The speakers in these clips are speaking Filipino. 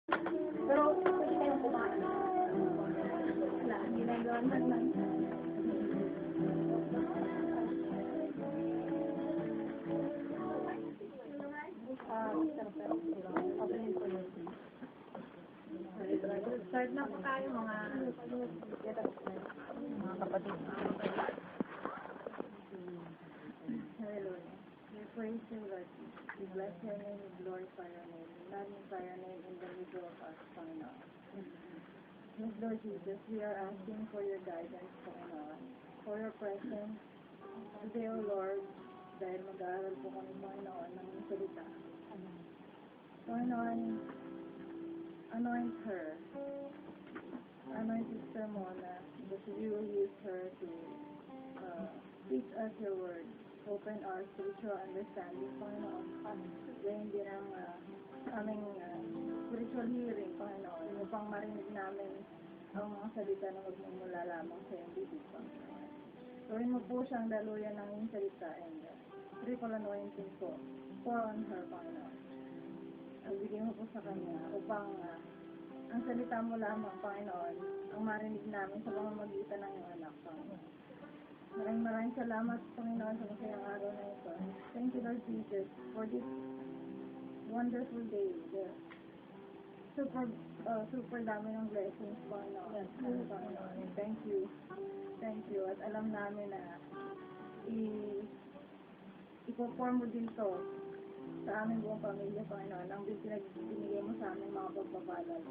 Pero, pwede kayong kumain. Wala, ginagawa naman. Start na po tayo mga kapatid. Hallelujah. We praise you, Lord. We bless your name, we glorify your name. We magnify your name in the middle of us, Panginoon. Yes, Lord Jesus, we are asking for your guidance, Panginoon, for your presence. Today, O Lord, dahil mag-aaral po kami, Panginoon, ng salita. Panginoon, anoint her. Anoint Sister Mona, that you will use her to teach us your word. Open our spiritual understanding, Panginoon. Gayon din ang aming spiritual hearing, Panginoon, upang marinig namin ang mga salita na magmumula lamang sa iyong bibig, Panginoon. Gawin mo po siyang daluyan ng iyong salita and triple anointing po. Pour on her, Panginoon. Bigay mo po sa kanya upang ang salita mo lamang, Panginoon, ang marinig namin sa pamamagitan ng iyong anak, Panginoon. Maraming salamat, Panginoon, sa masayang araw na ito. Thank you, Lord Jesus, for this wonderful day. Super dami ng blessings, Panginoon. Panginoon, thank you. Thank you. At alam namin na ipoform mo din to sa aming buong pamilya, Panginoon, ang binigay mo sa aming mga pagpapalad.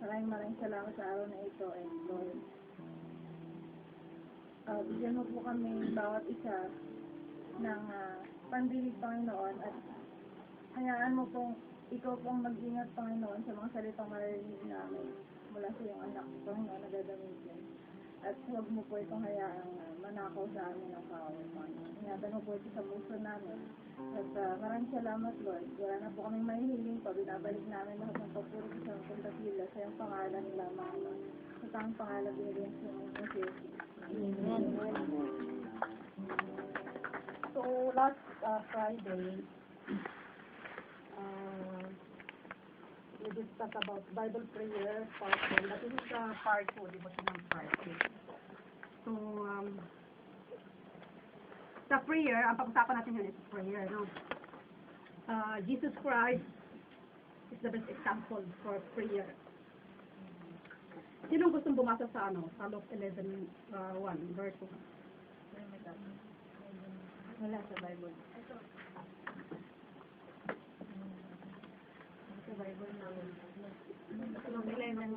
Maraming salamat sa araw na ito, and Lord, bigyan mo po kami bawat isa ng pandinig, Panginoon, at hayaan mo pong ikaw pong mag-ingat, Panginoon, sa mga salitang maririnig namin mula sa iyong anak, Panginoon, na gagamitin. At huwag mo po itong hayaang manakaw sa amin ng power, Panginoon. Ingatan mo po ito sa puso namin. At maraming salamat, Lord. Wala na po kaming mahihiling pa. Binabalik namin lahat ng papuro sa pagkakila sa iyong pangalan lamang. Sa tanging pangalan din sa iyong Jesus. Amen. So, last Friday, we discussed about Bible prayer, part 1. That is part 2, devotional part 2. So, sa prayer, ang pag-usapan natin yun is prayer, no? Jesus Christ is the best example for prayer. Sinong gustong bumasa sa sa Luke 11:1, verse 1? Wala sa Bible. Sa Bible na. Luke 11,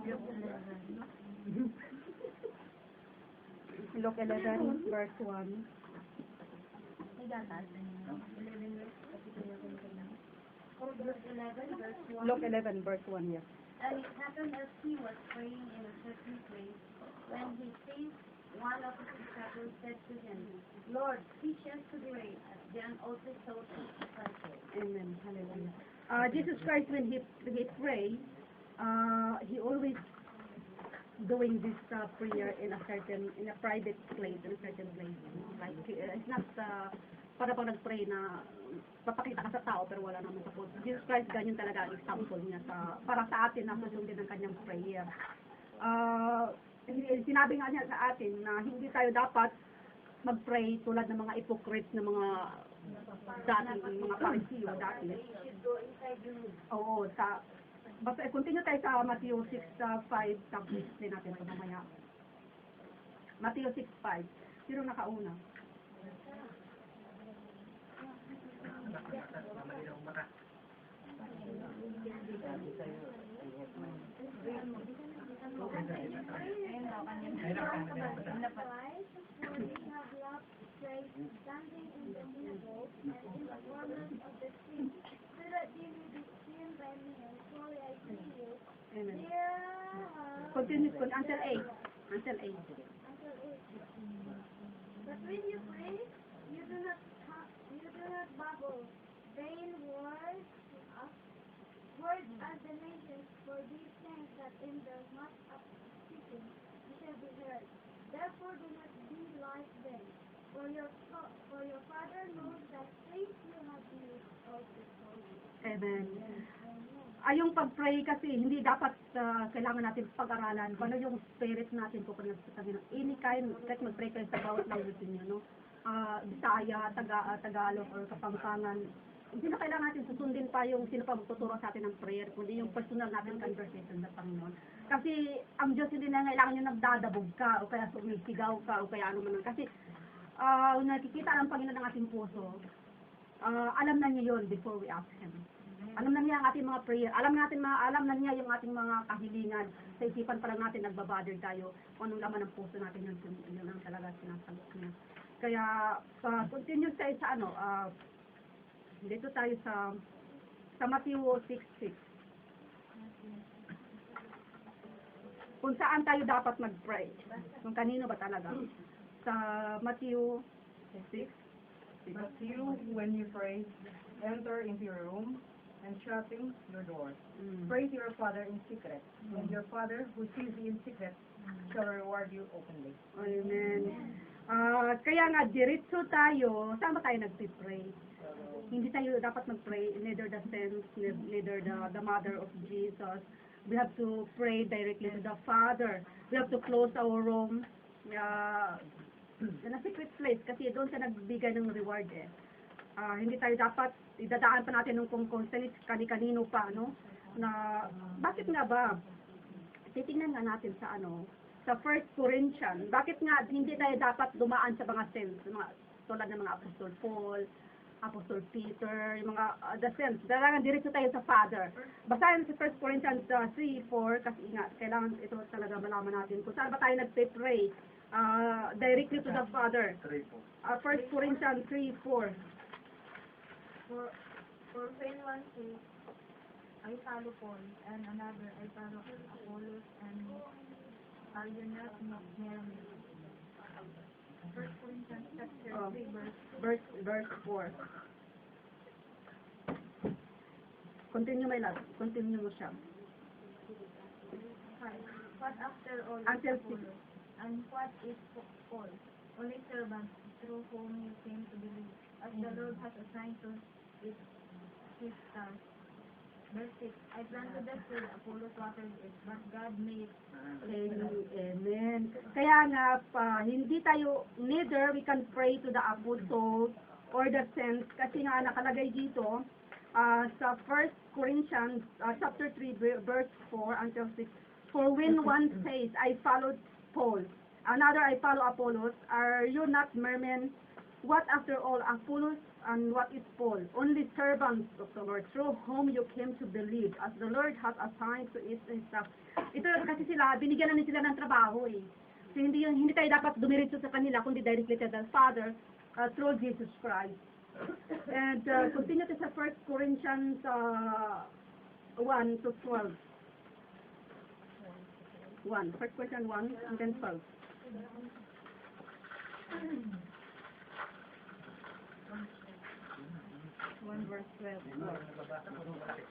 verse 1. Luke 11, verse 1, yes. And it happened as he was praying in a certain place, when he sees one of his disciples said to him, Lord, teach us to pray, as John also taught his disciples. Amen. Hallelujah. Jesus Christ, when he pray, he always doing this prayer in a private place, in a certain place. Like, it's not para pag nag-pray na papakita ka sa tao pero wala naman sa puso. Jesus Christ, ganyan talaga ang example niya para sa atin na susundin ang kanyang prayer. Sinabi nga niya sa atin na hindi tayo dapat mag-pray tulad ng mga hypocrites na mga mga Pariseo dati. Oo, basta continue tayo sa Matthew 6:5, tapos din natin ito mamaya. Matthew 6:5. Sino nakauna? Standing in the synagogue and in the corners of the street, so that they may be seen by men. Surely I say to you, Amen. Continue Until 8. Until 8. until 8. But when you pray, you do not babble vain words as the nations, for these things that in their much of speaking you shall be heard. Therefore do not be like them, for your Father knows that things you have used also for you. Amen. yung pag-pray kasi, hindi dapat kailangan natin pag-aralan kung ano yung spirit natin po pag nagsasabi ng any kind, like mag-pray kayo sa bawat language niyo, no? Bisaya, Tagalog, or Kapampangan. Hindi na kailangan natin susundin pa yung sino pa magtuturo sa atin ng prayer, kundi yung personal natin conversation sa Panginoon. Kasi ang Diyos hindi na kailangan yung nagdadabog ka, o kaya sumisigaw ka, o kaya ano man. Kasi nakikita ng Panginoon ng ating puso, alam na niya yun before we ask Him. Alam na niya ang ating mga prayer. Alam na niya yung ating mga kahilingan. Sa isipan pa lang natin, nagbabother tayo. Kung anong laman ng puso natin, yun ang talaga sinasagot niya. Kaya, continue tayo sa dito tayo sa Matthew 6:6. Kung saan tayo dapat mag-pray. Kung kanino ba talaga. Sa Matthew 6. But you, when you pray, enter into your room and shutting your door. Pray to your Father in secret, and your Father who sees in secret shall reward you openly. Amen. Kaya nga, diretso tayo. Saan ba tayo nag-pray? Hindi tayo dapat mag-pray, neither the saints, neither the mother of Jesus. We have to pray directly to the Father. We have to close our room in a secret place kasi doon siya nagbigay ng reward eh. Hindi tayo dapat, idadaan pa natin ng kung kani-kanino pa, no? Na, bakit nga ba? Titingnan nga natin sa sa 1 Corinthians, bakit nga hindi tayo dapat dumaan sa mga saints, tulad ng mga Apostol Paul, Apostol Peter, yung mga the saints, kailangan diretso tayo sa Father. Basahin sa 1 Corinthians 3:4 kasi nga, kailangan ito talaga malaman natin kung saan ba tayo nagpe-pray directly to the Father. 1 Corinthians 3:4. For when one says, I follow Paul, and another, I follow Apollos, and are you not merely? 1 Corinthians chapter 3, verse 4. Continue, my love. Continue mo siya. 5. What after all is Until Apollos? And what is Paul? Only servants through whom you came to believe, as the Lord has assigned to his task. Verse 6. I planted the seed, Apollos watered it, but God made. Amen. Kaya nga, hindi tayo, neither we can pray to the apostles or the saints, kasi nga nakalagay dito, sa 1 Corinthians chapter 3, verse 4 until 6. For when one says, I followed Paul, another I follow Apollos, are you not mermen? What after all, Apollos and what is Paul? Only servants of the Lord, through whom you came to believe, as the Lord has assigned to each and stuff. Ito kasi binigyan na sila ng trabaho eh. So, hindi tayo dapat dumiretso sa kanila, kundi directly to the Father through Jesus Christ. And continue to sa 1 Corinthians 1 to 12. 1 Corinthians 1 and then 12. 1 verse 12.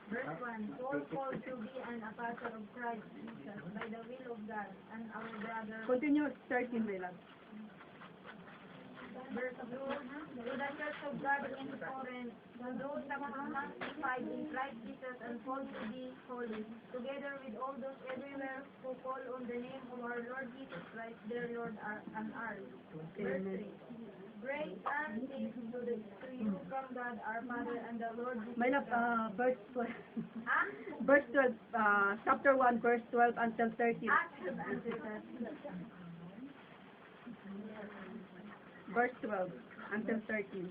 Verse 1. Paul called to be an apostle of Christ Jesus by the will of God, and our brother. Continue 13, my love. Verse 2. To the church of God in Corinth, to those sanctified in Christ Jesus and called to be holy, together with all those everywhere who call on the name of our Lord Jesus Christ, their Lord and ours. Verse 3. Grace and peace to you from God our Father and the Lord Jesus My love, Christ. verse 12. Verse 12, chapter 1, verse 12 until 13. Verse 12 until 13.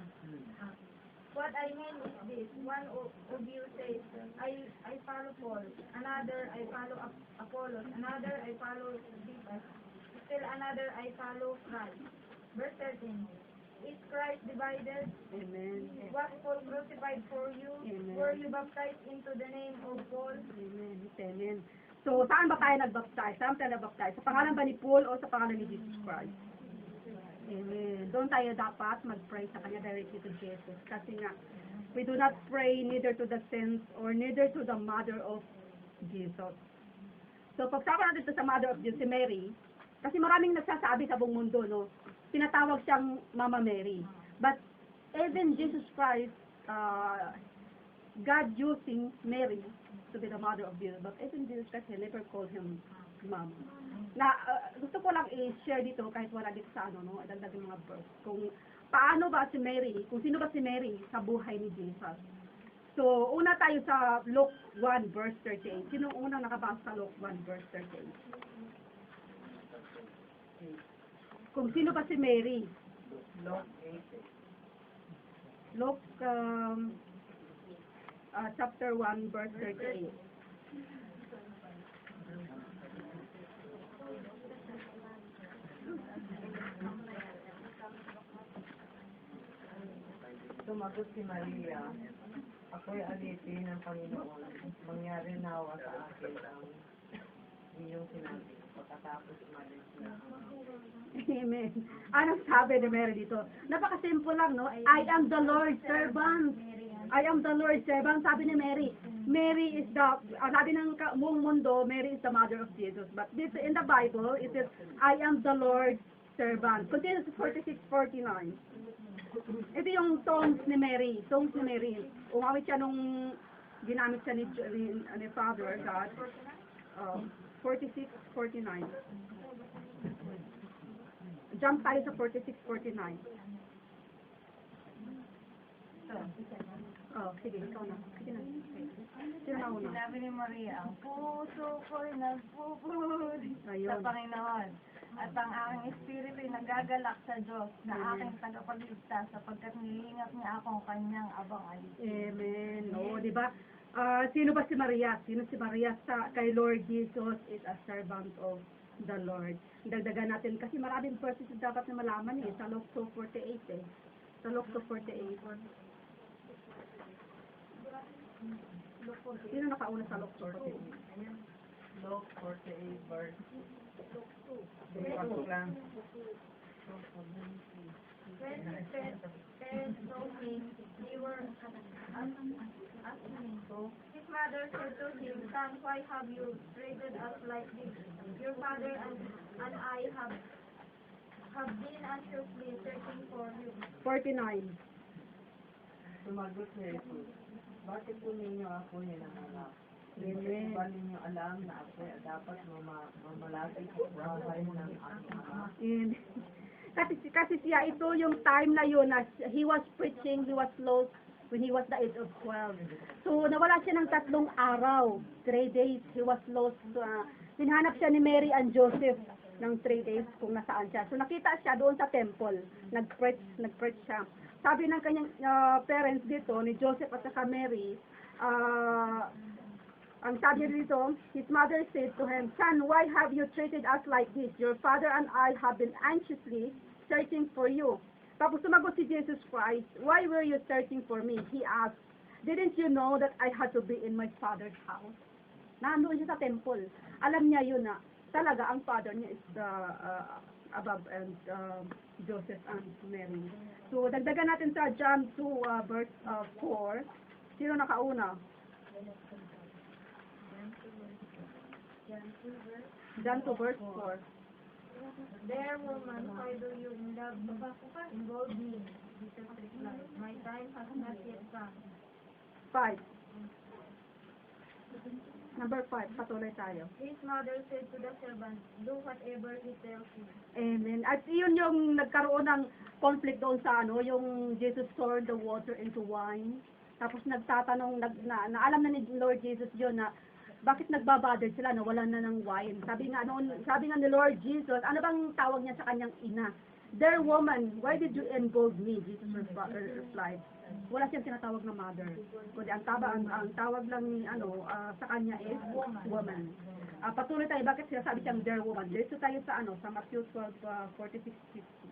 What I mean is this: one of you says, I follow Paul; another, I follow Apollos; another, I follow Cephas; still another, I follow Christ. Verse 13. Is Christ divided? Amen. Was Paul crucified for you? Amen. Were you baptized into the name of Paul? Amen. Amen. So, saan ba tayo nagbaptize? Saan tayo nagbaptize? Sa pangalan ba ni Paul o sa pangalan ni Jesus Christ? Amen. Doon tayo dapat mag-pray sa Kanya directly to Jesus. Kasi nga, we do not pray neither to the saints or neither to the mother of Jesus. So, pagsama natin sa mother of Jesus, si Mary, kasi maraming nagsasabi sa buong mundo, no? Tinatawag siyang Mama Mary. But, even Jesus Christ, God using Mary, to be the mother of Jesus, but even Jesus Christ, he never called him mom. Na, gusto ko lang i-share dito, kahit wala dito sa ano, no, dagdag yung mga verse, kung paano ba si Mary, kung sino ba si Mary sa buhay ni Jesus. So, una tayo sa Luke 1 verse 38. Sino unang nakabasa sa Luke 1 verse 38? Kung sino ba si Mary? Luke chapter 1 verse 38. Sumagot si Maria, ako'y alipin ng Panginoon. Mangyari nawa sa akin ang iyong sinabi. Pagkatapos umalis na. Amen. Anong sabi ni Mary dito? Napaka-simple lang, no? I am the Lord's servant. I am the Lord's servant. Sabi ni Mary. Mary is the, sabi ng buong mundo, Mary is the mother of Jesus. But this, in the Bible, it is, I am the Lord's servant. Continue to 46:49. Ito yung songs ni Mary. Songs ni Mary. Umawit siya nung ginamit siya ni Father God. 46:49. Jump tayo sa 46:49. Oh, sige, ikaw na. Sige na. Sino na una? Sinabi ni Maria, ang puso ko'y nagpupuri sa Ayun. Panginoon. At ang aking espiritu ay nagagalak sa Diyos na aking tagapagligtas sapagkat nilingap niya akong kanyang abang alis. Amen. O, di ba? Sino ba si Maria? Sino si Maria kay Lord Jesus is a servant of the Lord. Dagdagan natin kasi maraming verses na dapat na malaman sa Luke 2:48 eh. Sa Luke 2:48. Sino nakauna sa Luke 2:48? Luke 48 verse. Pasok lang. When his parents told him they were asking so, his mother said to him, Son, why have you treated us like this? Your father and I have been anxiously searching for you. 49. Sumagot si Jesus, bakit po ninyo ako hinahanap? Amen. Ba ninyo alam na ako dapat mamalagi sa bahay ng aking ama? And, kasi siya, ito yung time na yun, na he was preaching, he was lost when he was the age of 12. So, nawala siya ng 3 araw, 3 days, he was lost. Hinhanap siya ni Mary and Joseph ng 3 days kung nasaan siya. So, nakita siya doon sa temple, nag-preach siya. Sabi ng kanyang parents dito, ni Joseph at saka Mary, ang sabi dito, his mother said to him, Son, why have you treated us like this? Your father and I have been anxiously searching for you. Tapos sumagot si Jesus Christ, why were you searching for me? He asked, didn't you know that I had to be in my father's house? Nandoon siya sa temple. Alam niya yun na talaga ang father niya is above and Joseph and Mary. So dagdagan natin sa John 2 verse 4. Sino nakauna? John 2 verse 4. There, woman, why do you involve me? Jesus replied, my time has not yet come. 5. Number 5, patuloy tayo. His mother said to the servant, do whatever he tells you. Amen. At yun yung nagkaroon ng conflict doon sa yung Jesus turned the water into wine. Tapos nagtatanong, na alam na ni Lord Jesus yun na bakit nagbabother sila na wala na ng wine. Sabi nga ni Lord Jesus, ano bang tawag niya sa kanyang ina? Dear woman, why did you involve me? Jesus replied. Wala siyang tinatawag na mother. Kundi ang tawag lang ni sa kanya is woman. Patuloy tayo, bakit sinasabi siyang dear woman? Dito tayo sa sa Matthew 12:46-50.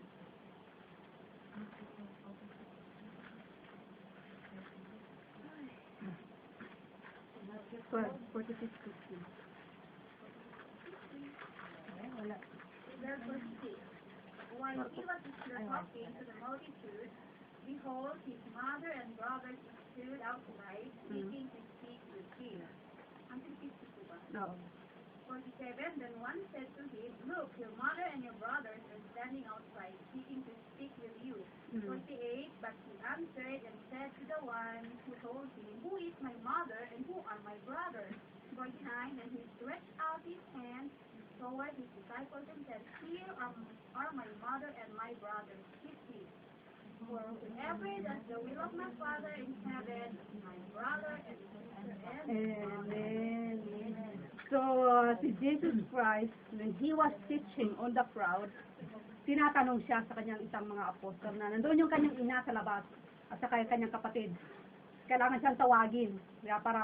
46:50. Verse 46. While he was still talking to the multitude, behold, his mother and brothers stood outside, speaking his speech with fear. Ang 52 ba? No. 47, then one said to him, Look, your mother and your brothers are standing outside, seeking to speak with you. 48, but he answered and said to the one who told him, Who is my mother and who are my brothers? 49, and he stretched out his hand toward his disciples and said, Here are my mother and my brothers. 50, for whoever does the will of my Father in heaven, my brother and sister and Amen. So, si Jesus Christ, when he was teaching on the crowd, tinatanong siya sa kanyang isang mga apostol na nandoon yung kanyang ina sa labas at saka yung kanyang kapatid. Kailangan siyang tawagin kaya para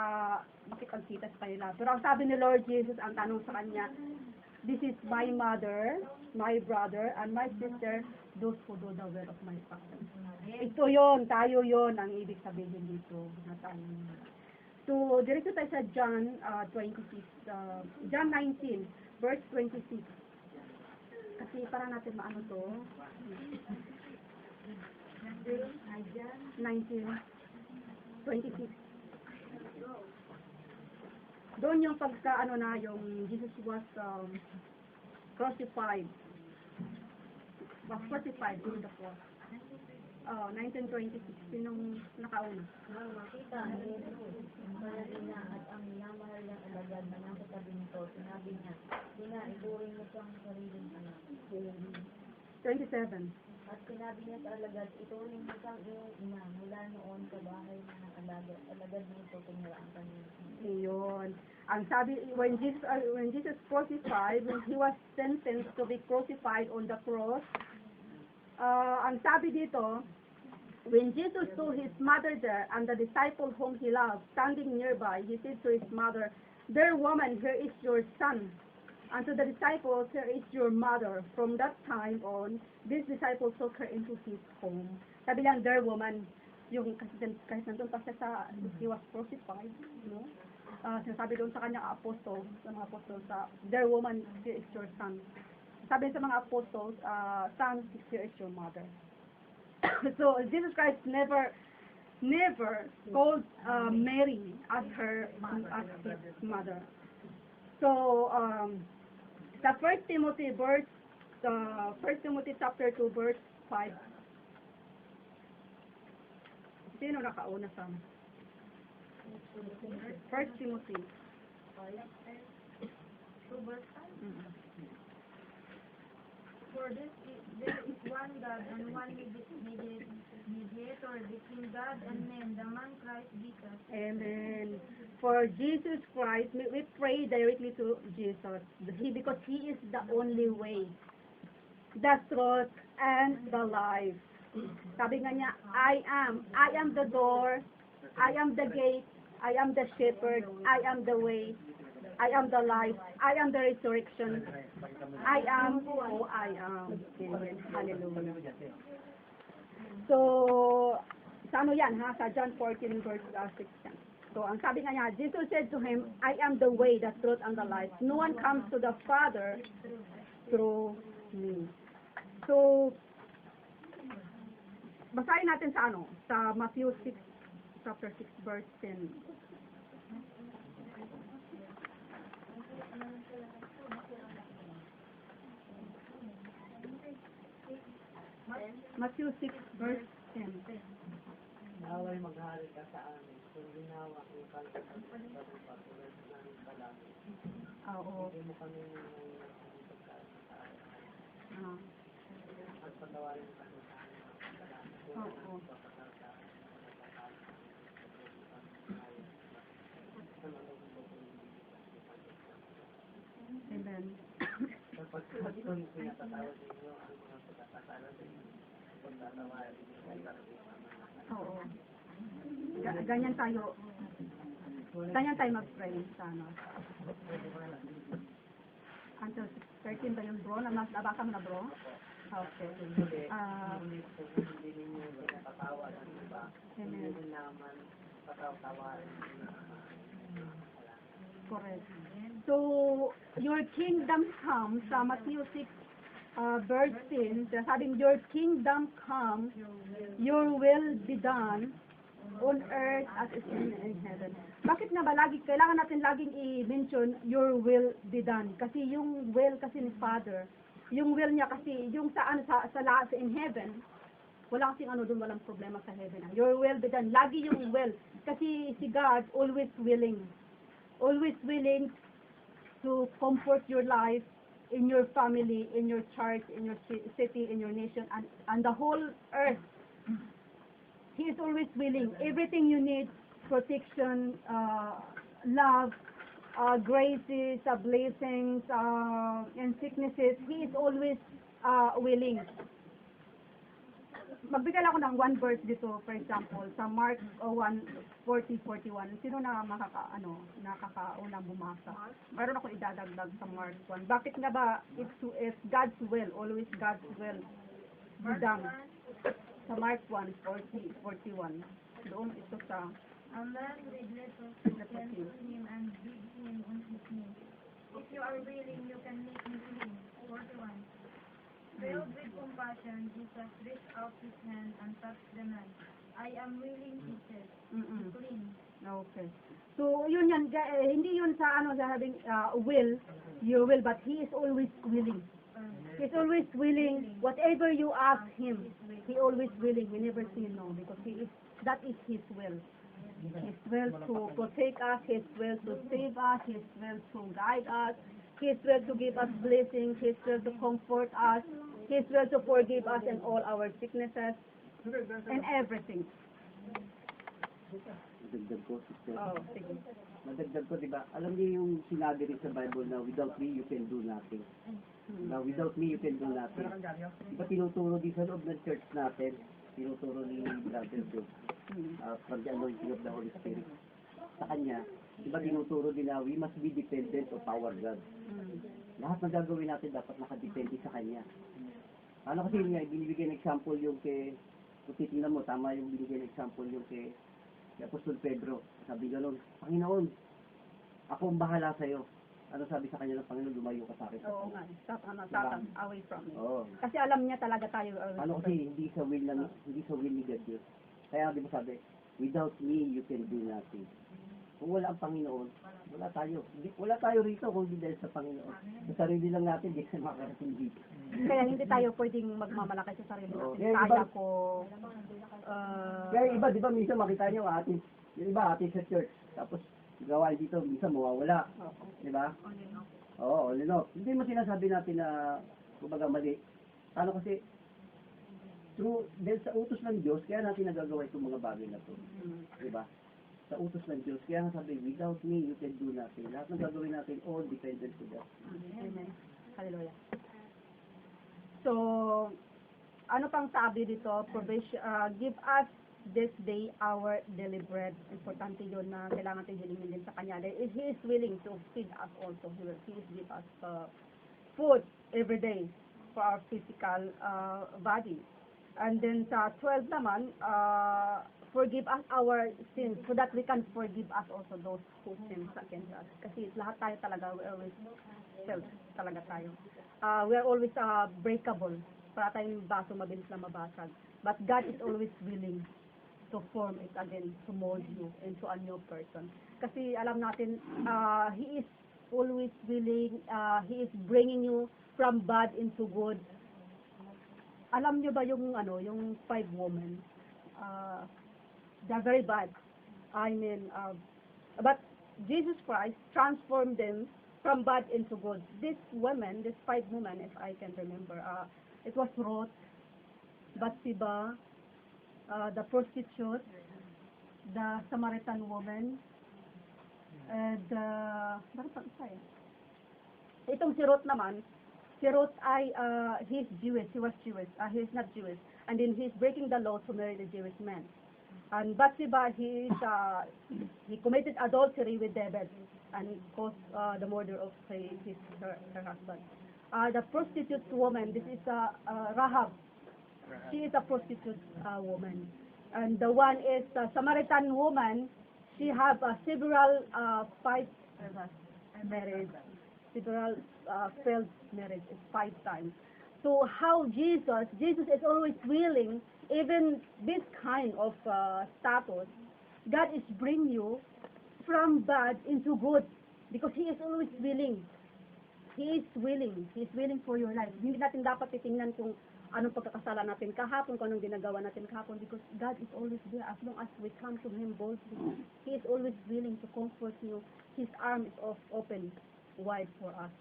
makipagkita sa kanila. Pero ang sabi ni Lord Jesus, ang tanong sa kanya, This is my mother, my brother, and my sister, those who do the will of my Father. Ito yon, tayo yon ang ibig sabihin dito. So, diretso tayo sa John 26, John 19, verse 26. Kasi para natin maano to. 19, 26. Doon yung pagka, yung Jesus was crucified. Was crucified in the cross. 1926, sinong nakauna? Makita ni Jesus, ang ina at ang minamahal niyang alagad na nasa tabi nito, sinabi niya, Ina, ituring mo siyang sariling anak. 27. At sinabi niya sa alagad, ituring mo siyang iyong ina, mula noon sa bahay ng alagad na ito, tumira ang kanyang ina. Ayun. Ang sabi, when Jesus crucified, when he was sentenced to be crucified on the cross, ang sabi dito, when Jesus saw his mother there and the disciple whom he loved standing nearby, he said to his mother, Dear woman, here is your son. And to the disciples, here is your mother. From that time on, these disciples took her into his home. Sabi lang, dear woman, yung kahit nandun pa siya sa, he was crucified, no? Sinasabi doon sa kanyang apostol, sa mga apostol, dear woman, here is your son. Sabi sa mga apostles, son, here is your mother. So, Jesus Christ never called Mary as his mother. So, sa 1 Timothy chapter 2 verse 5. Sino nakauna sa 1 Timothy 2 verse 5. For there is one God and one mediator between God and men, the man Christ Jesus. Amen. For Jesus Christ, we pray directly to Jesus because He is the only way, the truth, and the life. Sabi nga niya, I am the door, I am the gate, I am the shepherd, I am the way, I am the life, I am the resurrection, I am who I am. Amen. Hallelujah. So, sa ano yan ha? Sa John 14 verse 6. So, ang sabi nga niya, Jesus said to him, I am the way, the truth, and the life. No one comes to the Father through me. So, basahin natin sa ano? Sa Matthew 6, chapter 6, verse 10. Matthew 6, verse 10. Naway maghari ka sa amin, kung ginawa ang kalagay sa pagpatuloy ng aming palagi. Oo. Hindi mo kami nangyayon ang pagkain sa araw. At patawarin mo kami sa aming palagi. Oo. Amen. Kapag kung pinatatawad ninyo ang mga pagkakasala sa inyo, pagtatawarin ninyo ay karating sa mga Oo. Ganyan tayo mag-pray sana. Until 13 ba yung bro? Nabasa mo na bro? Okay. Ngunit kung hindi ninyo pinapatawad ang iba, hindi Amen. rin naman patawarin ninyo ang mga Correct. So, your kingdom come, sa Matthew 6, verse 10, sabing, your kingdom come, your will be done on earth as it is in heaven. Bakit nga ba kailangan natin laging i-mention your will be done? Kasi yung will kasi ni Father, yung will niya kasi yung sa in heaven, wala kasing doon, walang problema sa heaven. Your will be done. Lagi yung will. Kasi si God always willing to comfort your life in your family, in your church, in your city, in your nation, and the whole earth. He is always willing. Everything you need, protection, love, graces, blessings, and sicknesses, He is always willing. Magbigay lang ako ng one verse dito, for example, sa Mark 1:40-41. Sino na nakakaunang bumasa? Mayroon ako idadagdag sa Mark 1. Bakit nga ba it's God's will, always God's will be done? Sa Mark 1:40-41. Doon ito sa A man with leprosy came to him and begged him on his knees, "If you are willing, you can make me clean." 41. Filled with compassion, Jesus reached out his hand and touched the man. "I am willing," he said, "be clean." Okay. So, yun yan. Hindi yun sa having will, your will, but He is always willing. He's always willing. Whatever you ask Him, He always willing. We never say no because that is His will. His will to protect us, His will to save us, His will to guide us, His will to give us blessings, His will to comfort us, His will to forgive us in all our sicknesses and everything. Madagdag ko, sister. Oh, sige. Madagdag ko, di ba? Alam niyo yung sinabi rin sa Bible na without me, you can do nothing. Na without me, you can do nothing. Di ba tinuturo din sa loob ng church natin, tinuturo ni Brother Joe, from the anointing of the Holy Spirit. Sa kanya, di ba tinuturo din na we must be dependent of our God. Lahat ng gagawin natin dapat nakadepende sa kanya. Ano kasi yun nga, binibigay ng example yung kung titingnan mo, tama yung binibigay ng example yung kay Apostol Pedro. Sabi gano'n, "Panginoon, ako ang bahala sa'yo." Ano sabi sa kanya ng Panginoon, "Lumayo ka sa akin." Oo nga. Satan, away from me. Oo. Kasi alam niya talaga tayo. Ano kasi hindi sa will ni God yun. Kaya di ba sabi, without me you can do nothing. Kung wala ang Panginoon, wala tayo. Wala tayo rito kung hindi dahil sa Panginoon. Sa sarili lang natin, di tayo makakarating dito. Kaya hindi tayo pwedeng magmamalaki sa sarili Oo. natin. Kaya Kaya iba- ko, Kaya iba, di ba, minsan makita nyo, yung iba, atin sa church, tapos gawain dito, minsan mawawala. Di ba? Oo, all in all. Hindi mo sinasabi natin na, kumbaga mali. Ano kasi, dahil sa utos ng Diyos, kaya natin nagagawa itong mga bagay na to. Di ba? Sa utos ng Diyos, kaya sabi, without me, you can do nothing. Lahat ng gagawin natin, all dependent to God. Amen. Hallelujah. So, ano pang sabi dito? Give us this day our daily bread. Importante yun na kailangan natin hilingin din sa Kanya. He is willing to feed us also. He is give us food every day for our physical body. And then sa 12 naman, forgive us our sins so that we can forgive us also those who sin against us. Kasi lahat tayo talaga, we always self talaga tayo. We are always breakable. Para tayong baso, mabilis na mabasag. But God is always willing to form it again, to mold you into a new person. Kasi alam natin, He is always willing, He is bringing you from bad into good. Alam niyo ba yung yung 5 women? They're very bad. I mean, but Jesus Christ transformed them from bad into good. These 5 women, if I can remember, it was Ruth, Bathsheba, the prostitute, the Samaritan woman, and bakit pa isa eh? Itong si Ruth naman, si Ruth ay he's Jewish, he was Jewish, he's not Jewish, and then he's breaking the law to marry the Jewish man. And Bathsheba, he committed adultery with David and caused the murder of her husband. The prostitute woman, this is Rahab. She is a prostitute woman. And the one is the Samaritan woman. She have several 5 marriage, several failed marriage 5 times. So how Jesus is always willing even this kind of status, God is bring you from bad into good because He is always willing. He is willing. He is willing for your life. Hindi natin dapat titingnan kung anong pagkakasala natin kahapon, kung anong ginagawa natin kahapon because God is always there as long as we come to Him boldly. He is always willing to comfort you. His arm is open wide for us.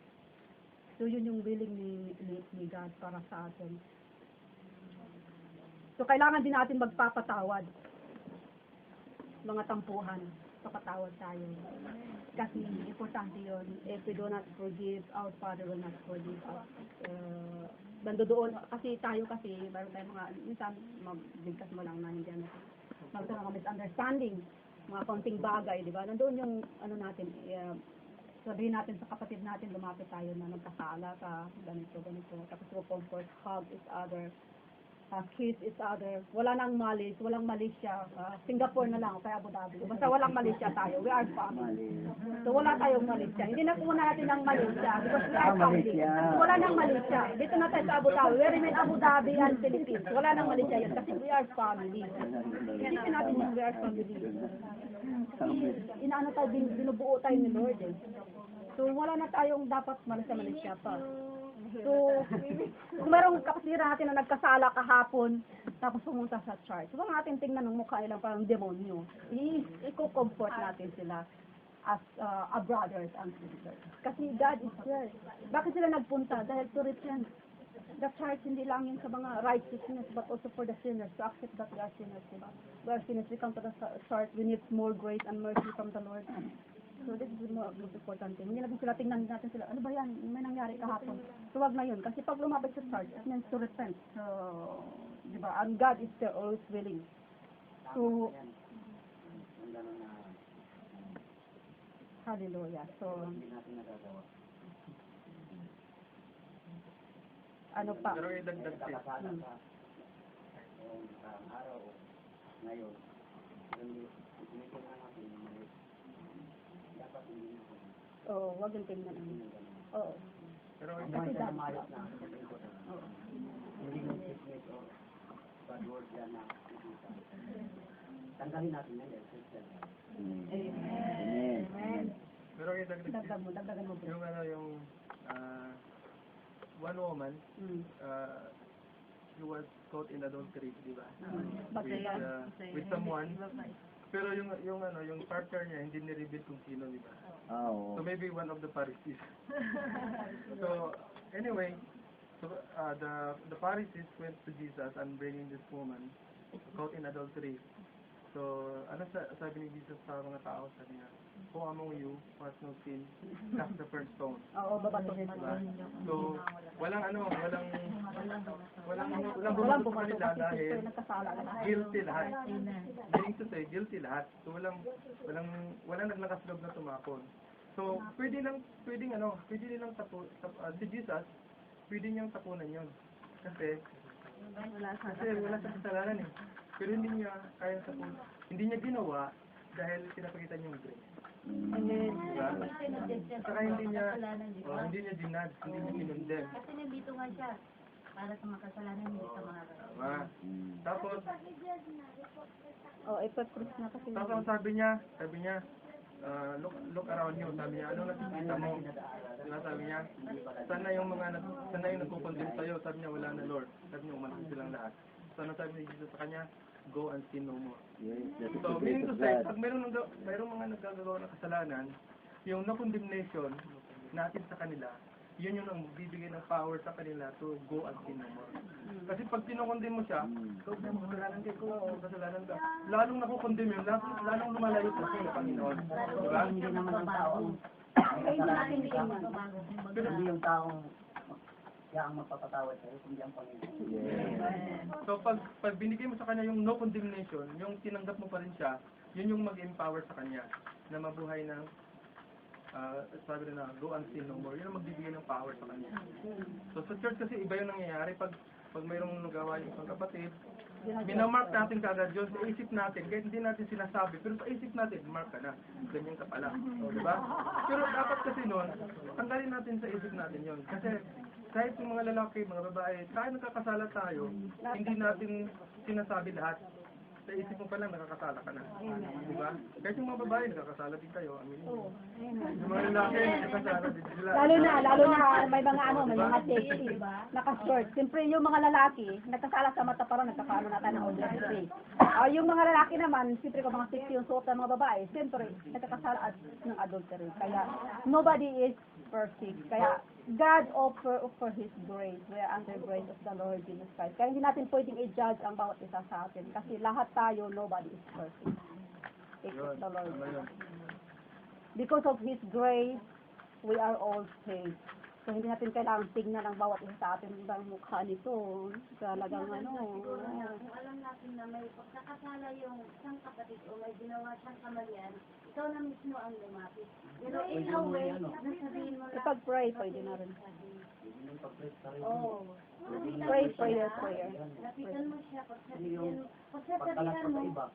So yun yung willing ni God para sa atin. So kailangan din natin magpapatawad. Mga tampuhan, papatawad tayo. Kasi importante yun. If we do not forgive, our Father will not forgive us. Nandoon, kasi tayo mayroon tayong mga, minsan, magbigkas mo lang na hindi magkaroon ng misunderstanding, mga konting bagay, di ba? Nandoon yung, natin, sabihin natin sa kapatid natin, lumapit tayo na nagkasala ka, ganito. Tapos we'll comfort, hug each other, kiss each other. Wala nang malis, walang Malaysia. Singapore na lang, o kaya Abu Dhabi. Basta walang Malaysia tayo. We are family. So wala tayong Malaysia. Hindi na muna natin ng Malaysia because we are family. Wala nang Malaysia. Dito na tayo sa Abu Dhabi. We remain Abu Dhabi and Philippines. Wala nang Malaysia yun kasi we are family. Isipin natin yung we are family. Inaano tayo, binubuo tayo ni Lord eh. So wala na tayong dapat Malaysia pa. So, kung merong kapatira natin na nagkasala kahapon, tapos pumunta sa church, huwag natin tingnan ng mukha nilang parang demonyo. I-comfort natin sila as a brothers and sisters. Kasi God is there. Bakit sila nagpunta? Dahil to repent. The church hindi lang yun sa mga righteousness, but also for the sinners, to accept that we are sinners. Diba? We are sinners. We come to the church. We need more grace and mercy from the Lord. So this is more important thing. Hindi natin sila tingnan natin sila, ano ba yan? May nangyari kahapon. So wag na yun. Kasi pag lumabas sa church, it means to repent. So, di ba? And God is there always willing. So, hallelujah. So, ano pa? Pero idagdag siya. Araw ngayon, Oo, wag yung tingnan. Oo. Pero Kasi God. Oo. Tanggalin natin yan. Amen. pero idagdag Dagdagan mo. yung one woman she was caught in adultery, di ba? With someone. Pero yung partner niya hindi ni-reveal kung sino, di ba? So maybe one of the Pharisees. So anyway, the Pharisees went to Jesus and bringing this woman caught in adultery. So ano sabi ni Jesus sa mga tao sa niya? Who among you who has no sin, cast the first stone. Oo, babato. Diba? So walang bumutot sa kanila dahil nagkasala lahat. guilty lahat. Meaning to say, guilty lahat. So walang naglakas loob na tumakon. So pwede nilang si Jesus, pwede niyang tapunan yun. Kasi wala sa kasalanan eh. Pero hindi niya kaya tapunan. Hindi niya ginawa dahil pinapakita niya yung grace. Amen. Diba? Saka hindi niya dinad, hindi niya kinundem. Kasi nandito nga siya. Para sa mga kasalanan, hindi sa mga Tama. Tapos, Ipag-cross na kasi. tapos ang sabi niya, look around you. Sabi niya, ano nakikita mo? Diba, sabi niya, sana yung nagkukondem sa'yo. Sabi niya, wala na Lord. Sabi niya, umalis silang lahat. So, ano sabi ni Jesus sa kanya? Go and sin no more. Yes, that is So, the meaning grace to of say, God. pag mayroong mga nagkagawa ng kasalanan, yung no condemnation natin sa kanila, yun yung bibigay ng power sa kanila to go and sin no more. Kasi pag kinokondem mo siya, ikaw na makasalanan kasalanan ka. Lalong nakukondem yun, lalong lumalayo sa sa Panginoon. Diba? Hindi naman ang taong Pero, Hindi yung taong siya ang magpapatawad sa'yo, kundi ang Panginoon. so pag binigay mo sa kanya yung no condemnation, yung tinanggap mo pa rin siya, yun yung mag-empower sa kanya na mabuhay ng sabi na go and sin no more. Yun ang magbibigay ng power sa kanya. So sa church kasi iba yung nangyayari pag mayroong nagawa yung isang kapatid, minamark natin kagad yun sa isip natin, kahit hindi natin sinasabi, pero sa isip natin, mark ka na, ganyan ka pala. O, diba? Pero dapat kasi nun, tanggalin natin sa isip natin yun. Kasi kahit yung mga lalaki, mga babae, tayo nagkakasala tayo, hindi natin sinasabi lahat. Sa isip mo pa lang, nakakasala ka na. Di ba? Kahit yung mga babae, nakakasala din tayo. Amin. Yung mga lalaki, nakakasala din sila. Lalo na may mga safety, naka-short. Siyempre yung mga lalaki, nagkasala sa mata parang nagkakaano na tayo ng ordinary face. Yung mga lalaki naman, siyempre kung mga safety yung suot ng mga babae, siyempre nagkakasala ng adultery. Kaya nobody is perfect. Kaya God offer His grace. We are under grace of the Lord Jesus Christ. Kaya hindi natin pwedeng i-judge ang bawat isa sa atin. Kasi lahat tayo, nobody is perfect. Except the Lord. Because of His grace, we are all saved. So hindi natin kailangang tignan ang bawat isa sa atin ng mukha nito. Talagang Siguro na, kung alam natin na may pagkakasala yung isang kapatid o may ginawa siyang kamalian, ikaw na mismo ang lumapit. Pero in a way, nasabihin mo lang, Ipag-pray, pwede na rin. oh, Prayer. lapitan mo siya, pagsasabihan mo,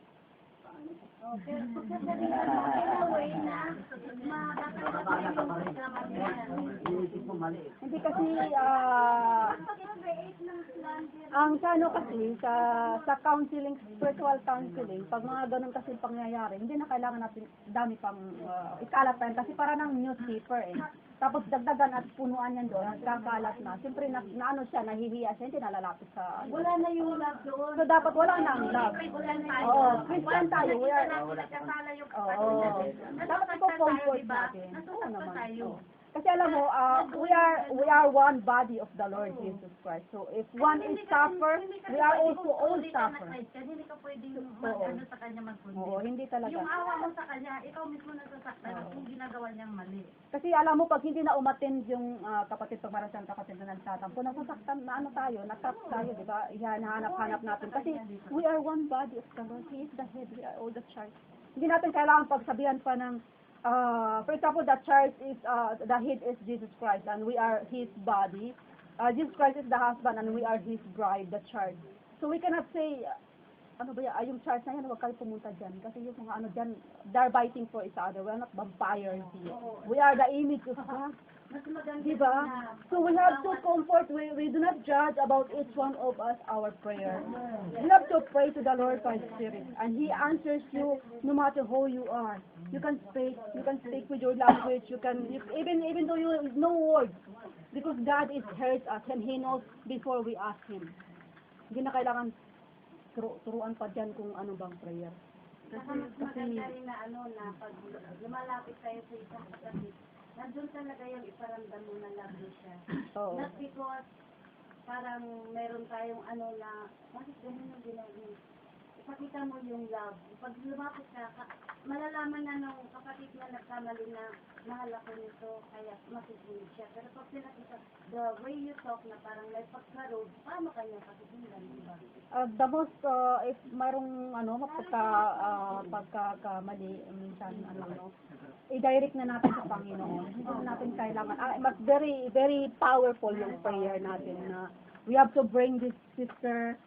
pero pagsasabihan mo, in a way na makakasabay yung kamalian. Hindi kasi, Pag-create ng slander, ang sa counseling, spiritual counseling, pag mga ganun kasi pangyayari, hindi na kailangan natin dami pang ikalat pa yan. Kasi para ng newspaper Tapos dagdagan at punuan yan doon, kakalat na. Siyempre, naano siya, nahihiya siya, hindi nalalapit sa... wala na yung love doon. So, dapat wala nang love. Wala na yung Oo, Christian tayo. We are... nagkasala yung Oo. Dapat ito comfort natin. Oo Nasasaktan naman. tayo. Oo. Kasi alam mo, we are one body of the Lord Jesus Christ. So if one is suffer, we are also all suffer. Hindi ka pwedeng Oo. sa kanya mag-condemn. Oo, hindi talaga. Yung awa mo sa kanya, ikaw mismo nasasaktan kung ginagawa niyang mali. Kasi alam mo, pag hindi na umattend yung kapatid, pag marasang kapatid na nagtatampo, nasasaktan na ano tayo, natrap tayo, di ba? Yan, hanap-hanap natin. Kasi we are one body of the Lord. He is the head, we are all the church. Hindi natin kailangan pagsabihan pa ng for example, the church is, the head is Jesus Christ, and we are His body. Jesus Christ is the husband, and we are His bride, the church. So we cannot say, ano ba yan, yung church na yan, huwag kayo pumunta dyan. Kasi yung mga ano dyan, they're fighting for each other. We are not vampires here. We are the image of God. Mas maganda Diba? So we have to comfort, we do not judge about each one of us our prayer. We have to pray to the Lord by Spirit, and He answers you no matter who you are. You can speak with your language, even though you no words, because God is heard us and He knows before we ask Him. Hindi na kailangan turuan pa dyan kung ano bang prayer. Kasi mas maganda rin na na pag lumalapit tayo sa isang kapatid, nandun talaga yung iparamdam mo na love mo siya. Oo. Not because parang meron tayong na, bakit ganun yung ginagawa? Ipakita mo yung love. Pag lumapit ka, malalaman na ng kapatid na nagkamali na mahal ako nito, kaya makikinig siya. Pero pag pinakita, the way you talk na parang may pagkarod, paano kanya pakikinggan, diba? The most, if mayroong pagkakamali, minsan, i-direct na natin sa Panginoon. Hindi na natin kailangan, mas very, very powerful yung prayer natin na we have to bring this sister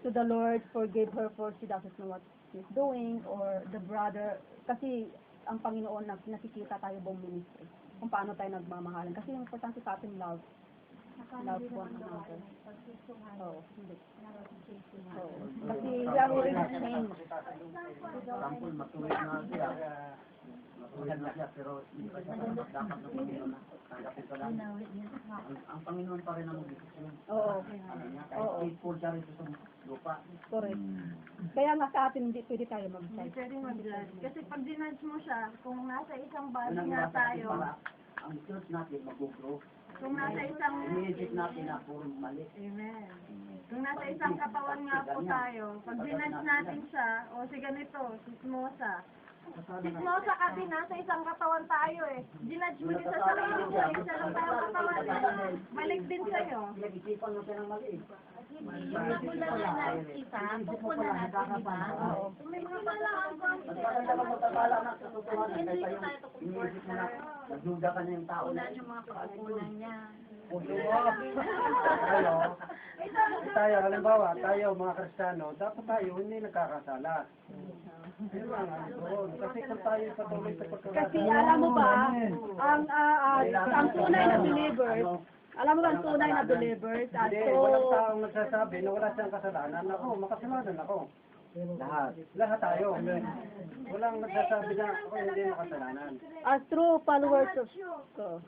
to the Lord, forgive her for she doesn't know what she's doing, or the brother, kasi ang Panginoon, nakikita tayo buong ministry, kung paano tayo nagmamahalan. Kasi yung importante sa atin, love one another. Oo, hindi. Oo. Kasi we are already changed. Example, matuloy na siya. Matuloy na siya, pero hindi pa siya dapat ng Panginoon na tanggapin ka lang. Ang Panginoon pa rin ang mag-desisyon. Oo. Kahit faithful siya rin sa lupa. Correct. Kaya nga sa atin, hindi pwede tayo mag-judge. Pwede mag-judge. Kasi pag dinudge mo siya, kung nasa isang body Yun ang nga nasa atin tayo, para ang church natin mag-grow. kung nasa isang... Iniisip natin na puro mali. Amen. Kung nasa isang katawan nga po tayo, pag dinudge natin siya, o si ganito, sismosa. Sismosa kasi nasa isang katawan tayo Dinudge mo din sa sarili mo, isa lang tayo katawan balik din sa'yo. Pinag-isipan mo siya ng mali. Yung nabula na isa, bukod na natin, diba? May mga malaan po ang Maganda ka magkakala na sa tutuhan. Kaya iniisip mo na, nagduda ka na yung tao na. Yung mga pagkukunan niya. Tayo, halimbawa, tayo mga Kristiyano, dapat tayo hindi nagkakasala. Yun lang ang doon. Kasi kung tayo patuloy sa pagkakasala. Kasi alam mo ba, ang tunay na believers, Alam mo ba ang tunay na believers? Hindi, walang taong nagsasabi na wala siyang kasalanan. Ako, makasalanan ako. Lahat tayo. Walang nagsasabi na ako hindi makasalanan. As true followers of Jesus.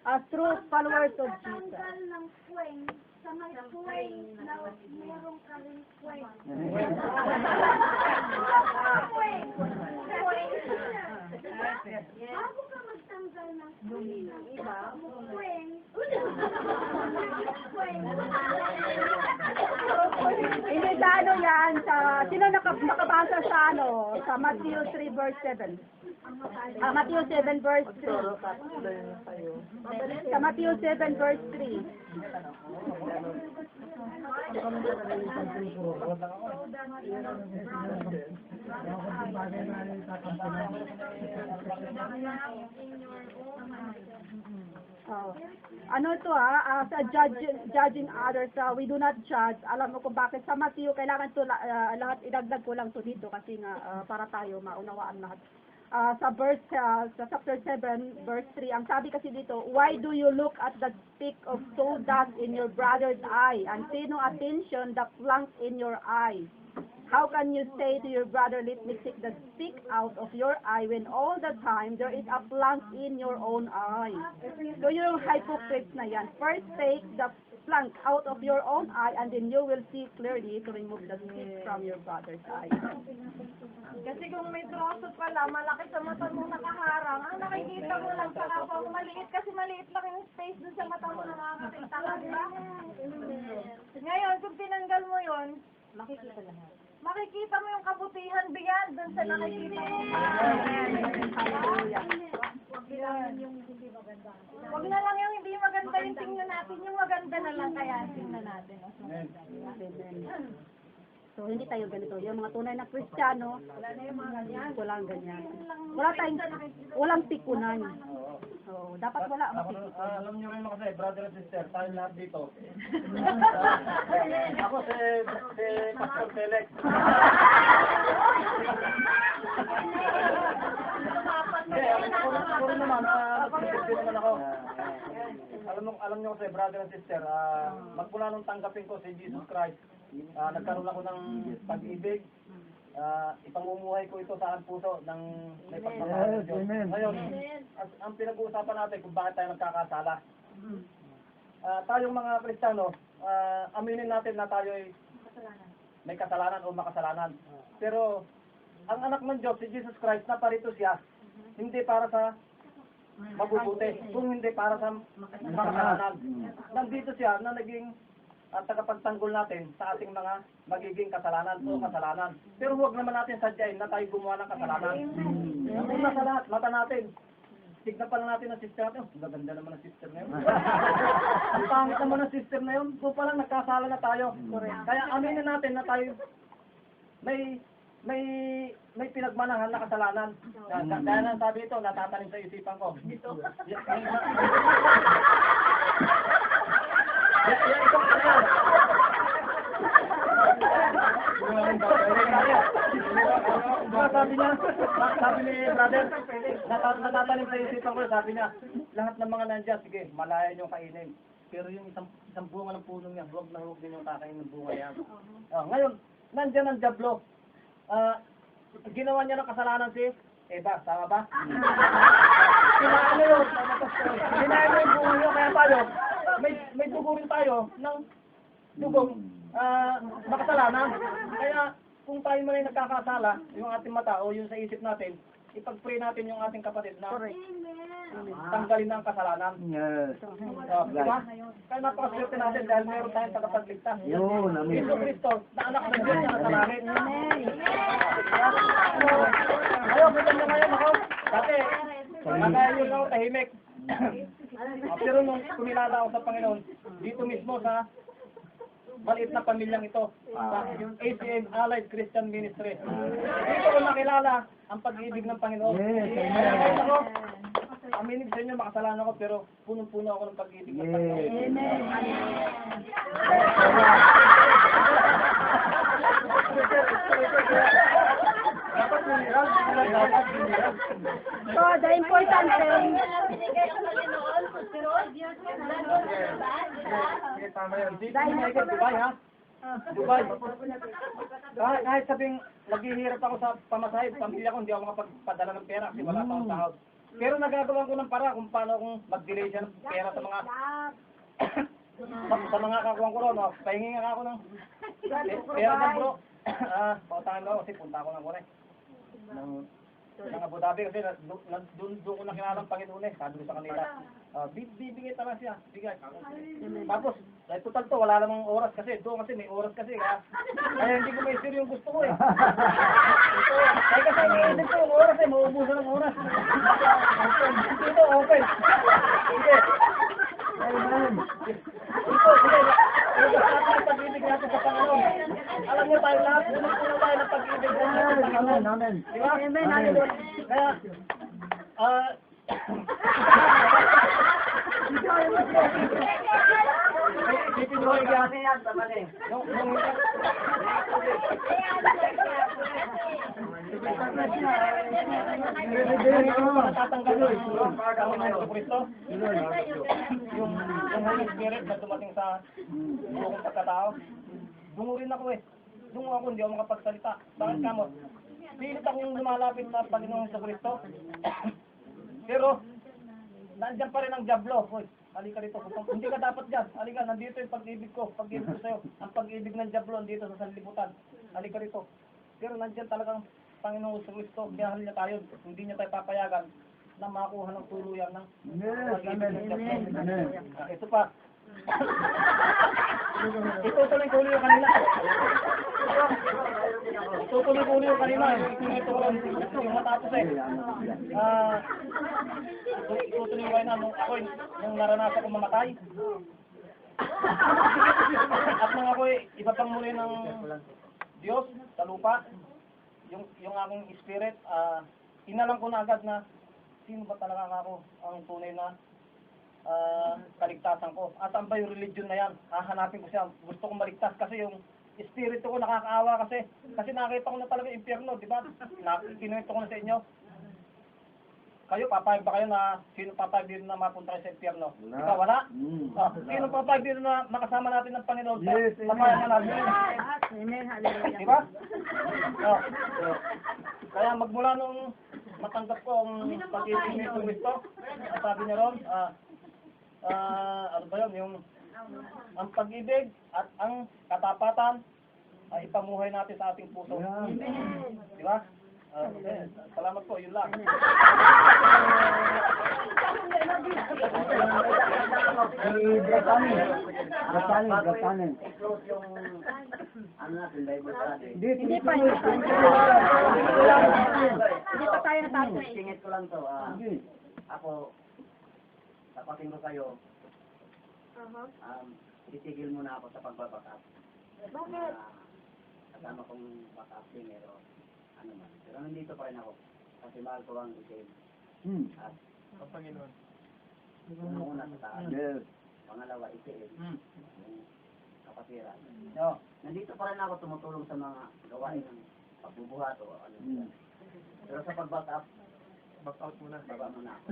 As true followers of Jesus. Tanggal ng swing sa may swing na meron ka rin swing. Bago ka magtanggal ng swing, swing. Hindi sa ano yan, sino nakabasa sa ano, sa Matthew 3 verse 7. Matthew 7 verse 3. Sa Matthew 7 verse 3. Oh. Ano to sa judging others, we do not judge. Alam mo kung bakit sa Matthew, kailangan to lahat, idagdag ko lang to dito kasi nga para tayo maunawaan lahat. Sa chapter 7, verse 3, ang sabi kasi dito, why do you look at the speck of sawdust in your brother's eye and pay no attention the plank in your eye? How can you say to your brother, let me take the speck out of your eye when all the time there is a plank in your own eye? So yung hypocrites na yan. First take the plank out of your own eye and then you will see clearly to remove the speck from your brother's eye. Kasi kung may troso pala, malaki sa mata mo nakaharang, ang nakikita mo lang sa kapwa mo maliit kasi maliit lang yung space dun sa mata mo nakakakita ka, di ba? Ngayon, kung tinanggal mo yun, makikita mo yung kabutihan beyond dun sa nakikita mo. Huwag na lang yung hindi maganda yung tingnan natin, yung maganda na lang kaya tingnan natin. So, hindi tayo ganito. Yung mga tunay na Kristiyano, walang ganyan. Walang pikunan. So, dapat wala ang pikunan. Alam niyo rin kasi, brother and sister, tayo lahat dito. Ako si Pastor Felix. Ako rin naman, naman ako. Alam niyo kasi, brother and sister, magmula nung tanggapin ko si Jesus Christ, nagkaroon ako ng pag-ibig, ipamumuhay ko ito sa puso ng may pagmamahal ng Diyos. Ngayon, ang pinag-uusapan natin kung bakit tayo nagkakasala. Tayong mga Kristiyano, aminin natin na tayo ay may kasalanan o makasalanan. Pero, ang anak ng Diyos, si Jesus Christ, naparito siya, hindi para sa mabubuti, kung hindi para sa makasalanan. Nandito siya na naging at tagapagtanggol natin sa ating mga magiging kasalanan o kasalanan. Pero huwag naman natin sadyain na tayo gumawa ng kasalanan. Yung nasa lahat, mata natin. Tignan pa lang natin ang sister natin. Oh, gaganda naman ang sister na yun. Ang pangit naman ang sister na yun. So palang nagkasala na tayo. Kaya aminin natin na tayo may pinagmanahan na kasalanan. Kaya nang sabi ito, natatanim sa isipan ko. Sabi ni brother, natatanim sa isipan ko, sabi niya, lahat ng mga nandiyan, sige, malaya niyong kainin. Pero yung isang bunga ng puno niya, huwag na huwag din yung kakain ng bunga yan. Ngayon, nandiyan ang Diablo. Ginawa niya ng kasalanan si Eva, tama ba? Kinaano yun? Kinaano yung bunga niyo, kaya tayo, may dugo rin tayo ng dugong makasalanan. Kaya kung tayo man ay nagkakasala, yung ating mata o yung sa isip natin, ipag-pray natin yung ating kapatid na tanggalin na ang kasalanan. Yes. Diba? Kaya napakaswerte natin dahil meron tayong tagapagligtas. Yun, amin. Yesu Cristo, na anak ng Diyos na nasa langit. Ayaw, maganda ngayon ako. Dati, magayon ako tahimik. Pero nung kumilala ako sa Panginoon, dito mismo sa maliit na pamilyang ito, sa ACM Allied Christian Ministry. Dito ko nakilala ang pag-ibig ng Panginoon. Kaya ako, aminin sa inyo, makasalanan ako, pero punong-puno ako ng pag-ibig ng Panginoon. So, the important thing, Binigay ang Panginoon, pero Diyos, Sige, tama yan. Hindi mo ikot, Dubai ha? Dubai. Kahit sabing naghihirap ako sa pamasahe, pamilya ko, hindi ako makapagpadala ng pera kasi wala pa akong sahod. Pero nagagawa ko ng para kung paano akong mag-delay siya ng pera sa mga sa mga kakuwang ko ron. Pahingi nga ako ng pera na bro. Pautangan ko kasi punta ako ng kone. Ng Abu Dhabi kasi doon ko nakilala ng Panginoon eh. Sabi ko sa kanila, bibigay talaga siya. Bigay. Tapos, dahil total to, wala namang oras kasi. Doon kasi may oras kasi. Kaya hindi ko may sure yung gusto ko eh. Kaya kasi iniisip ko yung oras eh. Mauubusan ng oras. Ito, open. Sige. Ito, sige. Ito sa ating pag-ibig natin sa Panginoon. Alam niyo tayo lahat, puno tayo ng pag-ibig natin sa Panginoon. Amen. Di ba? Kaya, isipin mo yan. Natatanggal ko ang Kristo. Yung Holy Spirit na dumating sa buong pagkatao. Dungo rin ako eh. Dungo ako, hindi ako makapagsalita. Bakit ka mo? Pilit akong lumalapit sa Panginoon sa Kristo. Pero, nandiyan pa rin ang diablo. Hoy, halika dito. Hindi ka dapat dyan. Halika, nandito yung pag-ibig ko. Pag-ibig ko sa'yo. Ang pag-ibig ng diablo nandito sa sanlibutan. Halika dito. Pero nandiyan talagang Panginoon sa Kristo. Biyahal niya tayo. Hindi niya tayo papayagan na makuha ng tuluyan ng pag-ibig ng diablo. Ito pa. Itutuloy ko ulit yung kanina. Itutuloy ko ulit yung kanina. Ito ko lang. Yung matapos eh. Itutuloy ko kanina. Nung ako yung naranasan kong mamatay. At nung ako iba pang muli ng Diyos sa lupa. Yung aking spirit, inalam ko na agad na sino ba talaga ako ang tunay na kaligtasan ko. At ang ba yung religion na yan? Hahanapin ko siya. Gusto kong maligtas kasi yung espiritu ko nakakaawa kasi nakita ko na talaga impyerno, di ba? Kinuwento ko na sa inyo. Kayo, papayag ba kayo na sino papayag dito na mapunta kayo sa impyerno? Ikaw, wala? Sino papayag dito na makasama natin ng Panginoon? Papayag na natin. Di ba? Kaya magmula nung matanggap ko ang pag-ibig ni Kristo, sabi niya ron, ano ba yun, ang pag-ibig at ang katapatan ay ipamuhay natin sa ating puso. Di ba? Salamat po, yun lang. Bratanin. Hindi pa tayo natapos. Singit ko lang to. Ako, tapatin ko kayo. Titigil muna ako sa pagbabakap. Bakit? Kasama kong backup pero ano man. Pero nandito pa rin ako. Kasi mahal ko ang isin. At Ang Panginoon. una sa taas. Pangalawa, isin. Yung kapatiran. Nandito pa rin ako tumutulong sa mga gawain ng pagbubuhat o ano. Pero sa pag-backup, Back out muna. baba muna ako.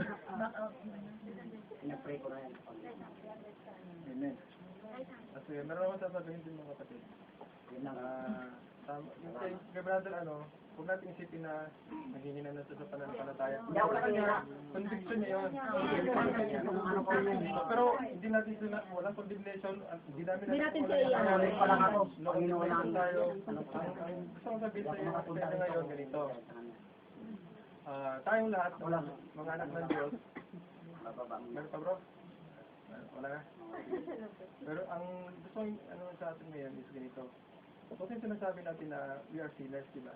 Pinapray ko na yan sa Panginoon. Amen. Kasi meron akong sasabihin din mga kapatid. Yun lang. Tama. Kay brother, huwag natin isipin na naghihina na siya sa pananampalataya. Hindi ako nakihira. Conviction niya yun. Pero hindi natin sila, walang condemnation. Hindi natin siya iyan. Ano pa lang ako. Panginoon lang. tayo. Gusto kong sabihin sa iyo, kasi ngayon ganito. Tayong lahat, mga anak ng Diyos, meron pa bro? Wala na. Pero ang gusto kong sa atin ngayon is ganito. Kasi sinasabi natin na we are sinners, diba?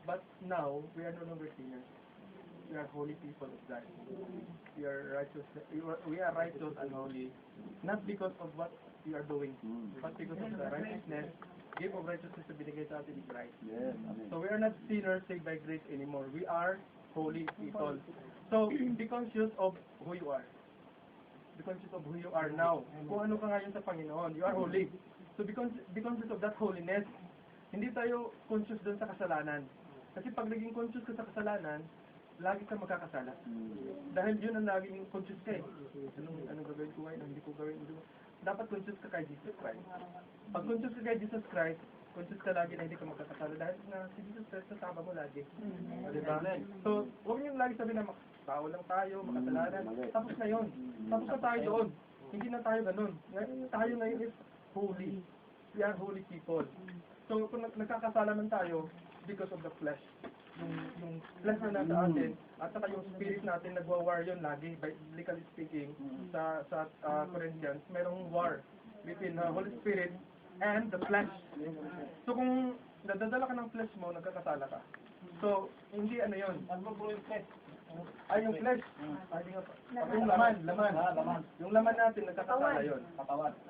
But now, we are no longer sinners. We are holy people of God. We are righteous. We are righteous and holy, not because of what we are doing, but because of the righteousness, gift of righteousness na binigay sa atin ni Christ. So we are not sinners saved by grace anymore. We are holy people. So be conscious of who you are. Be conscious of who you are now. Kung ano ka ngayon sa Panginoon, you are holy. So be conscious of that holiness. Hindi tayo conscious doon sa kasalanan. Kasi pag naging conscious ka sa kasalanan, lagi ka magkakasala. Dahil yun ang laging conscious ka eh. Anong gagawin ko ngayon? Hindi ko gawin. Dapat conscious ka kay Jesus Christ. Pag conscious ka kay Jesus Christ, conscious ka lagi na hindi ka magkakasala dahil na si Jesus Christ kasama mo lagi. Diba? So, huwag niyong lagi sabihin na tao lang tayo, makasalanan. Tapos na yun. Tapos na tayo doon. Hindi na tayo ganun. Tayo ngayon is holy. We are holy people. So, kung nagkakasala man tayo, because of the flesh. Yung flesh na nasa atin, at saka yung spirit natin, nagwa-war yun lagi, biblically speaking, sa Corinthians, merong war between the Holy Spirit and the flesh. So, kung nadadala ka ng flesh mo, nagkakasala ka. So, hindi ano yun. Ay, yung flesh. Yung laman. Yung laman natin, nagkakasala yun.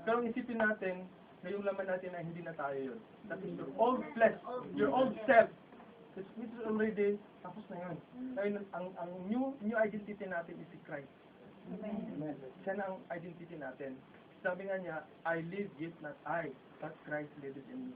Pero ang isipin natin, na yung laman natin ay hindi na tayo yun. That is your old flesh, your old self. Which is already, tapos na yun. Ngayon, ang new identity natin is si Christ. Amen. Siya na ang identity natin. Sabi nga niya, I live, yet not I, but Christ lives in me.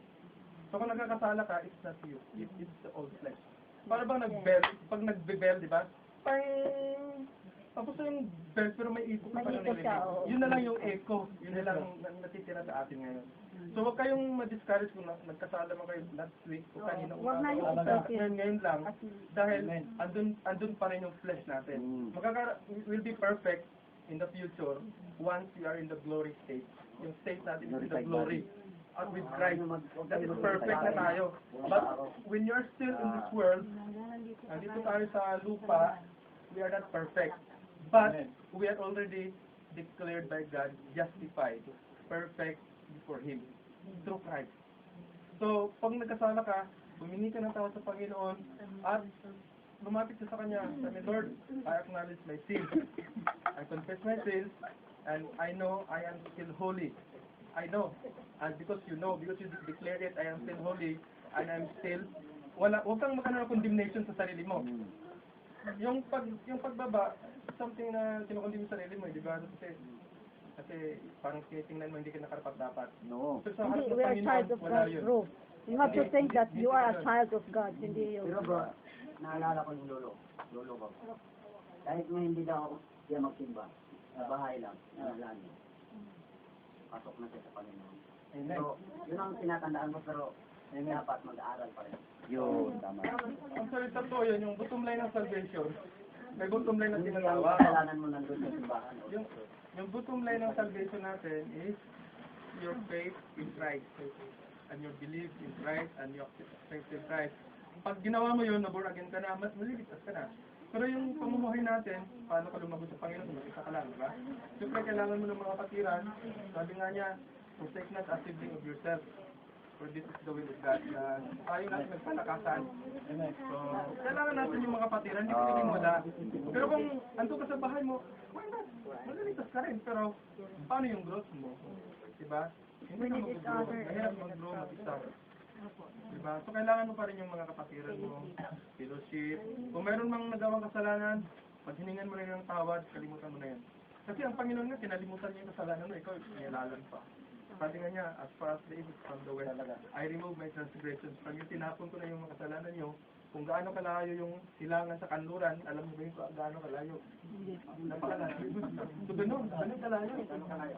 So kung nagkakasala ka, it's not you. It's the old flesh. Para bang nag-bell, pag nag-bell, di ba? Pang! Tapos na yung bell, pero may echo pa na narinig. Yun na lang yung echo. Yun na lang natitira sa atin ngayon. So huwag kayong ma-discourage kung nagkasala mo kayo last week o kanina ngayon lang. Dahil andun pa rin yung flesh natin. We'll be perfect in the future once we are in the glory state. Yung state natin is in the glory. With Christ. That is perfect na tayo. But when you're still in this world, nandito tayo sa lupa, we are not perfect. But we are already declared by God, justified, perfect before Him, through Christ. So, pag nagkasala ka, humingi ka ng tawad sa Panginoon, at lumapit ka sa Kanya. Sabi, Lord, I acknowledge my sins. I confess my sins, and I know I am still holy. I know. And because you know, because you declared it, I am still holy, and I'm still, huwag kang magkano ng condemnation sa sarili mo. Yung pagbaba, something na kinukondem sa sarili mo, di ba? Kasi parang tinitingnan mo, hindi ka nakarapat dapat. No. Hindi, we are child of God, bro. You have to think that you are a child of God, hindi yung... Pero bro, naalala ko yung lolo ko. Kahit nga hindi daw ako siya magsimba, sa bahay lang, nalala. Pasok na siya sa Panginoon. So, yun ang tinatandaan mo, pero dapat mag-aaral pa rin. Yun, tama. Ang salita to yun, yung bottom line ng salvation. May bottom line na tinatawag. Kasalanan mo nandun sa simbahan. Yung bottom line ng salvation natin is your faith in Christ. And your belief in Christ and your faith in Christ. Pag ginawa mo yun, na-born again ka na, maliligtas ka na. Pero yung pamumuhay natin, paano ka lumago sa Panginoon, mag-isa ka lang, diba? Siyempre, kailangan mo ng mga kapatiran. Sabi nga niya, forsake not a sibling of yourself. For this is the will of God. Tayo natin nagpalakasan. So, kailangan natin yung mga kapatiran, hindi pwedeng wala. Pero kung ando ka sa bahay mo, why not? Maliligtas ka rin. Pero, paano yung growth mo? Diba? Hindi ka mag-grow. Mahirap mag-grow mag-isa. Diba? So, kailangan mo pa rin yung mga kapatiran mo, fellowship. Kung meron mang nagawang kasalanan, pag hiningan mo rin ng tawad, kalimutan mo na yan. Kasi ang Panginoon nga, kinalimutan niya yung kasalanan mo, ikaw, inilalan pa. Sabi nga niya, as far as the east from the west, I remove my transgressions. Pag yung tinapon ko na yung mga kasalanan niyo, kung gaano kalayo yung silangan sa kanluran, alam mo ba yung gaano kalayo? Napakalayo. So, ganun kalayo.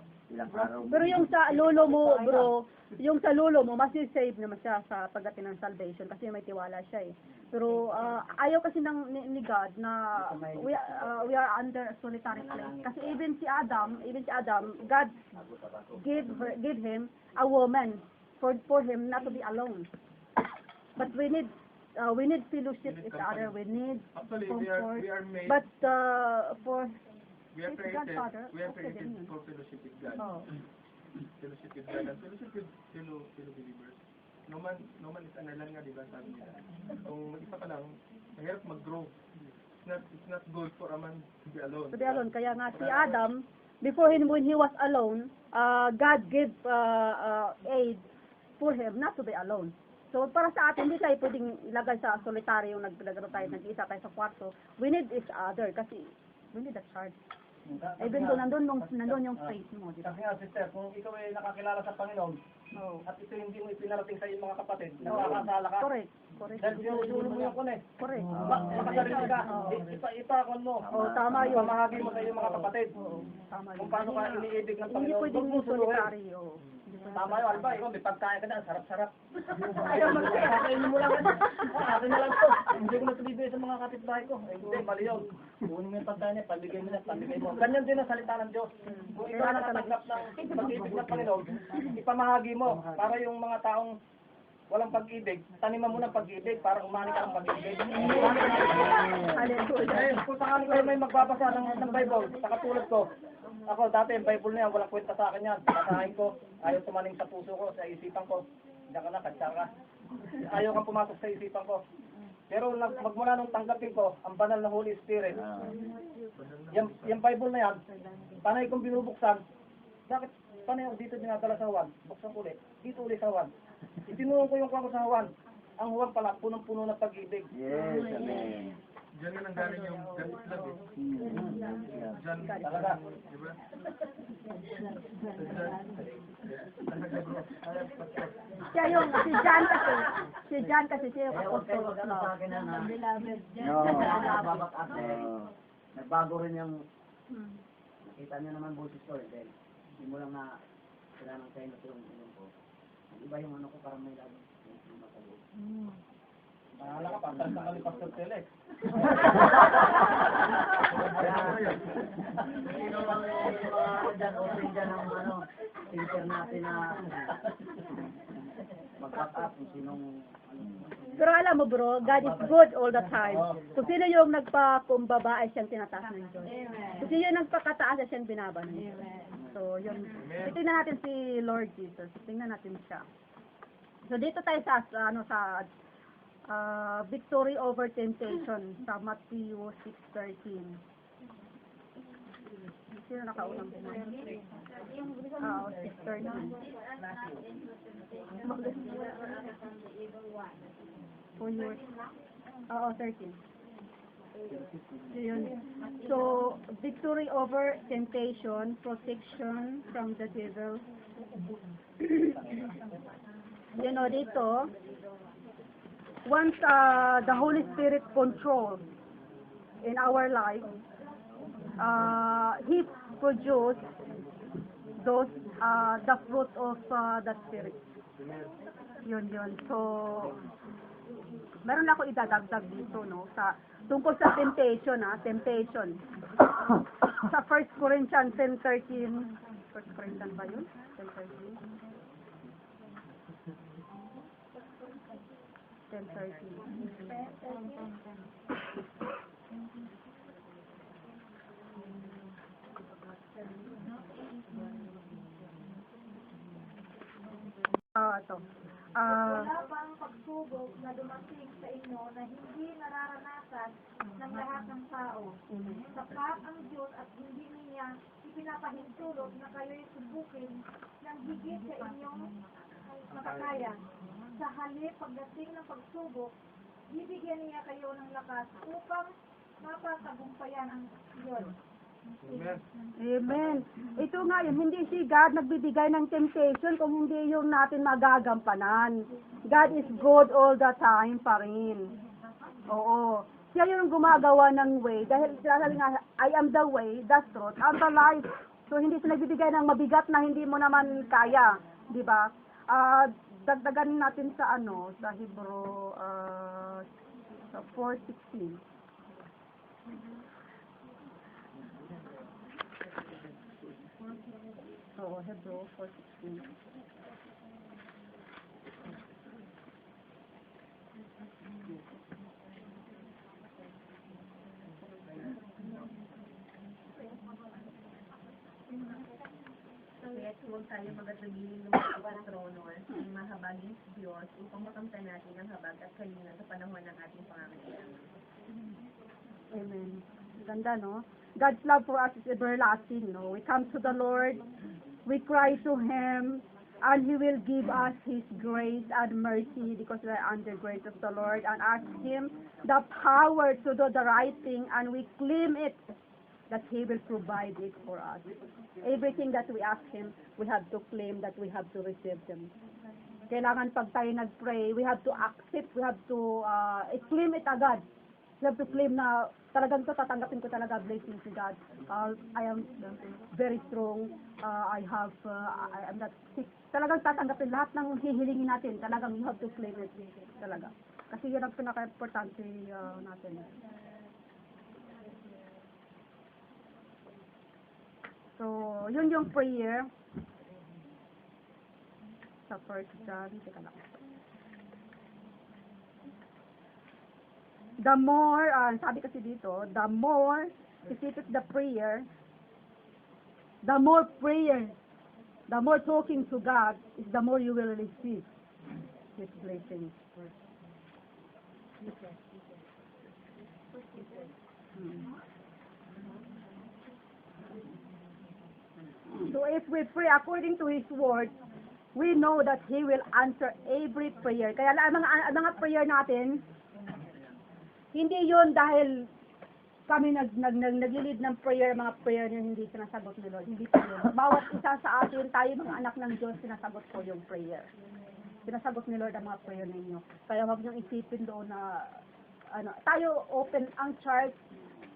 Pero yung sa lolo mo, bro, yung sa lolo mo, mas save naman siya sa pagdating ng salvation kasi may tiwala siya eh. Pero ayaw kasi ni God na we are under solitary place. Kasi even si Adam, God gave him a woman for him not to be alone. But we need fellowship with each other. We need comfort. We are made. But for We are his created Godfather, for okay din yun. fellowship with God. Oh. Fellowship with God and fellowship with fellow believers. No man is an island nga, diba, sabi nila. Kung mag-isa ka lang, mahirap mag-grow. It's not good for a man to be alone. To be alone. Kaya nga si Adam, before him, when he was alone, God gave aid for him not to be alone. So, para sa atin, hindi tayo pwedeng ilagay sa solitary yung naglagaro tayo, nag-isa tayo sa kwarto. We need each other kasi we need a charge. Even though nandun yung faith mo, di ba? Kasi nga, sister, kung ikaw ay nakakilala sa Panginoon, Oo. at ito hindi mo ipinarating sa iyong mga kapatid, nakakasala ka. Correct. Correct. Dahil sinusulo mo yung kun eh. Correct. Makasarili ka. Ipakon mo. Oo, tama yun. Pamahagi mo sa iyong mga kapatid. Oo, tama yun. Kung paano ka iniibig ng Hindi Panginoon. pwedeng Huwag mo suluhin. solitary, oo. Tama yun, Alba, ikaw may pagkain ka na, sarap-sarap. Ayaw magkakain mo lang. Akin na lang to. Hindi ko na ito bibigay sa mga kapitbahay ko. Eh, hindi, mali yun. Kunin mo yung pagkain niya, pabigay mo na, pabigay mo. Ganyan din ang salita ng Diyos. Kung ikaw nakatanggap ng pag-ibig ng Panginoon, ipamahagi mo para yung mga taong walang pag-ibig, taniman mo ng pag-ibig para umani ka ng pag-ibig. Hallelujah. Kung sakali kayo may magbabasa ng Bible, sa katulad ko, ako dati yung Bible na yan, walang kwenta sa akin yan. Basahin ko, ayaw tumaning sa puso ko, sa isipan ko. Diyan ka na, katsa ka. Ayaw kang pumasok sa isipan ko. Pero magmula nung tanggapin ko, ang banal na Holy Spirit, yung Bible na yan, panay kong binubuksan, bakit panay ako dito dinadala sa Juan? Buksan ko ulit, dito ulit sa Juan. Itinulong ko yung kwako sa Juan. Ang Juan pala, punong-puno ng pag-ibig. Yes, amen. Diyan yun ang galing yung John Islam eh. John, Talaga. di ba? Talaga bro. Siya yung, si John kasi siya yung apostle of love. No, nagbago rin yung, nakita niyo naman boses ko eh, dahil hindi mo lang na, kailangan ng kayo na tulong ko. Iba yung ano ko parang may lagi. Mahala ka, pasal ka kami Pastor Felix. Sino lang yung mga dyan, open dyan ang ano, thinker natin na mag-cut up kung sinong Pero alam mo bro, God is good all the time. Kung sino yung nagpakumbaba ay siyang tinataas ng Diyos. Kung sino yung nagpakataas ay siyang binaba ng Diyos. So yun, tingnan natin si Lord Jesus. Tingnan natin siya. So dito tayo sa victory over temptation sa Matthew 6:13. Sino nakaunang buwan? 6:13. For yours. Oo, 13. Yun. So, victory over temptation, protection from the devil. You know, dito, once the Holy Spirit controls in our life, He produces those the fruit of the Spirit. Yun. So, meron ako idadagdag dito, no, sa tungkol sa temptation, temptation. Sa 1 Corinthians 10:13, 1 Corinthians ba yun? 10:13. 10:13. Ito. Wala bang pagsubok na dumating sa inyo na hindi nararanasan ng lahat ng tao? Sapat ang Diyos at hindi niya ipinapahintulot na kayo'y subukin ng higit sa inyong makakaya. Sa halip pagdating ng pagsubok, bibigyan niya kayo ng lakas upang mapatagumpayan ang iyon. Amen. Amen. Ito nga yun, hindi si God nagbibigay ng temptation kung hindi yung natin magagampanan. God is good all the time pa rin. Oo. Siya yung gumagawa ng way. Dahil sabi nga, I am the way, the truth, and the life. So, hindi siya nagbibigay ng mabigat na hindi mo naman kaya. Di ba? Dagdagan natin sa sa Hebrew, sa 4:16. Oo, Hebrew 4:16. Kaya't huwag tayo magatagilin ng mga trono at ng mahabaging Diyos upang makamtan natin ang habag at kalinga sa panahon ng ating pangangailangan. Amen. Ganda, no? God's love for us is everlasting, no? We come to the Lord, we cry to Him, and He will give us His grace and mercy because we are under grace of the Lord, and ask Him the power to do the right thing, and we claim it that He will provide it for us. Everything that we ask Him, we have to claim that we have to receive them. Kailangan pag tayo nag-pray, we have to accept, we have to claim it agad. We have to claim na talagang to, tatanggapin ko talaga blessings ni God. I am very strong. I am not sick. Talagang tatanggapin lahat ng hihilingin natin. Talagang you have to claim it. Talaga. Kasi yun ang pinaka-importante natin. So, yun yung prayer. Sa first John, teka lang. The more, sabi kasi dito, the more specific the prayer, the more talking to God, is the more you will receive His blessings. So if we pray according to His word, we know that He will answer every prayer. Kaya mga prayer natin, hindi yon dahil kami nag-lead ng prayer, mga prayer na hindi sinasagot ni Lord. Hindi po yun. Bawat isa sa atin, tayo mga anak ng Diyos, sinasagot po yung prayer. Sinasagot ni Lord ang mga prayer ninyo. Kaya huwag niyong isipin doon na, tayo open, ang church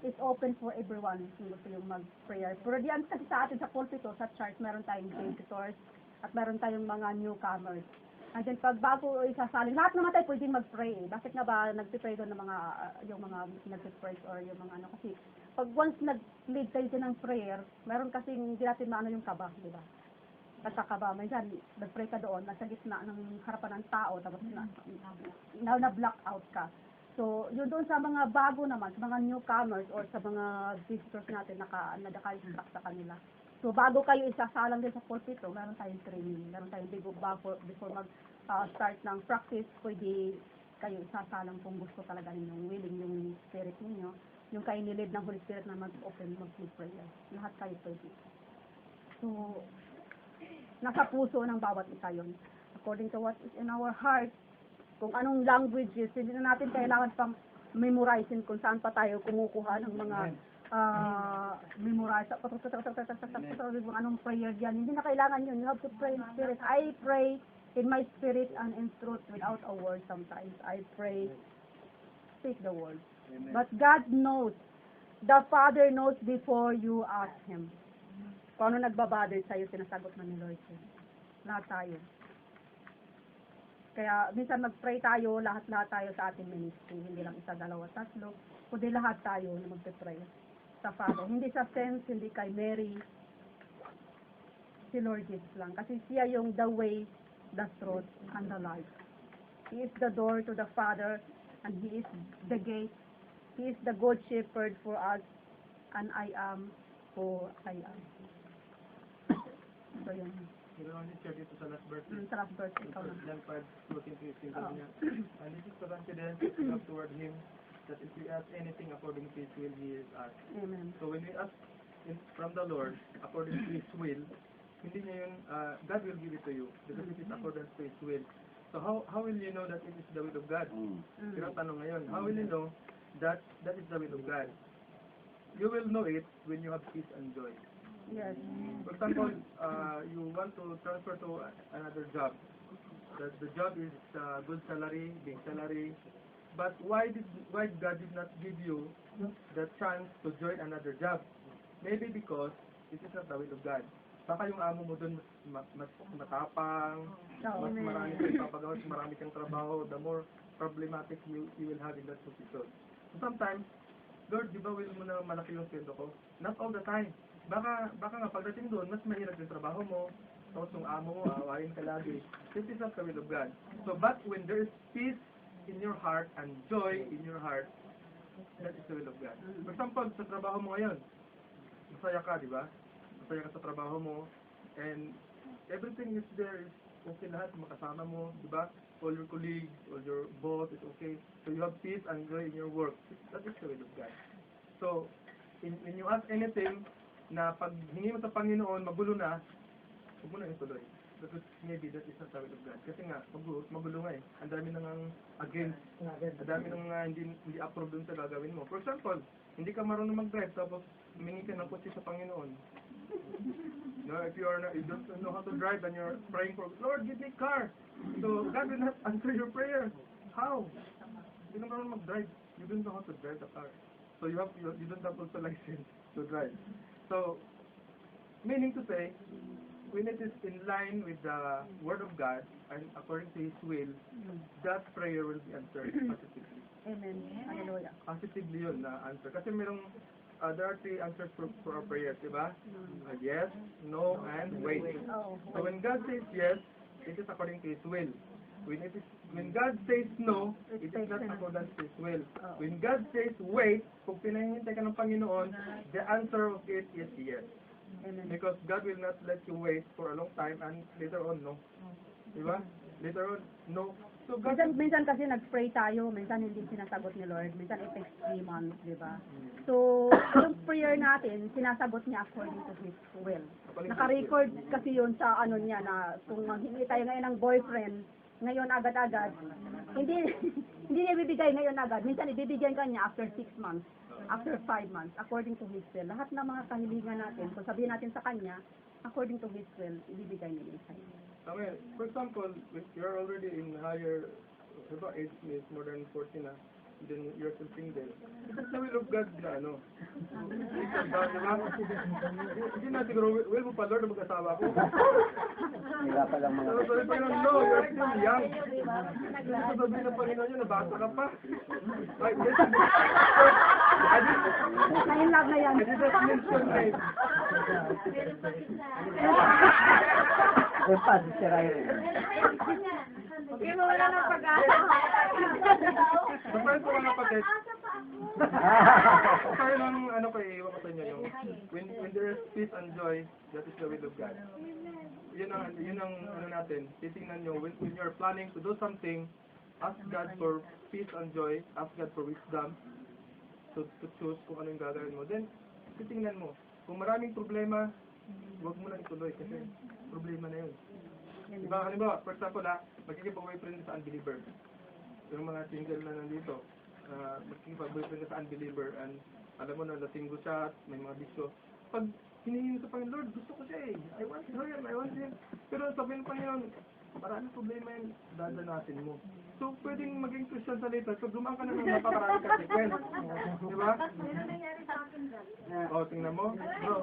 is open for everyone kung gusto yung mag-prayer. Pero diyan kasi sa atin, sa pulpito, sa church, meron tayong visitors at meron tayong mga newcomers. And then pag bago isasaling, lahat naman tayo pwedeng mag-pray. Bakit nga ba nag-pray doon ng mga, yung mga nag-pray or yung mga ano, kasi pag once nag-lead kayo din ng prayer, meron kasing hindi natin maano yung kaba, di ba? Kasakaba, may dyan, nag-pray ka doon, nasa gitna ng harapan ng tao, tapos na-block out ka. So, yun doon sa mga bago naman, sa mga newcomers or sa mga visitors natin, naka-instruct sa kanila. So, bago kayo isasalang din sa pulpito, meron tayong training, meron tayong before mag-start ng practice, pwede kayo isasalang kung gusto talaga ninyong willing yung spirit ninyo, yung kayo nilid ng Holy Spirit na mag-open, mag-prayer. Lahat kayo pwede. So, nasa puso ng bawat isa yun. According to what is in our heart, kung anong languages, hindi na natin kailangan pang memorizing kung saan pa tayo kumukuha ng mga memorize, anong prayer yan. Hindi na kailangan yun. You have to pray in spirit. I pray in my spirit and in truth without a word sometimes. I pray, speak the word. Amen. But God knows. The Father knows before you ask Him. Kung ano nagbabother sa'yo, sinasagot na ni Lord. Lahat tayo. Kaya minsan mag-pray tayo, lahat-lahat tayo sa ating ministry. Hindi lang isa, dalawa, tatlo. Kundi lahat tayo na mag-pray sa Father. Hindi sa sense, hindi kay Mary, si Lord Jesus lang. Kasi siya yung the way, the truth, and the life. He is the door to the Father, and He is the gate. He is the good shepherd for us, and I am who I am. So yun. Pero ang share dito sa last verse. Sa last verse, ikaw na. John 5:14-15 niya. And this is the confidence that we have toward Him, that if we ask anything according to His will, He is us. Amen. So when we ask from the Lord according to His will, hindi niya yun, God will give it to you because it is according to His will. So how will you know that it is the will of God? Pero tanong ngayon, how will you know that that is the will of God? You will know it when you have peace and joy. Yes. For example, you want to transfer to another job. The job is good salary, big salary. But why God did not give you the chance to join another job? Maybe because it is not the will of God. Baka yung amo mo dun mas matapang, mas marami kang papagawa, mas marami kang trabaho, the more problematic you will have in that position. So sometimes, Lord, di ba will mo na malaki yung sweldo ko? Not all the time. Baka nga pagdating doon, mas mahirap yung trabaho mo, tapos yung amo mo, awayin ka lagi. This is not the will of God. So, but when there is peace in your heart and joy in your heart, that is the will of God. For example, sa trabaho mo ngayon, masaya ka, di ba? Masaya ka sa trabaho mo, and everything is there, is okay lahat, makasama mo, di ba? All your colleagues, all your boss is okay. So, you have peace and joy in your work. That is the will of God. So, when you ask anything, na pag hingi mo sa Panginoon, magulo na, huwag mo na ituloy. Because maybe that is not the will of God. Kasi nga, magulo nga eh. Ang dami nang against, ang dami nang hindi approve dun sa gagawin mo. For example, hindi ka marunong mag-drive, tapos humingi ka ng kotse sa Panginoon. No, if you don't know how to drive and you're praying for, Lord, give me car. So God will not answer your prayer. How? You don't know how to drive. You don't know how to drive the car. So you don't have also license to drive. So, meaning to say, when it is in line with the Word of God and according to His will, that prayer will be answered positively. Amen. Hallelujah. Positively yun na answer. Kasi merong, there are 3 answers for our prayers, diba? Yes, no, and wait. So when God says yes, it is according to His will. When God says no, it is not according to His will. When God says wait, kung pinahihintay ka ng Panginoon, the answer of it is yes. Amen. Because God will not let you wait for a long time and later on, no. Diba? Later on, no. So God Minsan kasi nag-pray tayo, minsan hindi sinasagot ni Lord, minsan it takes 3 months, di ba? So, yung prayer natin, sinasagot niya according to His will. Naka-record kasi yun sa ano niya na kung manghingi tayo ngayon ng boyfriend, ngayon agad-agad, hindi niya ibibigay ngayon agad. Minsan ibibigyan ka niya after 6 months, after 5 months, according to His will. Lahat ng mga kahilingan natin, kung sabihin natin sa Kanya, according to His will, ibibigay niya sa iyo. Okay, for example, if you're already in higher, about age is more than 40 na, then you're still single. It's the will of God na ano. Hindi na siguro, will mo pa Lord na mag-asawa ko. Wala pa lang mga... So, sabi pa yun, no, you're still young. Hindi ko sabihin ng Panginoon yun, nabasa ka pa. Na-in-love na yan. I didn't mention it. Pa, si Riley. Hindi mo wala ng pag-asa. Basta ito mga kapatid. Kaya lang, ano ko, iiwan ko sa inyo yung, when there is peace and joy, that is the will of God. Yun ang ano natin, titingnan nyo, when you're planning to do something, ask God for peace and joy, ask God for wisdom, to choose kung ano yung gagawin mo. Then, titingnan mo, kung maraming problema, huwag mo lang ituloy kasi problema na yun. Diba, halimbawa, for example magkikipag-boyfriend sa unbeliever. Yung mga single na nandito, magkikipag-boyfriend sa unbeliever and alam mo na, latinggo siya at may mga bisyo. Pag hinihingi sa Panginoon, Lord, gusto ko siya I want him. Pero sabihin ng Panginoon, maraming problema yan, dadanasin mo. So, pwedeng maging Christian sa later, so dumaan ka na ng napakaraming consequence. Diba? Ano nangyari sa akin dyan? O, tingnan mo. Bro.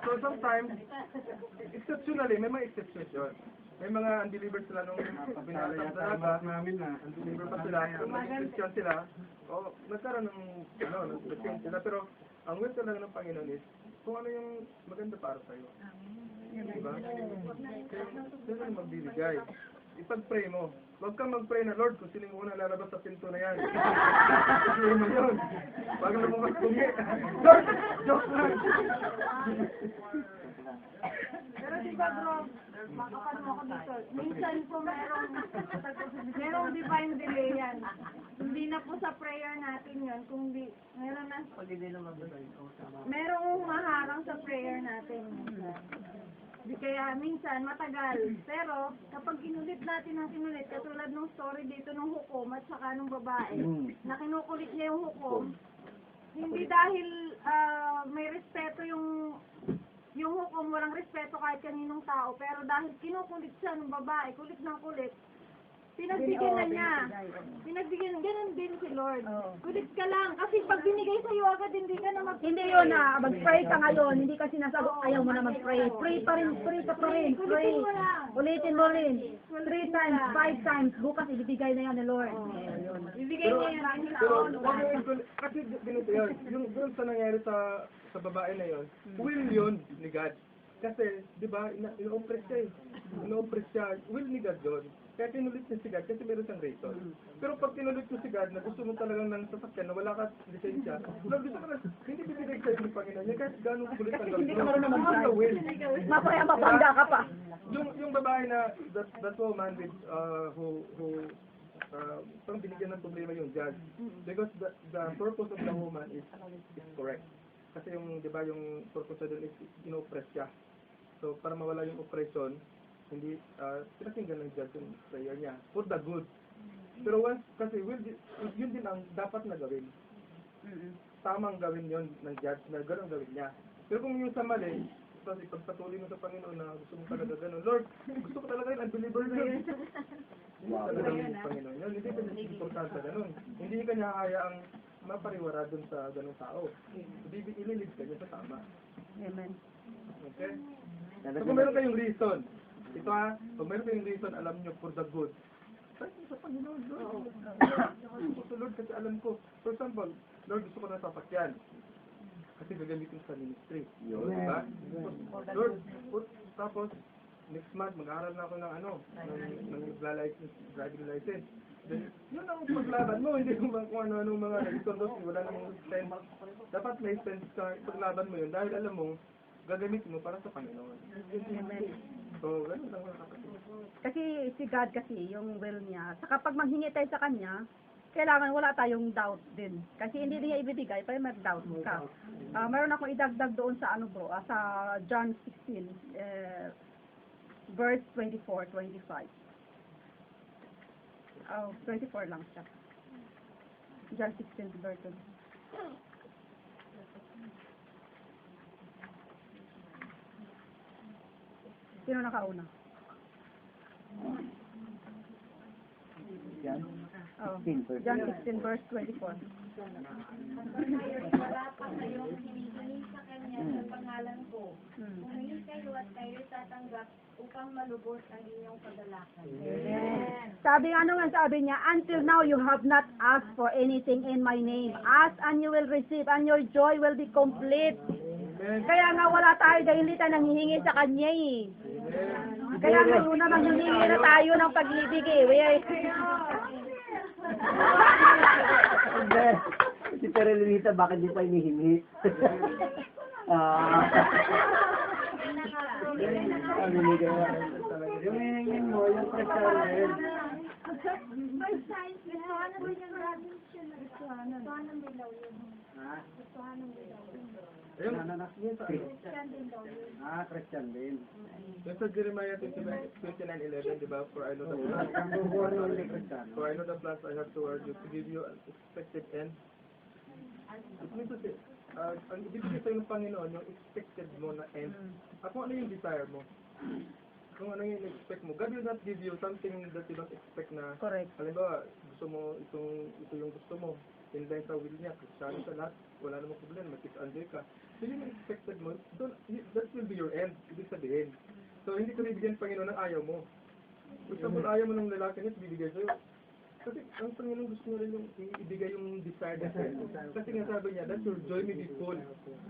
So sometimes, exceptionally, may mga exceptions yun. May mga unbelievers sila nung pinalaya sa dalaga, unbeliever pa sila, nung naging Christian sila, o nagkaroon ng, nag-change sila, pero ang will talaga ng Panginoon is, kung ano yung maganda para sa'yo. Diba? Sino yung magbibigay? Ipag-pray mo. Huwag kang mag-pray na, Lord, kung sino mo na lalabas sa pinto na yan. Pray mo yun. Bago lumabas bungi. Lord, joke lang. Pero diba bro, makapano ako dito. Minsan po merong divine delay yan. Hindi na po sa prayer natin yun. Kung di, merong maharang sa prayer natin. Kaya minsan matagal. Pero kapag inulit natin, katulad ng story dito ng hukom at saka ng babae, na kinukulit niya yung hukom, hindi dahil may respeto yung hukom, walang respeto kahit kaninong tao, pero dahil kinukulit siya ng babae, kulit ng kulit, pinagbigyan na niya. Pinagbigyan, ganun din si Lord. Kulit ka lang. Kasi pag binigay sa'yo agad, hindi ka na mag-pray. Hindi yun na, mag-pray ka ngayon, hindi ka sinasagot, ayaw mo na mag-pray. Pray pa rin, pray. Ulitin mo lang. Ulitin mo rin. 3 times, 5 times, bukas ibibigay na yan ni Lord. Bibigay niya yan. Pero, kasi ganito yun, yung doon sa nangyari sa babae na yun, will yun ni God. Kasi, di ba, ino-oppress siya ino-oppress siya, will ni God yun. Kaya tinulit niya si God kasi meron siyang reason. Pero pag tinulit mo si God na gusto mo talagang ng sasakyan na wala ka lisensya, Lord, gusto ko na, hindi bibigay sa'yo ng Panginoon niya kahit gano'ng kulit ang gawin. Hindi ka marunong mag-drive. Mapaya mapangga ka pa. Yung babae na, that woman with, parang binigyan ng problema yung judge. Because the purpose of the woman is correct. Kasi yung, di ba, yung purpose doon is in-oppress siya. So, para mawala yung oppression, pinakinggan ng judge yung prayer niya for the good. Pero once, kasi yun din ang dapat na gawin. Tamang gawin yun ng judge na gano'n gawin niya. Pero kung yung sa mali, tapos ipagpatuloy mo sa Panginoon na gusto mo talaga gano'n, Lord, gusto ko talaga yung unbeliever na yun. Hindi talaga yung Panginoon yun. Hindi ka importante gano'n. Hindi ka niya hayaang mapariwara dun sa gano'ng tao. Ililid ka niya sa tama. Amen. Okay? So kung meron kayong reason, ito kung meron kayong reason, alam nyo for the good. Kahit sa Panginoon, Lord. Gusto ko, Lord, kasi alam ko. For example, Lord, gusto ko na sasakyan. Kasi gagamitin sa ministry. Diba? Lord, tapos, next month, mag-aaral na ako ng ng driving license. Then, yun ang paglaban mo, hindi kung ano mga nag-isordos, wala namang sense. Dapat may sense ka, paglaban mo yun, dahil alam mo, gagamitin mo para sa Panginoon. So, ganun lang mga kapatid. Kasi si God kasi, yung will niya, sa kapag manghingi tayo sa Kanya, kailangan wala tayong doubt din. Kasi hindi niya ibibigay, pero mag-doubt ka. Meron akong idagdag doon sa sa John 16, verse 24, 25. 24 lang siya. John 16, verse 24. Sino nakauna? John 16, verse 24. Wala pa kayong hinihingi sa kanya sa pangalan ko. Humingi kayo at kayo tatanggap upang malubos ang inyong kagalakan. Sabi niya, until now you have not asked for anything in my name. Ask and you will receive and your joy will be complete. Kaya nga wala tayo dahil hindi tayo nanghihingi sa Kanya eh. Kaya ngayon naman hihingi na tayo ng pag-ibig eh. Si Terelinita, bakit di pa inihingi? Yung hihingin mo, yung presyon. Christian din. Yung sa Jeremiah 29:11, di ba? For I know the plans I have toward you to give you an expected end. It means to say, ang ibibigay sa'yo ng Panginoon, yung expected mo na end. At kung ano yung desire mo. Kung ano yung expect mo. God will not give you something that you don't expect na. Correct. Halimbawa, gusto mo, ito yung gusto mo. In line sa will niya, Kristiyano sa lahat, wala namang problema, mag-kiss-under ka. So yung expected mo, so that will be your end, ibig sabihin. So hindi ko bibigyan Panginoon ng ayaw mo. Gusto mo ayaw mo ng lalaki niya, bibigay sa'yo. Kasi ang Panginoon gusto mo rin yung ibigay yung desire natin. Kasi nga sabi niya, that your joy may be full.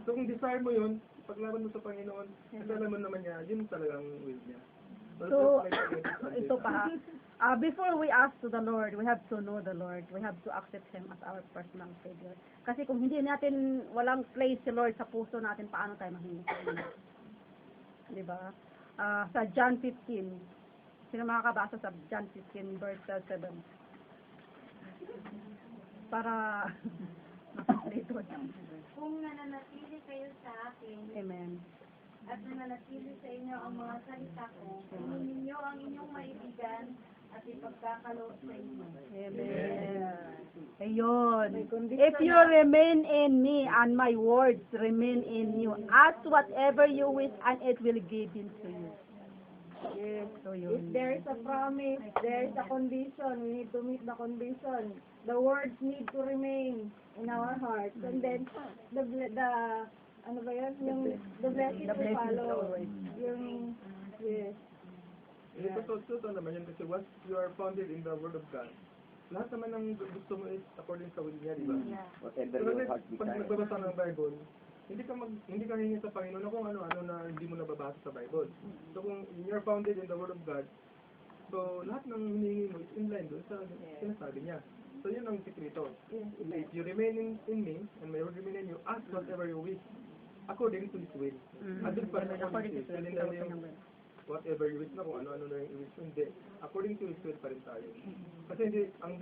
So kung desire mo yun, paglaban mo sa Panginoon, at alam mo naman niya, yun talagang will niya. So, ito pa. Before we ask to the Lord, we have to know the Lord. We have to accept Him as our personal Savior. Kasi kung hindi natin, walang place si Lord sa puso natin, paano tayo mahingi sa Kanya? Diba? Sa John 15, sino makakabasa sa John 15, verse 7? Para makapalito niya. Kung nananatili kayo sa akin, Amen. at nananatili sa inyo ang mga salita ko, hingin ninyo ang inyong maibigan at ipagkakaloob sa inyo. Amen. Ayun. If you remain in me and my words remain in you, ask whatever you wish and it will give in to you. Yes. So If yun. there is a promise, there is a condition. We need to meet the condition. The words need to remain in our hearts. And then, ano ba yun? Yung, the blessing will follow. Yung, yes. Totoo naman yun kasi once you are founded in the Word of God, lahat naman ng gusto mo is according sa will niya, di ba? Whatever So, your heart pag desires. nagbabasa ng Bible, hindi ka hingi sa Panginoon na kung ano-ano na hindi mo nababasa sa Bible. So kung you're founded in the Word of God, so lahat ng hinihingi mo is in line doon sa sinasabi niya. So yun ang sekreto. If you remain in me, and my word remain in you, ask whatever you wish, according to His will. Andun pa rin according to His will. Hindi yung whatever you wish na kung ano-ano na yung wish mo. Hindi. According to His will pa rin tayo. Kasi hindi, ang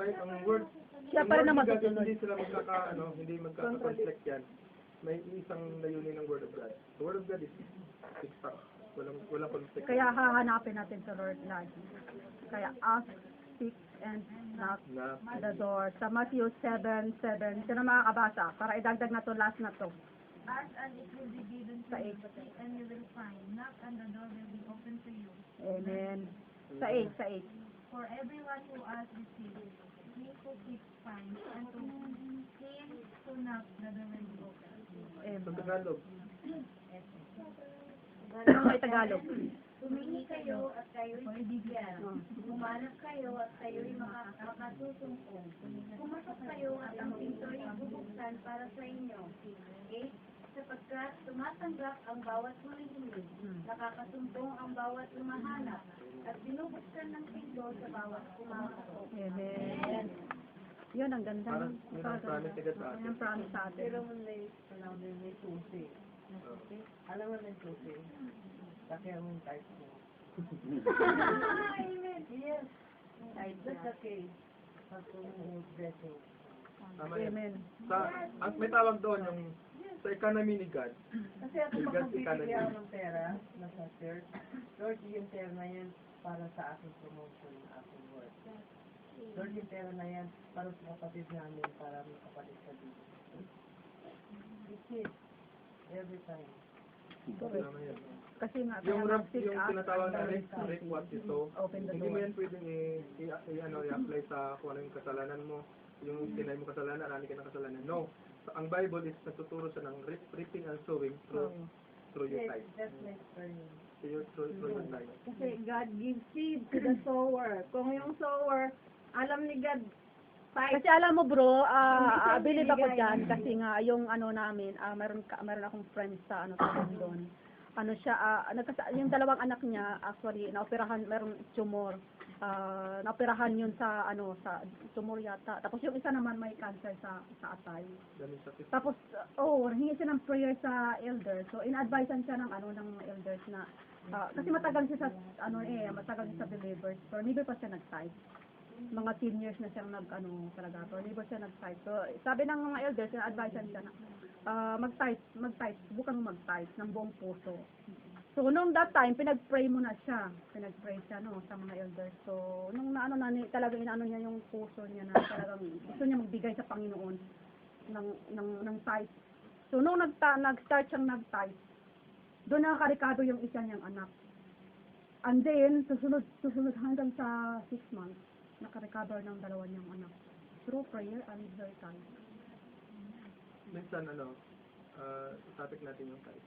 word, Siya pa rin naman God, susunod. hindi sila hindi magkaka-conflict yan. May isang layunin ng Word of God. The Word of God is walang conflict. Kaya hahanapin natin sa Lord lagi. Kaya ask, seek, and knock Na, the door. Sa Matthew 7:7. Sino makakabasa? Para idagdag na to, last na to. Ask and it will be given to Sa you. 8. Seek and you will find. Knock and the door will be open to you. Amen. Sa 8. For everyone who asks receives. He who seeks finds. And to him who knocks the door will be open. sa Amen. Tagalog, Ano may Tagalog? Humingi kayo at kayo'y bibigyan. Oh. Humanap kayo at kayo'y makasusumpong. Pumasok kayo at ang pinto'y bubuksan para sa inyo. 8. Sapagkat tumatanggap ang bawat humihingi, nakakasumpong ang bawat lumahanap, at binubuksan ng pinto sa bawat pumasok. Amen. Yun, ang ganda. parang yun ang promise ni God sa atin. Yung promise sa atin. Pero may susi. Alam mo may susi. Sakya mo yung type mo. Yes. Type na sakya. Pagpunong blessing. Tama yan. Amen. May tawag doon yung sa economy ni God. Kasi ako May pag God economy. magbibigay ako ng pera na sa church, Lord, yung pera na yan para sa aking promotion ng aking work. Lord, yung pera na yan para sa kapatid namin, para makapalit sa dito. It's it. Every time. Tama yan. Kasi nga, Yung kaya rap, seek yung us tinatawag na and Rick what ito, open the hindi mo door. yan pwedeng i-apply sa kung ano yung kasalanan mo, yung tinay mo kasalanan, arani ka ng kasalanan. No. Ang Bible is nagtuturo siya ng reaping and sowing through your Yes, tithe. that's my experience. Through your tithe. Kasi God gives seed to the sower. Kung yung sower, alam ni God, kasi alam mo bro, believe ako dyan kasi nga yung ano namin, meron akong friend sa ano tawag doon. Ano siya, yung dalawang anak niya actually naoperahan, merong tumor. Naoperahan yun sa ano sa tumor yata. Tapos yung isa naman may cancer sa atay. Dami sakit. Tapos hingi siya ng prayer sa elders. So in-advisean siya ng ano ng elders na kasi matagal siya sa matagal siya sa believers. So never pa siya nag-tithe. Mga 10 years na siyang talaga. So never siya nag-tithe. So sabi ng mga elders, in-advisean siya na mag-tithe, subukan mo mag-tithe ng buong puso. So nung that time, pinag-pray mo na siya. Pinag-pray siya sa mga elders. So nung talagang inaano niya yung puso niya na talagang gusto niya magbigay sa Panginoon ng tithe. So nung nag-start siyang nag-tithe, doon nakakarikado yung isa niyang anak. And then susunod hanggang sa 6 months, nakarecover ng dalawa niyang anak. Through prayer and her tithe. Minsan topic natin yung tithe.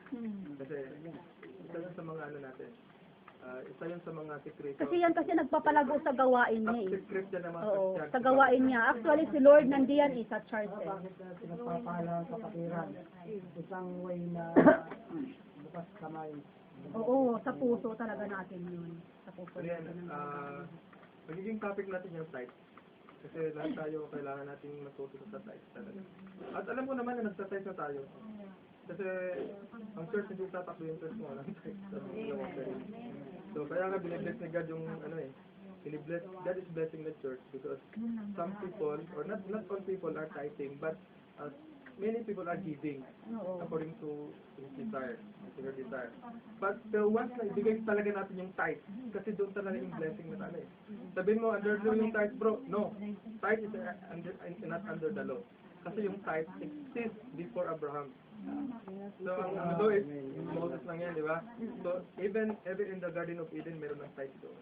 Kasi isa yun sa mga natin. Isa yun sa mga secret. Kasi nagpapalago sa gawain niya eh. Secret yan naman. Oo, sa gawain niya. Actually, si Lord nandiyan eh sa church eh. Bakit pinagpapahala sa kapatiran? Isang way na bukas kamay. Oo, sa puso talaga natin yun. Sa puso Ano yan, natin. magiging topic natin yung tithe. Kasi lahat tayo kailangan nating matuto sa tithe talaga. At alam ko naman na nagsa-tithe na tayo. Kasi ang church hindi tatakbo yung church mo. So kaya nga binibless ni God yung God is blessing the church because some people, or not all people are tithing, but many people are giving according to his desire, their desire. But once na ibigay talaga natin yung tithe, kasi doon talaga yung blessing na tayo. Sabihin mo, under yung tithe, bro, no. Tithe is not under the law. Kasi yung tithe exists before Abraham. So, ang law is Moses lang yan, di ba? So, even in the Garden of Eden, meron ng tithe doon.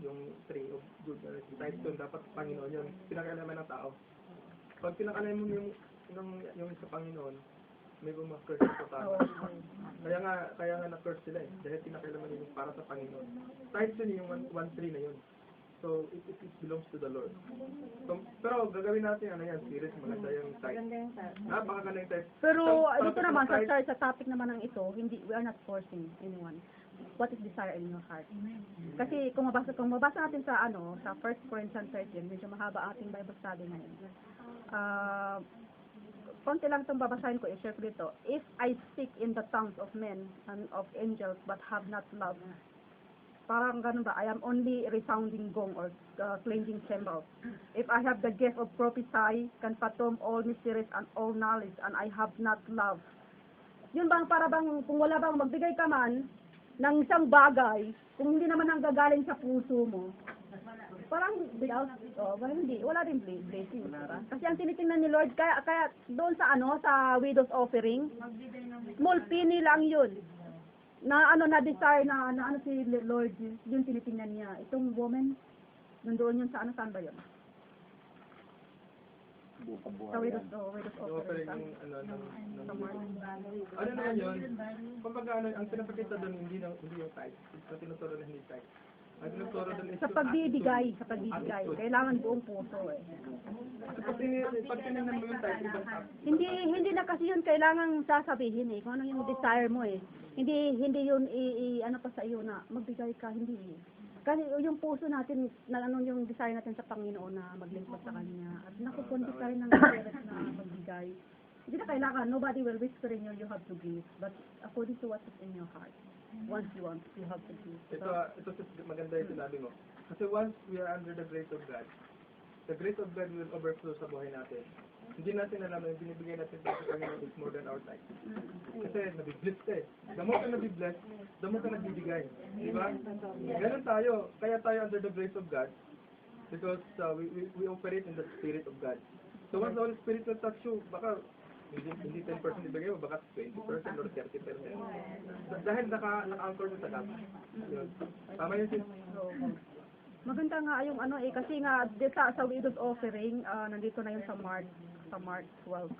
Yung tree of good, tithe doon, dapat Panginoon yun. Pinakailaman ng tao. Pag pinakailaman mo yung sa Panginoon, may bumakcurse sa tao. Kaya nga na-curse sila eh. Dahil pinakailaman yun para sa Panginoon. Tithe yun yung 1-3 na yun. So, it belongs to the Lord. So, pero gagawin natin, spirit, maganda yung tithe. Napakaganda yung tithe. Pero dito naman sa church, sa topic naman ng ito, we are not forcing anyone. What is desire in your heart? Kasi kung mabasa natin sa sa 1 Corinthians 13, medyo mahaba ating Bible study ngayon. Konti lang itong babasahin ko, i-share ko dito. If I speak in the tongues of men and of angels but have not love, parang ganun ba, I am only resounding gong or clanging cymbals. If I have the gift of prophecy, can fathom all mysteries and all knowledge, and I have not love. Yun bang para bang, kung wala bang magbigay ka man, ng isang bagay, kung hindi naman ang gagaling sa puso mo, parang wala din blessing, diba? Kasi ang tinitingnan ni Lord, kaya doon sa sa widow's offering, small penny lang yun. Na desire na si Lord, yung tinitingnan niya. Itong woman, nandoon yun sa saan ba yun? Sa widow's offering. Ano naman yun? Kumbaga ang pinapakita doon, hindi yung tithe. Ang tinuturo na hindi tithe. Ang tinuturo doon is Sa pagbibigay. Kailangan buong puso eh. Pag tinignan mo yung tithe, ibang tap. Hindi na kasi yun kailangang sasabihin eh. Kung ano yung desire mo eh. Hindi yun ano pa sa iyo na magbigay ka, hindi eh. Kasi yung puso natin, yung desire natin sa Panginoon na maglingkod sa Kanya. At nakukundi ka rin ng spirit na magbigay. Hindi na kailangan, nobody will whisper in you have to give. But according to what is in your heart. Once you want, you have to give. Ito maganda yung sinabi mo. Kasi once we are under the grace of God, the grace of God will overflow sa buhay natin. Hindi natin alam na yung binibigay natin sa Panginoon is more than our tithe. Kasi nabibless ka eh. The more ka nabibless, the more ka nagbibigay. Di ba? Ganun tayo. Kaya tayo under the grace of God because we operate in the Spirit of God. So once the Holy Spirit will touch you, baka hindi 10% ibigay mo, baka 20% or 30%. Dahil naka-anchor mo sa dapat. Yun. Tama yun, sis? Maganda nga yung kasi nga sa widow's offering, nandito na yun sa Mark 12.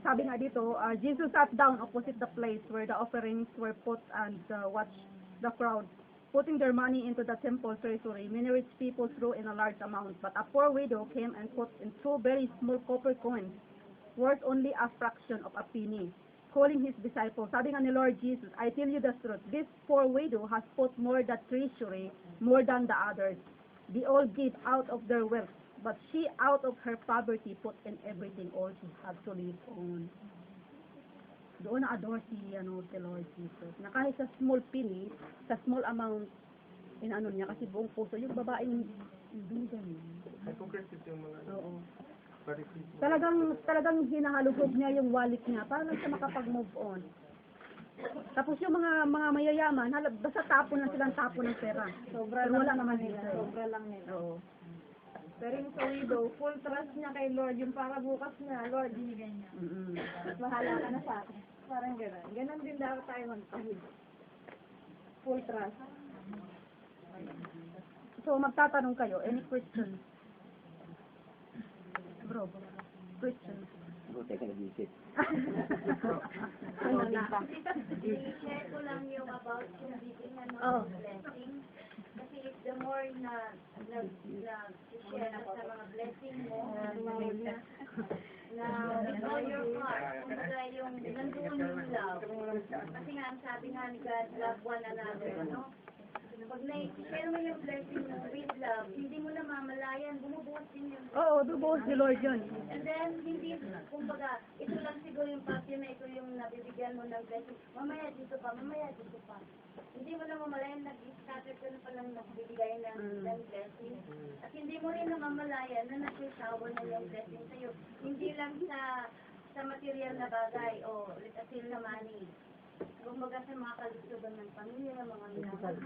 Sabi nga dito, Jesus sat down opposite the place where the offerings were put and watched the crowd putting their money into the temple treasury. Many rich people threw in a large amount, but a poor widow came and put in 2 very small copper coins, worth only a fraction of a penny. Calling his disciples, sabi nga ni Lord Jesus, I tell you the truth, this poor widow has put more the treasury, more than the others. They all give out of their wealth, but she out of her poverty put in everything all she had to live on. Doon na-adore si Lord Jesus. Na kahit sa small penny, sa small amount, niya, kasi buong puso, yung babaeng binigay niya. Hypocrite yung mga Talagang hinahalugog niya yung wallet niya para lang siya makapag-move on. Tapos yung mga mayayaman, basta tapon lang silang tapon ng pera. Pero wala naman dito. Sobra lang nila. Oo. Pero yung sa widow, full trust niya kay Lord. Yung para bukas niya, Lord, binigay niya. Bahala ka na sa akin. Parang gano'n. Gano'n din dapat tayo magpahid. Full trust. So magtatanong kayo, any questions? Bro, questions? Bro, teka nag-isip. I-share ko lang yung about yung bibigyan ng blessing. Kasi the more na share na sa mga blessing mo, na with all your heart, kumbaga yung nandun yung love. Kasi nga, ang sabi nga ni God, love one another, no? Pag na-share mo yung blessing mo with love, hindi mo na mamalayan, bumubuhos din yung blessing. Oo, bubuhos ni Lord yun. And then, hindi, kumbaga, ito lang siguro yung parte na ito yung nabibigyan mo ng blessing. Mamaya dito pa. Hindi mo na mamalayan, nag-scatter ka na palang nagbibigay ng blessing. At hindi mo rin namamalayan na nag-shower na yung blessing sa'yo. Hindi lang sa material na bagay o litasil na money. Kumbaga sa mga kalusugan ng pamilya, mga minamahal.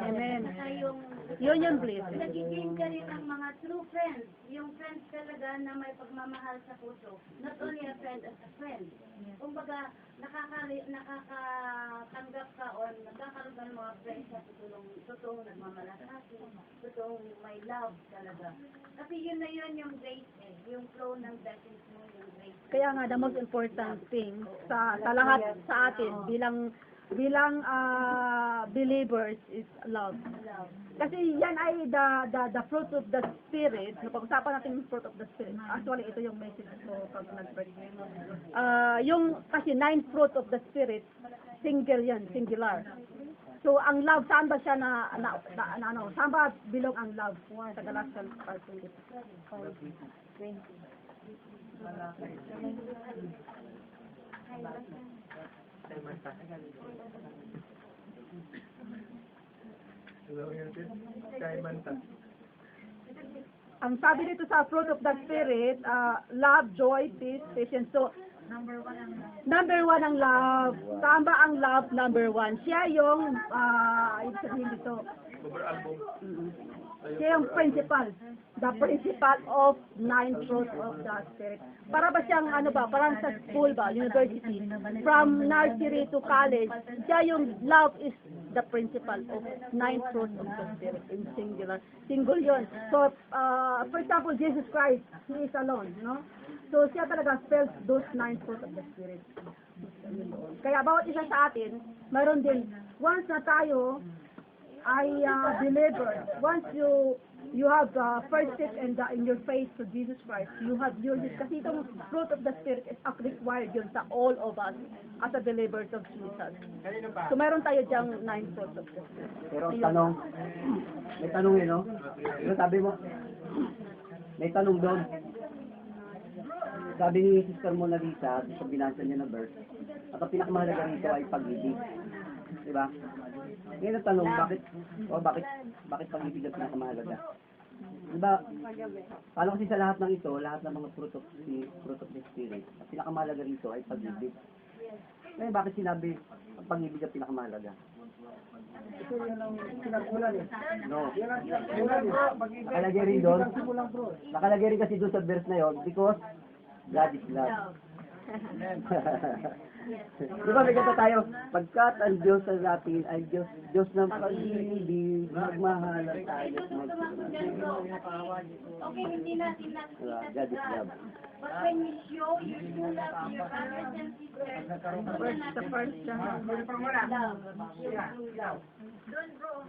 Amen. Saka yung Yun please. nagiging ka rin ng mga true friends. Yung friends talaga na may pagmamahal sa puso. Not only a friend as a friend. Kumbaga, nakakatanggap ka o nagkakaroon ka ng mga friends sa totoong nagmamalasakit, totoong may love talaga. Kasi yun na yun yung grace eh. Yung flow ng blessings mo, yung grace. Kaya nga, the most important thing sa lahat sa atin bilang believers is love. Kasi yan ay the fruit of the Spirit. Pag-usapan natin yung fruit of the Spirit. Actually, ito yung message ko pag nag-birthday. Yung kasi 9 fruit of the Spirit, singular. So, ang love, saan ba siya saan ba bilong ang love? Sa Galatians 5:20. Ang sabi dito sa fruit of the Spirit, love, joy, peace, patience. So, Number one ang love. Tama ang love, number one. Siya yung, ibig sabihin dito, Over album. siya yung principal. The principal of 9 fruits of the Spirit. Para ba siyang, ano ba, parang sa school ba, university, from nursery to college, siya yung love is the principal of 9 fruits of the Spirit in singular. Single yun. So, for example, Jesus Christ, He is alone, no? So, siya talaga spells those 9 fruits of the Spirit. Kaya bawat isa sa atin, mayroon din, once na tayo ay believer, once you have first step in your faith to Jesus Christ, you have your, kasi itong fruit of the Spirit is required yun sa all of us as a believers of Jesus. So, mayroon tayo dyang 9 fruits of the Spirit. Pero ang tanong, may tanong yun, no? Ano sabi mo? May tanong doon. Sabi ni Sister Mona Lisa, sa binasa niya na verse, at ang pinakamahalaga rito ay pag-ibig. Diba? Ngayon ang tanong, bakit pag-ibig ang pinakamahalaga? Diba, paano kasi sa lahat ng ito, lahat ng mga fruit of the Spirit, ang pinakamahalaga rito ay pag-ibig. Ngayon, bakit sinabi ang pag-ibig ang pinakamahalaga? Ito yan ang pinag-ulan eh. No. Ulan eh. Nakalagay rin doon. Nakalagay rin kasi doon sa verse na yon, because God is love. Di ba may kanta tayo? Pagkat ang Diyos sa atin ay Diyos ng pag-ibig, magmahalan tayo. Okay, hindi natin nakikita God is love. But when you show your true love to your brothers and sisters, The first, love. Doon, bro.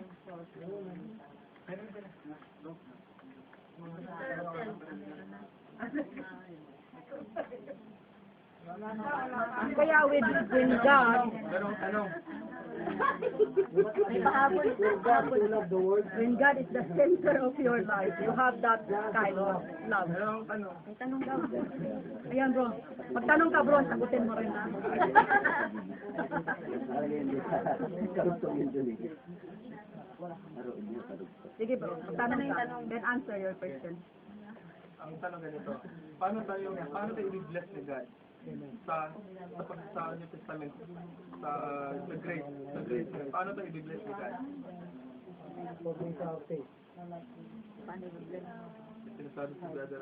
kaya when God, Tanong. when God is the center of your life, you have that kind of love. Tanong. May tanong daw. Ayan bro, magtanong ka bro, sagutin mo rin ha. Nakalagay rin doon. Karugtong yun doon eh. Naroon yun, karugtong. Sige bro, magtanong ka, then answer your question. Ang tanong ganito, paano tayo i-bless ni God sa New Testament, sa the grace, paano tayo i-bless ni God? Sinasabi si Brother,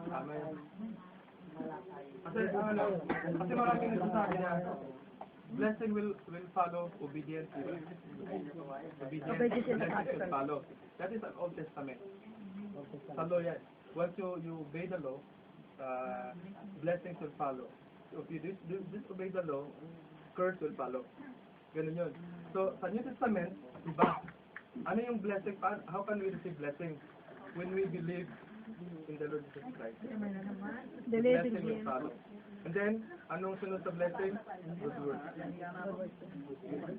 tama yun. Kasi maraming nagsasabi na blessing will follow obedience. Obedience will follow. That is an Old Testament. Sa law yan. Once you obey the law, blessings will follow. So if you disobey the law, curse will follow. Ganun yun. So sa New Testament, iba. Ano yung blessing? How can we receive blessing? When we believe in the Lord Jesus Christ. The blessing will follow. And then, anong sunod sa blessing? Good works.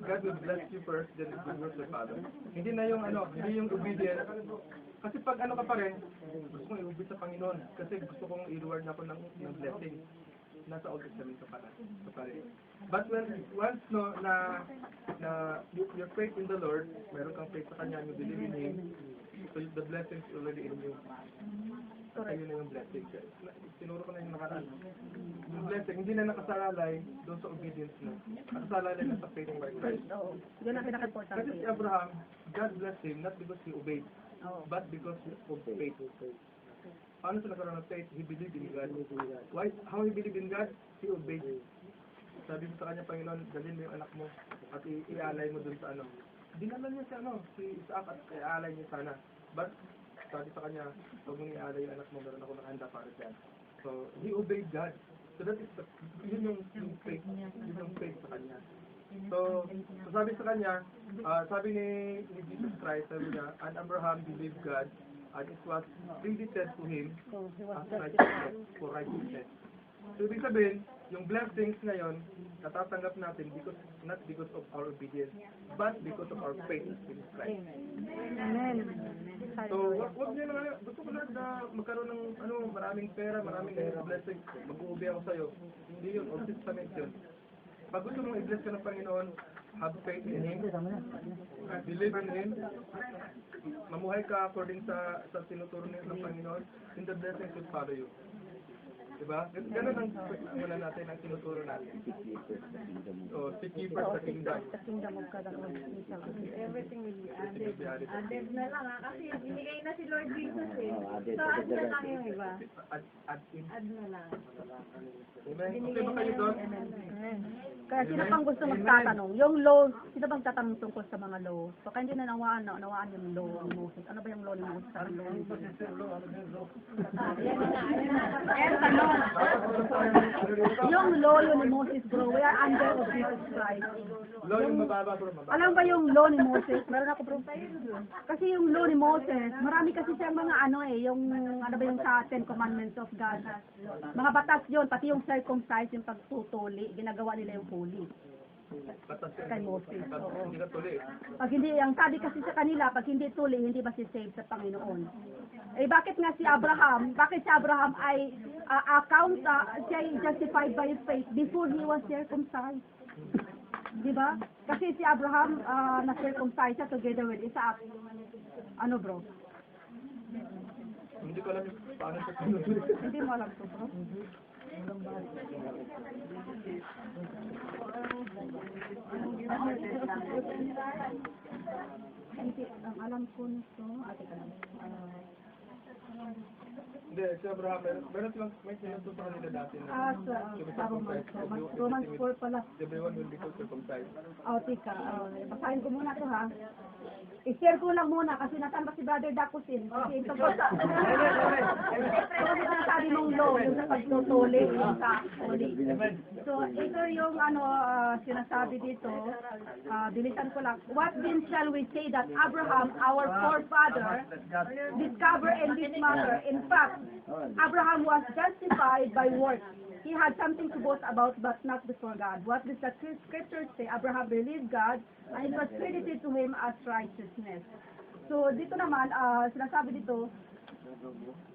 God will bless you first, then good works will follow. Hindi na yung hindi yung obedience. Kasi pag ka pa rin, gusto kong i-obey sa Panginoon. Kasi gusto kong i-reward na ako ng blessing. Nasa Old Testament ka pa rin. But once na your faith in the Lord, meron kang faith sa Kanya, you believe in Him, so the blessing is already in you. At ayun na yung blessing. Sinuro ko na yung nakaraan. Yung blessing, hindi na nakasalalay doon sa obedience mo. Nakasalalay na sa faith by Christ. Yun ang pinaka-important. Kasi si Abraham, God blessed him not because he obeyed, but because of faith. Paano siya nagkaroon ng faith? He believed in God. Why? How he believed in God? He obeyed. Sabi mo sa kanya, Panginoon, dalhin mo yung anak mo at ialay mo dun sa Dinala niya si Isaac at ialay niya sana. But sabi sa kanya, huwag mong ialay yung anak mo, meron ako ng handa para dyan. So, he obeyed God. So that is yun yung faith. Yun yung faith sa kanya. So sabi sa kanya, sabi ni Jesus Christ, sabi niya, and Abraham believed God, and it was credited to him as righteousness, for righteousness. So ibig sabihin, yung blessings ngayon, natatanggap natin not because of our obedience, but because of our faith in Christ. Amen. So, wag niyo na, gusto ko lang na magkaroon ng maraming pera, maraming blessings, mag-uubi ako sa'yo. Hindi yun, Old Testament yun. Pag gusto mong i-bless ka ng Panginoon, have faith in Him, believe in Him, mamuhay ka according sa tinuturo ng Panginoon, then the blessings will follow you. Diba? Ganun ang muna natin, ang tinuturo natin. So, seek ye first the kingdom. The kingdom of God and all his ways. Everything will be Everything will be added. added na lang kasi binigay na si Lord Jesus eh. So add na lang yung iba. Add in. Add na lang. Amen. Okay ba kayo doon? Kaya sino pang gusto magtatanong? Yung law, sino bang tatanong tungkol sa mga law? So kaya hindi na nawaan yung law ni Moses. Ano ba yung law ni Moses? Ang law ni Moses? Ayan, tanong. Yung law yun ni Moses, bro, we are under of Jesus Christ. Law yung mababa, bro. Mababa. Alam ba yung law ni Moses? Meron ako, bro. Kasi yung law ni Moses, marami kasi siyang mga yung ano ba yung sa Ten Commandments of God. Mga batas yun, pati yung circumcise, yung pagtutuli, ginagawa nila yung holy. Batas yun. Kay Moses, oo. Hindi ka tuli. Pag hindi, ang sabi kasi sa kanila, pag hindi tuli, hindi masisave sa Panginoon. Eh bakit nga si Abraham, ay siya ay justified by faith before he was circumcised? Diba? Kasi si Abraham na-circumcised siya together with Isaac. Ano bro? Hindi ko alam yung paano sa tinutuli. Hindi mo alam to bro? Hindi, ang alam ko nito, ate ka lang. Hindi, si Abraham, meron silang may sinuto sa kanila dati Sa Romans 4 pala. Everyone will be circumcised. Tika, basahin ko muna to ha. I-share ko lang muna kasi nasaan ba si Brother Dakusin? Kasi ito po sa... Kasi sinasabi mong law, yung sa pagtutuli, yung sa huli. So, ito yung sinasabi dito. Bilisan ko lang. What then shall we say that Abraham, our forefather, discovered in this matter? In fact, Abraham was justified by works. He had something to boast about, but not before God. What does the scriptures say? Abraham believed God, and it was credited to him as righteousness. So, dito naman, sinasabi dito,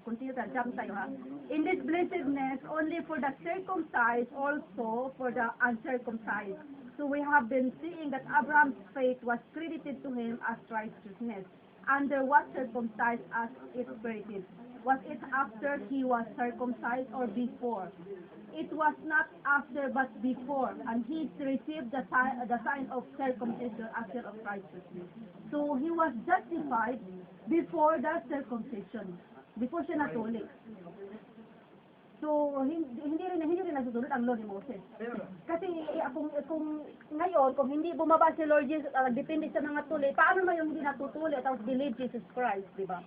continue tayo, jump tayo ha. In this blessedness, only for the circumcised, also for the uncircumcised. So, we have been seeing that Abraham's faith was credited to him as righteousness. Under what circumcised as it credited? Was it after he was circumcised or before? It was not after but before, and he received the sign of circumcision after of righteousness. So he was justified before the circumcision, before siya natuli. So hindi rin nasusunod ang law ni Moses. Kasi kung ngayon kung hindi bumaba si Lord Jesus, depende sa mga tuli, paano ba yung hindi natutuli at believe Jesus Christ, di ba?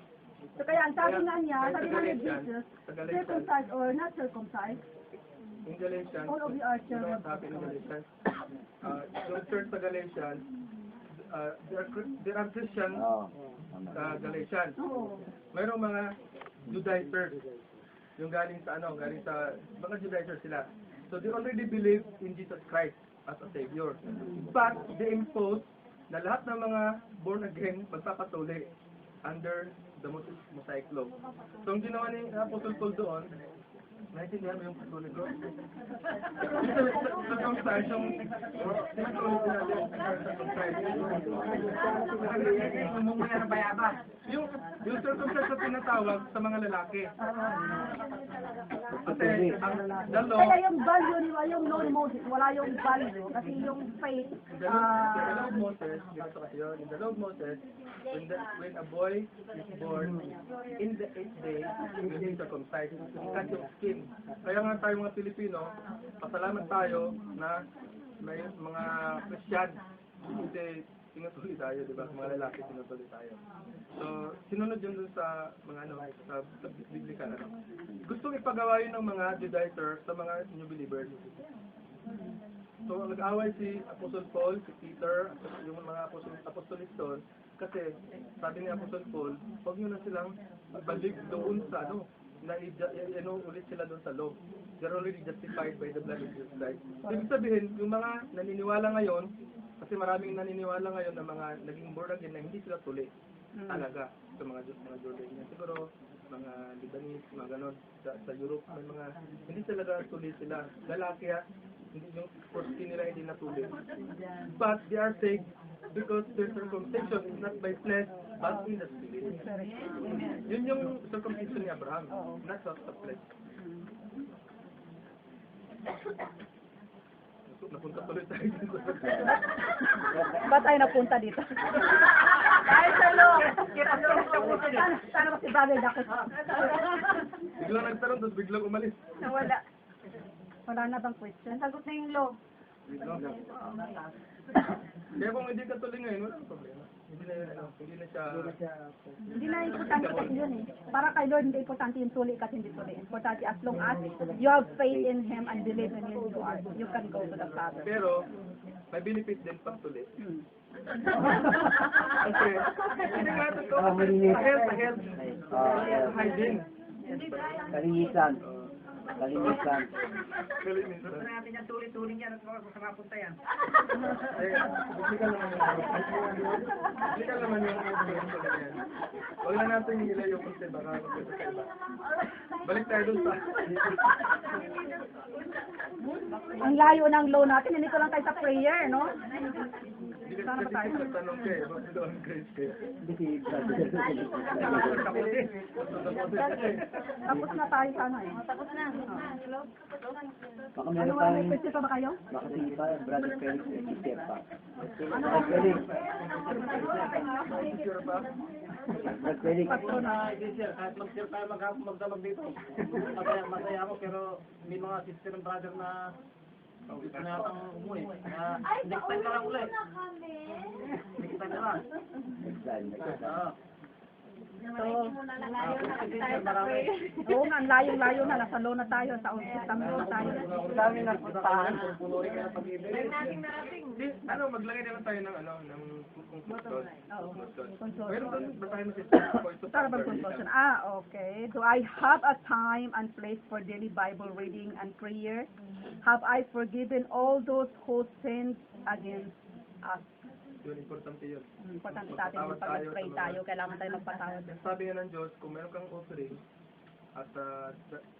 So kaya ang sabi nga niya ni Jesus, circumcised or not circumcised, in Galatians, all of you are you know children. what happened in Galatians? Yung church sa Galatians, there are Christians Galatians. Mayroong mga Judaizers. Yung galing sa mga Judaizers sila. So they already believe in Jesus Christ as a Savior. But they impose na lahat ng mga born again magpapatuloy under the Mosaic law. So ang ginawa ni Apostle Paul doon, naintindihan mo yung patuloy ko? Circumcised yung yung circumcised na tinatawag sa mga lalaki. Kasi ang the law, Kaya yung value ni yung law ni Moses, wala yung value kasi yung faith the law of Moses, ganito kasi yun, in the law of Moses, when a boy is born, in the 8th day, he will be circumcised. Cut yung skin. Kaya nga tayo mga Pilipino, pasalamat tayo na may mga Christian. Kasi tinutuli tayo, di ba? Mga lalaki tinutuli tayo. So, sinunod yun dun sa mga sa biblical. Gustong ipagawa yun ng mga Judaizers sa mga new believers. So, nag-away si Apostle Paul, si Peter, yung mga apostolis doon, kasi sabi ni Apostle Paul, huwag nyo na silang balik doon sa ulit sila doon sa law. They're already justified by the blood of Jesus Christ. So, ibig sabihin, yung mga naniniwala ngayon, kasi maraming naniniwala ngayon na mga naging born again na hindi sila tuli talaga sa mga Jordanian. Siguro, mga Lebanese, mga ganon, sa Europe, may mga, hindi talaga tuli sila. Lalaki hindi yung 14 nila hindi natuli. But they are saved because their circumcision is not by flesh, but in the spirit. Yun yung circumcision ni Abraham, not of the flesh. Napunta tuloy tayo dito. Ba't tayo napunta dito? Dahil sa loob. Sana kasi bagay dakot. Biglang nagtanong, tapos biglang umalis. Wala. Wala na bang question? Sagot na yung loob. Kaya kung hindi ka tuloy ngayon, wala problema. Hindi na siya... Hindi na importante kasi yun eh. Para kay Lord, hindi importante yung tuli kasi hindi tuli. Importante as long as you have faith in Him and believe in Him, you can go to the Father. Pero, may benefit din pag tuli. Kasi, hindi nga ito ko. Sa health. Hygiene. Kalinisan. Kalinisan. Kalinisan. natin yung tuli-tuli niya, sa mapunta yan. Ay, bigyan naman yung bigyan naman yung yan. Huwag na natin nila yung kasi baka magkita sa iba. Balik tayo dun sa... Ang layo ng law natin, hindi ko lang tayo sa prayer, no? Hindi kasi sa tanong kayo, bakit doon grace kayo? Tapos na tayo sa ano eh. Tapos na. Baka Ano meron ba, may tayong... question pa ba kayo? Baka sige pa, Brother Felix, sister pa. Brother Felix. Sure ba? Brother Felix. Kahit mag-share tayo magdamag dito. Masaya ako, pero may mga sister and brother na gusto na ang umuwi. Kaya, next time na lang ulit. Next time na lang. Oo nga, ang layo-layo na. Nasa law na tayo. Sa September na tayo. Dami na puntahan. Ano, maglagay na lang tayo ng conclusion. Conclusion. Meron doon, basahin mo si Sister. Para bang conclusion? Okay. Do I have a time and place for daily Bible reading and prayer? Have I forgiven all those who sinned against us? Yun, importante yun. Importante sa atin yung pag pray tayo. Kailangan tayo magpatawad. Sabi nga ng Diyos, kung meron kang offering, at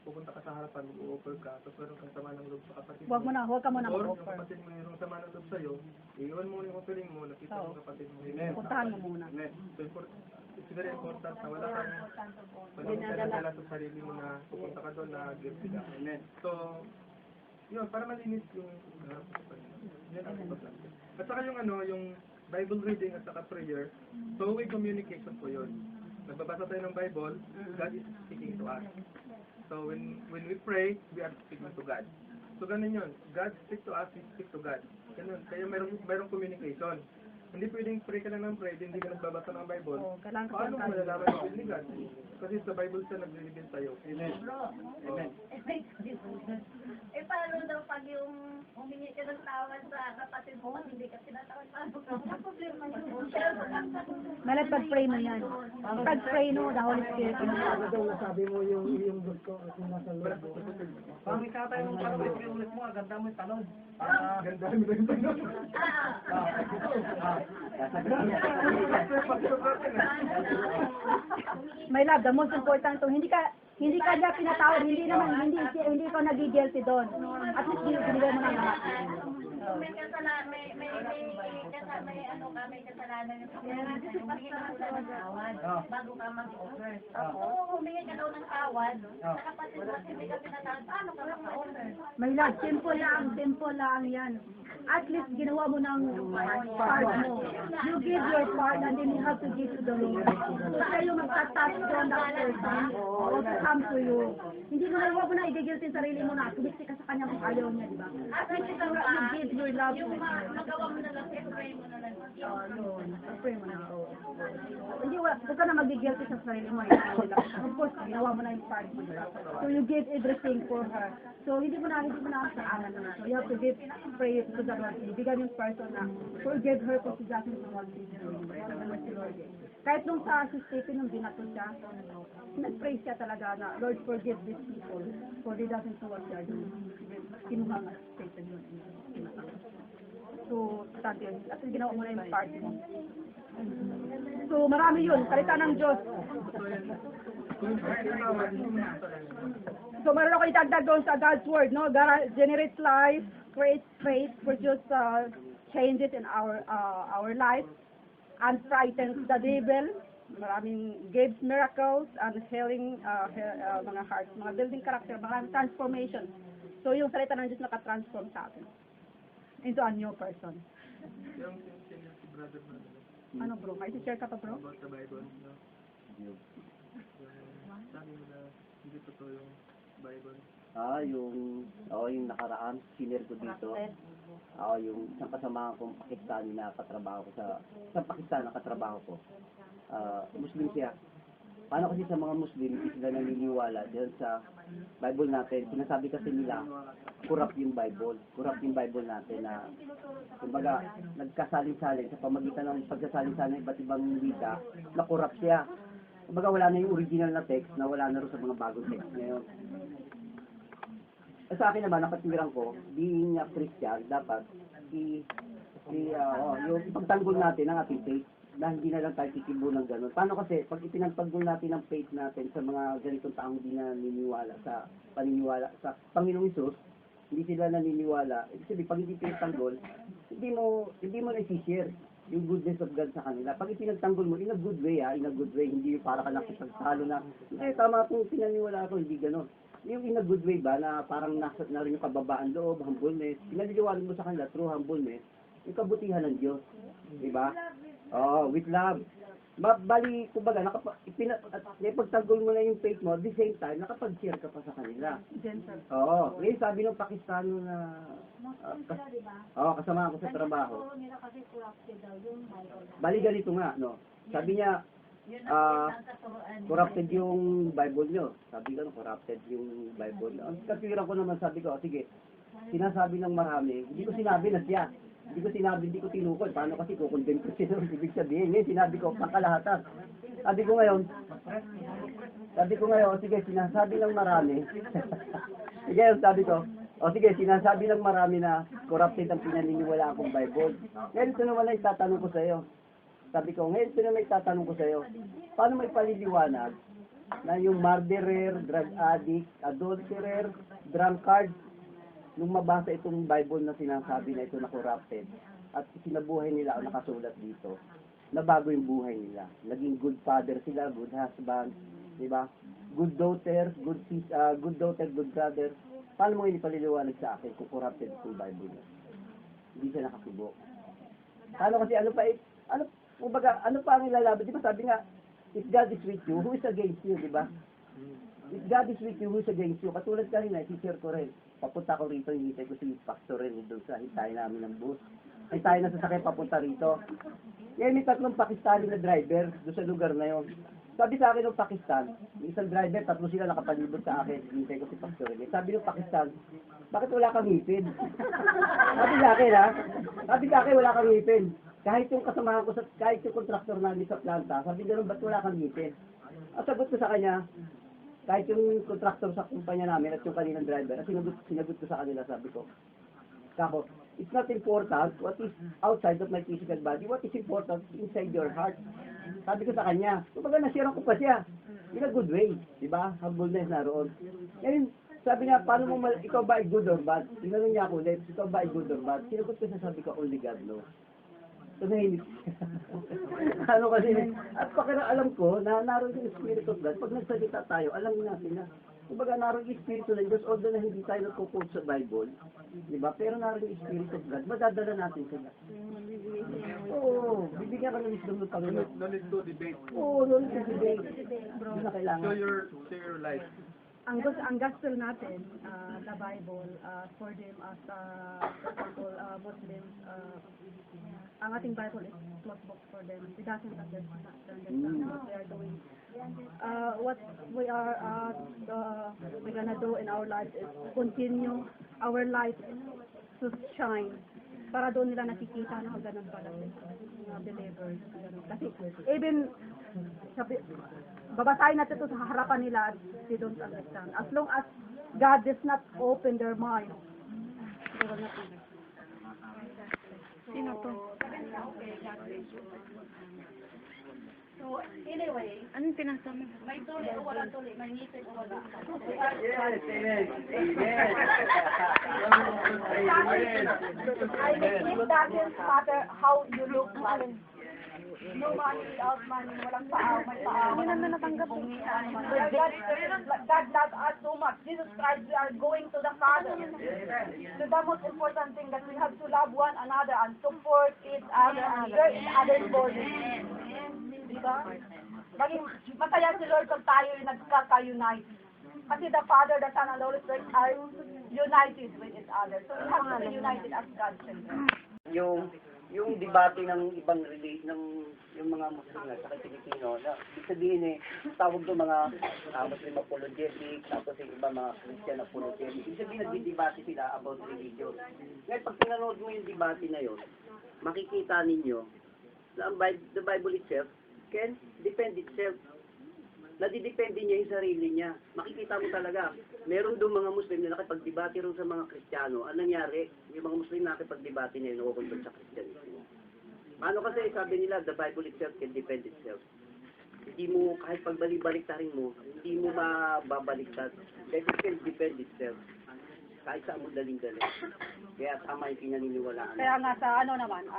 pupunta ka sa harapan, mag-offer ka, tapos meron kang sama ng loob sa kapatid Huwag ka muna or mag-offer. yung kapatid mo yung sama ng loob sa'yo, iiwan mo yung offering mo, nakita mo kapatid mo. Puntahan mo muna. So, it's very important na wala kang dala sa sarili mo na pupunta ka doon na guilty ka. So, yun, para malinis yung harap sa kapatid. Yan ang importante. At saka yung Bible reading at saka prayer, two-way communication po yun. Nagbabasa tayo ng Bible, God is speaking to us. So when we pray, we are speaking to God. So ganun yun. God speak to us, we speak to God. Ganun. Kaya mayroong communication. Hindi pwedeng pray ka lang ng pray, hindi ka nagbabasa ng Bible. Paano mo malalaman yung will ni God? Kasi sa Bible siya nag-reveal sa'yo. Amen. Amen. Paano daw pag yung humingi ka ng tawad sa kapatid mo, hindi ka tinatawad, paano ka? Ang problema yun. Malat pag-pray mo yan. Pag-pray no, the Holy Spirit. Sabi mo yung gusto at yung nasa loob mo. Pag isa tayo ng tanong, ulit mo, ganda mo yung tanong. Ganda mo yung tanong. My love, the most important to, hindi ka niya pinatawad, hindi ko nagigilty doon. At least binigay mo na lahat. May kasalanan, may kasalanan yung humingi ka muna ng tawad bago ka mag-offer. Kung humingi ka daw ng tawad, sa kapatid mo, hindi ka pinatawad, paano ka mag-offer? My love, simple lang yan. At least ginawa mo ng part mo. You give your part and then you have to give to the Lord. So kayo magtatouch doon that person or to come to you. Hindi mo na, huwag mo na i-guilty yung sarili mo na tumiksi ka sa kanya kung ayaw niya, di ba? At least You give your love to yung him. magawa mo na lang, pray mo na lang. Pray mo na. Hindi, huwag ka na mag-guilty sa sarili mo. Of course, ginawa mo na yung part mo. So you give everything for her. So hindi mo na sa aman na. So you have to give praise to the Lord. Ibigay yung person na forgive her kung she doesn't know what she's doing. Kahit nung sa si Stephen, nung binato siya, nag-pray siya talaga na, Lord, forgive these people for they doesn't know what they are doing. Kinuha nga si Stephen yun. So, tati yun. At ginawa mo na yung part mo. So, marami yun. Salita ng Diyos. So, meron ako itagdag doon sa God's Word, no? God generates life, creates faith, produce changes in our life, and frightens the devil. Maraming gives miracles and healing mga hearts, mga building character, mga transformation. So yung salita ng Diyos nakatransform sa atin into a new person. Yung si brother mo, Ano bro? May share ka pa bro? about the Bible, no? Sabi mo na hindi totoo yung Bible. Yung nakaraan, senior ko dito. Yung isang kasama kong Pakistani na katrabaho ko isang Pakistan na katrabaho ko. Muslim siya. Paano kasi sa mga Muslim, hindi sila naniniwala dahil sa Bible natin. Sinasabi kasi nila, corrupt yung Bible natin na, kumbaga, nagkasalin-salin sa pamagitan ng pagkasalin-salin ng iba't ibang wika, na corrupt siya. Kumbaga, wala na yung original na text na wala na rin sa mga bagong text ngayon. Sa akin naman, nakatiran ko, being a Christian, dapat yung ipagtanggol natin ang ating faith na hindi na lang tayo tikibo ng gano'n. Paano kasi, pag ipinagtanggol natin ang faith natin sa mga ganitong taong hindi na naniniwala sa Panginoong Hesus, hindi sila naniniwala. Ibig sabihin, pag hindi pinagtanggol, hindi mo na-share yung goodness of God sa kanila. Pag ipinagtanggol mo, in a good way, hindi yung para ka nakipagtalo na, tama kung pinaniwala ako, hindi gano'n. Yung in a good way ba, na parang nasa na rin yung kababaan loob, humbleness, pinaliliwanag mo sa kanila through humbleness, yung kabutihan ng Diyos. Diba? With love. Bali, kumbaga, ipagtanggol mo na yung faith mo, at the same time, nakapag-share ka pa sa kanila. Ngayon sabi ng Pakistano na, kasama ako sa trabaho. Bali, ganito nga, no? Sabi niya, corrupted yung Bible nyo. Sabi ko, corrupted yung Bible. Ang katiran ko naman, sabi ko, sige, sinasabi ng marami, hindi ko sinabi na siya. Hindi ko tinukol. Paano kasi kukondem ko siya? Ibig sabihin, sinabi ko, pakalahatan. Sabi ko ngayon, sige, sinasabi ng marami. Sinasabi ng marami na corrupted ang pinaniniwala akong Bible. Ngayon, ito naman ay tatanong ko sa iyo. Sabi ko, ngayon ito na may tatanong ko sa iyo, paano may paliliwanag na yung murderer, drug addict, adulterer, drunkard, nung mabasa itong Bible na sinasabi na ito na corrupted, at sinabuhay nila ang nakasulat dito, nabago yung buhay nila. Naging good father sila, good husband, di ba? Good daughter, good brother. Paano mo paliliwanag sa akin kung corrupted itong Bible na? Hindi siya nakasubo. Ano pa ang ilalaban? Di ba sabi nga, if God is with you, who is against you, di ba? If God is with you, who is against you? Katulad kanina, si-share ko rin. Papunta ko rito, hinihintay ko si Pastor rin doon sa hintay namin ng bus. Ay tayo na sasakay papunta rito. Ngayon may 3 Pakistani na driver doon sa lugar na yon. Sabi sa akin ng Pakistan, yung isang driver, 3 sila nakapalibot sa akin. Hinihintay ko si Pastor rin. Sabi ng Pakistan, bakit wala kang ngipin? Sabi sa akin, wala kang ngipin. Kahit yung kasamahan ko, kahit yung kontraktor namin sa planta, sabi gano'n, ba't wala kang ngipin? At sagot ko sa kanya, kahit yung kontraktor sa kumpanya namin at yung kanilang driver, at sinagot ko sa kanila, sabi ko, Kako, it's not important what is outside of my physical body, what is important is inside your heart. Sabi ko sa kanya, kumbaga nasira ko pa siya, in a good way, di ba? Humbleness na roon. Ngayon, sabi niya, paano mo, ikaw ba ay good or bad? Tinanong niya ako ulit, ikaw ba ay good or bad? Sinagot ko sa sabi ko, only God knows. Tumahimik siya. Ano kasi, at alam ko na naroon yung Spirit of God, pag nagsalita tayo, alam natin na, kumbaga naroon yung Spirit of Diyos, although na hindi tayo nagpo-quote sa Bible, di ba? Pero naroon yung Spirit of God, madadala natin sila. Oo, bibigyan ka ng wisdom ng Panginoon. No need to debate. Oo, no need to debate. Bro, na kailangan. Show your life. Ang gospel natin, the Bible, for them as, for example, Muslims, ang ating Bible is closed book for them. They doesn't understand what they are doing. What we're gonna do in our life is continue our life to shine. Para doon nila nakikita na ganun pala mga believers. Kasi even babasahin natin ito sa harapan nila, they don't understand. As long as God does not open their mind, they will not understand. Sino to? So So, anyway, Anong pinasa mo? may tuli o wala tuli, may ngipin o wala. Yes, amen. Amen. It doesn't matter how you look like. No money without money, walang paa, may paa. Hindi naman natanggap mo. God loves us so much. Jesus Christ, we are going to the Father. So the most important thing that we have to love one another and support each other and share each other's body. Diba? Maging masaya si Lord pag tayo nagkaka-unite. Kasi the Father, the Son, and the Holy Spirit are united with each other. So we have to be united as God's children. Yung debate ng ibang ng yung mga Muslim at saka Pilipino na ibig sabihin tawag doon mga Muslim apologetic tapos yung iba mga Christian apologetic. Ibig sabihin nagdi-debate sila about religion. Ngayon pag pinanood mo yung debate na yun, makikita ninyo na the Bible itself can defend itself. Nadidepende niya yung sarili niya. Makikita mo talaga. Meron doon mga Muslim na nakipag-debate rin sa mga Kristiyano. Anong nangyari? Yung mga Muslim na nakipag-debate na yun, nakukulot sa Kristyanismo. Paano kasi sabi nila, the Bible itself can defend itself. Hindi mo, kahit pagbalik-baliktarin mo, hindi mo mababaliktad. Kasi it can defend itself. Kahit saan mo daling-daling. Kaya tama yung pinaniniwalaan. Kaya nga sa ano naman,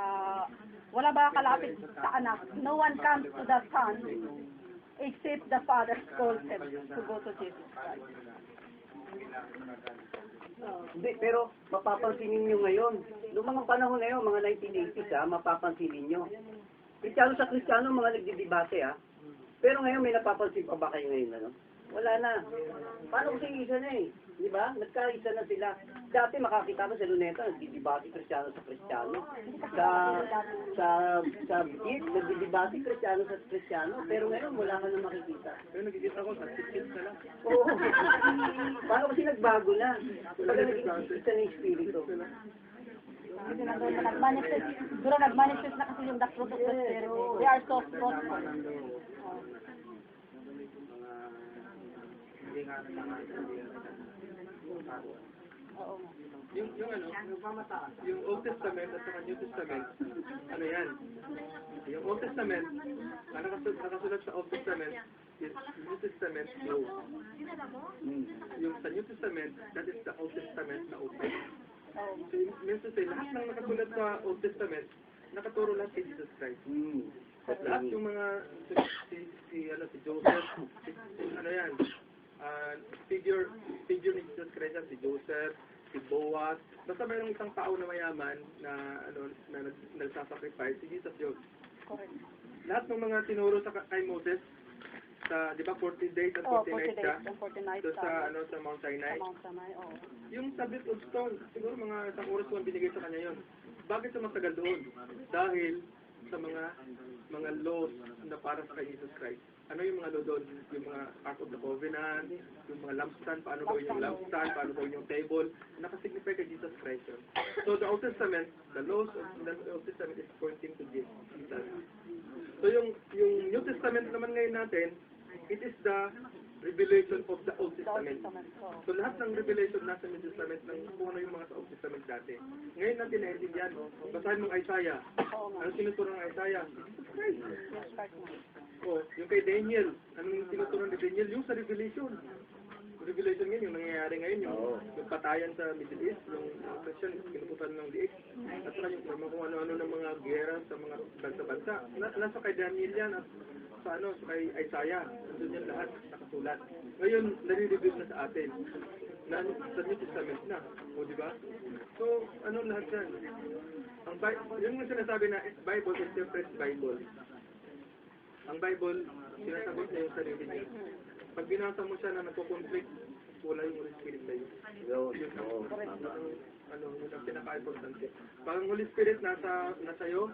wala ba kalapit sa anak? No one comes to the Son except the Father calls him to go to Jesus Christ. Hindi, pero mapapansinin nyo ngayon. Noong mga panahon na yun, mga 1980s, mapapansinin nyo. Kristiyano sa Kristiyano, mga nagdidebate, Pero ngayon, may napapansin pa ba kayo ngayon, ano? Wala na. Paano kasi isa na Di ba? Nagkaisa na sila. Dati makakita ko sa Luneta, nagdidebate Kristiyano sa Kristiyano. Sa Bukid, nagdidebate Kristiyano sa Kristiyano. Pero ngayon, wala ka na makikita. Pero nagkikita ko, sa tickets na lang. Oo. Paano kasi nagbago na? Pag naging isa na yung spirito. Kasi nag-manifest na kasi yung the fruit of the Spirit. They are so fruitful. Yung Old Testament at saka New Testament, ano yan? Yung Old Testament, ang nakasulat sa Old Testament is New Testament law. Yung sa New Testament, that is the Old Testament na open. So, means to say, lahat ng nakasulat sa Old Testament, nakaturo lahat kay Jesus Christ. At lahat yung mga, si Joseph, ano yan, figure ni Jesus Christ, si Joseph, si Boaz, basta mayroong isang tao na mayaman na nagsasacrifice, si Jesus yun. Lahat ng mga tinuro kay Moses, sa, di ba, 40 days and 40 nights siya, doon sa Mount Sinai. Yung tablet of stone, siguro mga isang oras ko ang binigay sa kanya yun. Bakit sumasagal doon? Dahil sa mga laws na para sa kay Jesus Christ. Ano yung mga law doon? Yung mga Ark of the Covenant, yung mga lampstand, paano gawin yung lampstand, paano gawin yung table, nakasignify kay Jesus Christ yun. So the Old Testament, the laws of the Old Testament is pointing to Jesus. So yung New Testament naman ngayon natin, it is the revelation of the Old Testament. So lahat ng revelation nasa New Testament ng kung ano yung mga sa Old Testament dati. Ngayon natin naintindihan, basahin mong Isaiah. Ano tinuturo ng Isaiah? Jesus Christ. Yung kay Daniel, anong tinuturo ni Daniel? Yung sa Revelation. Revelation ngayon, yung nangyayari ngayon, yung patayan sa Middle East, yung Christian, kinukutan ng liig. At saka yung kung ano-ano ng mga gera sa mga bansa-bansa. Nasa kay Daniel yan at sa kay Isaiah. Nandun yan lahat nakasulat. Ngayon, nare-reveal na sa atin. Sa New Testament na. O, di ba? So, lahat yan? Yung sinasabi na Bible is separate Bible. Ang Bible, sinasagot niya yung sarili niya. Pag binasa mo siya na nagko-conflict, wala yung Holy Spirit na yun. Yun ang pinaka-importante. Pag ang Holy Spirit nasa iyo,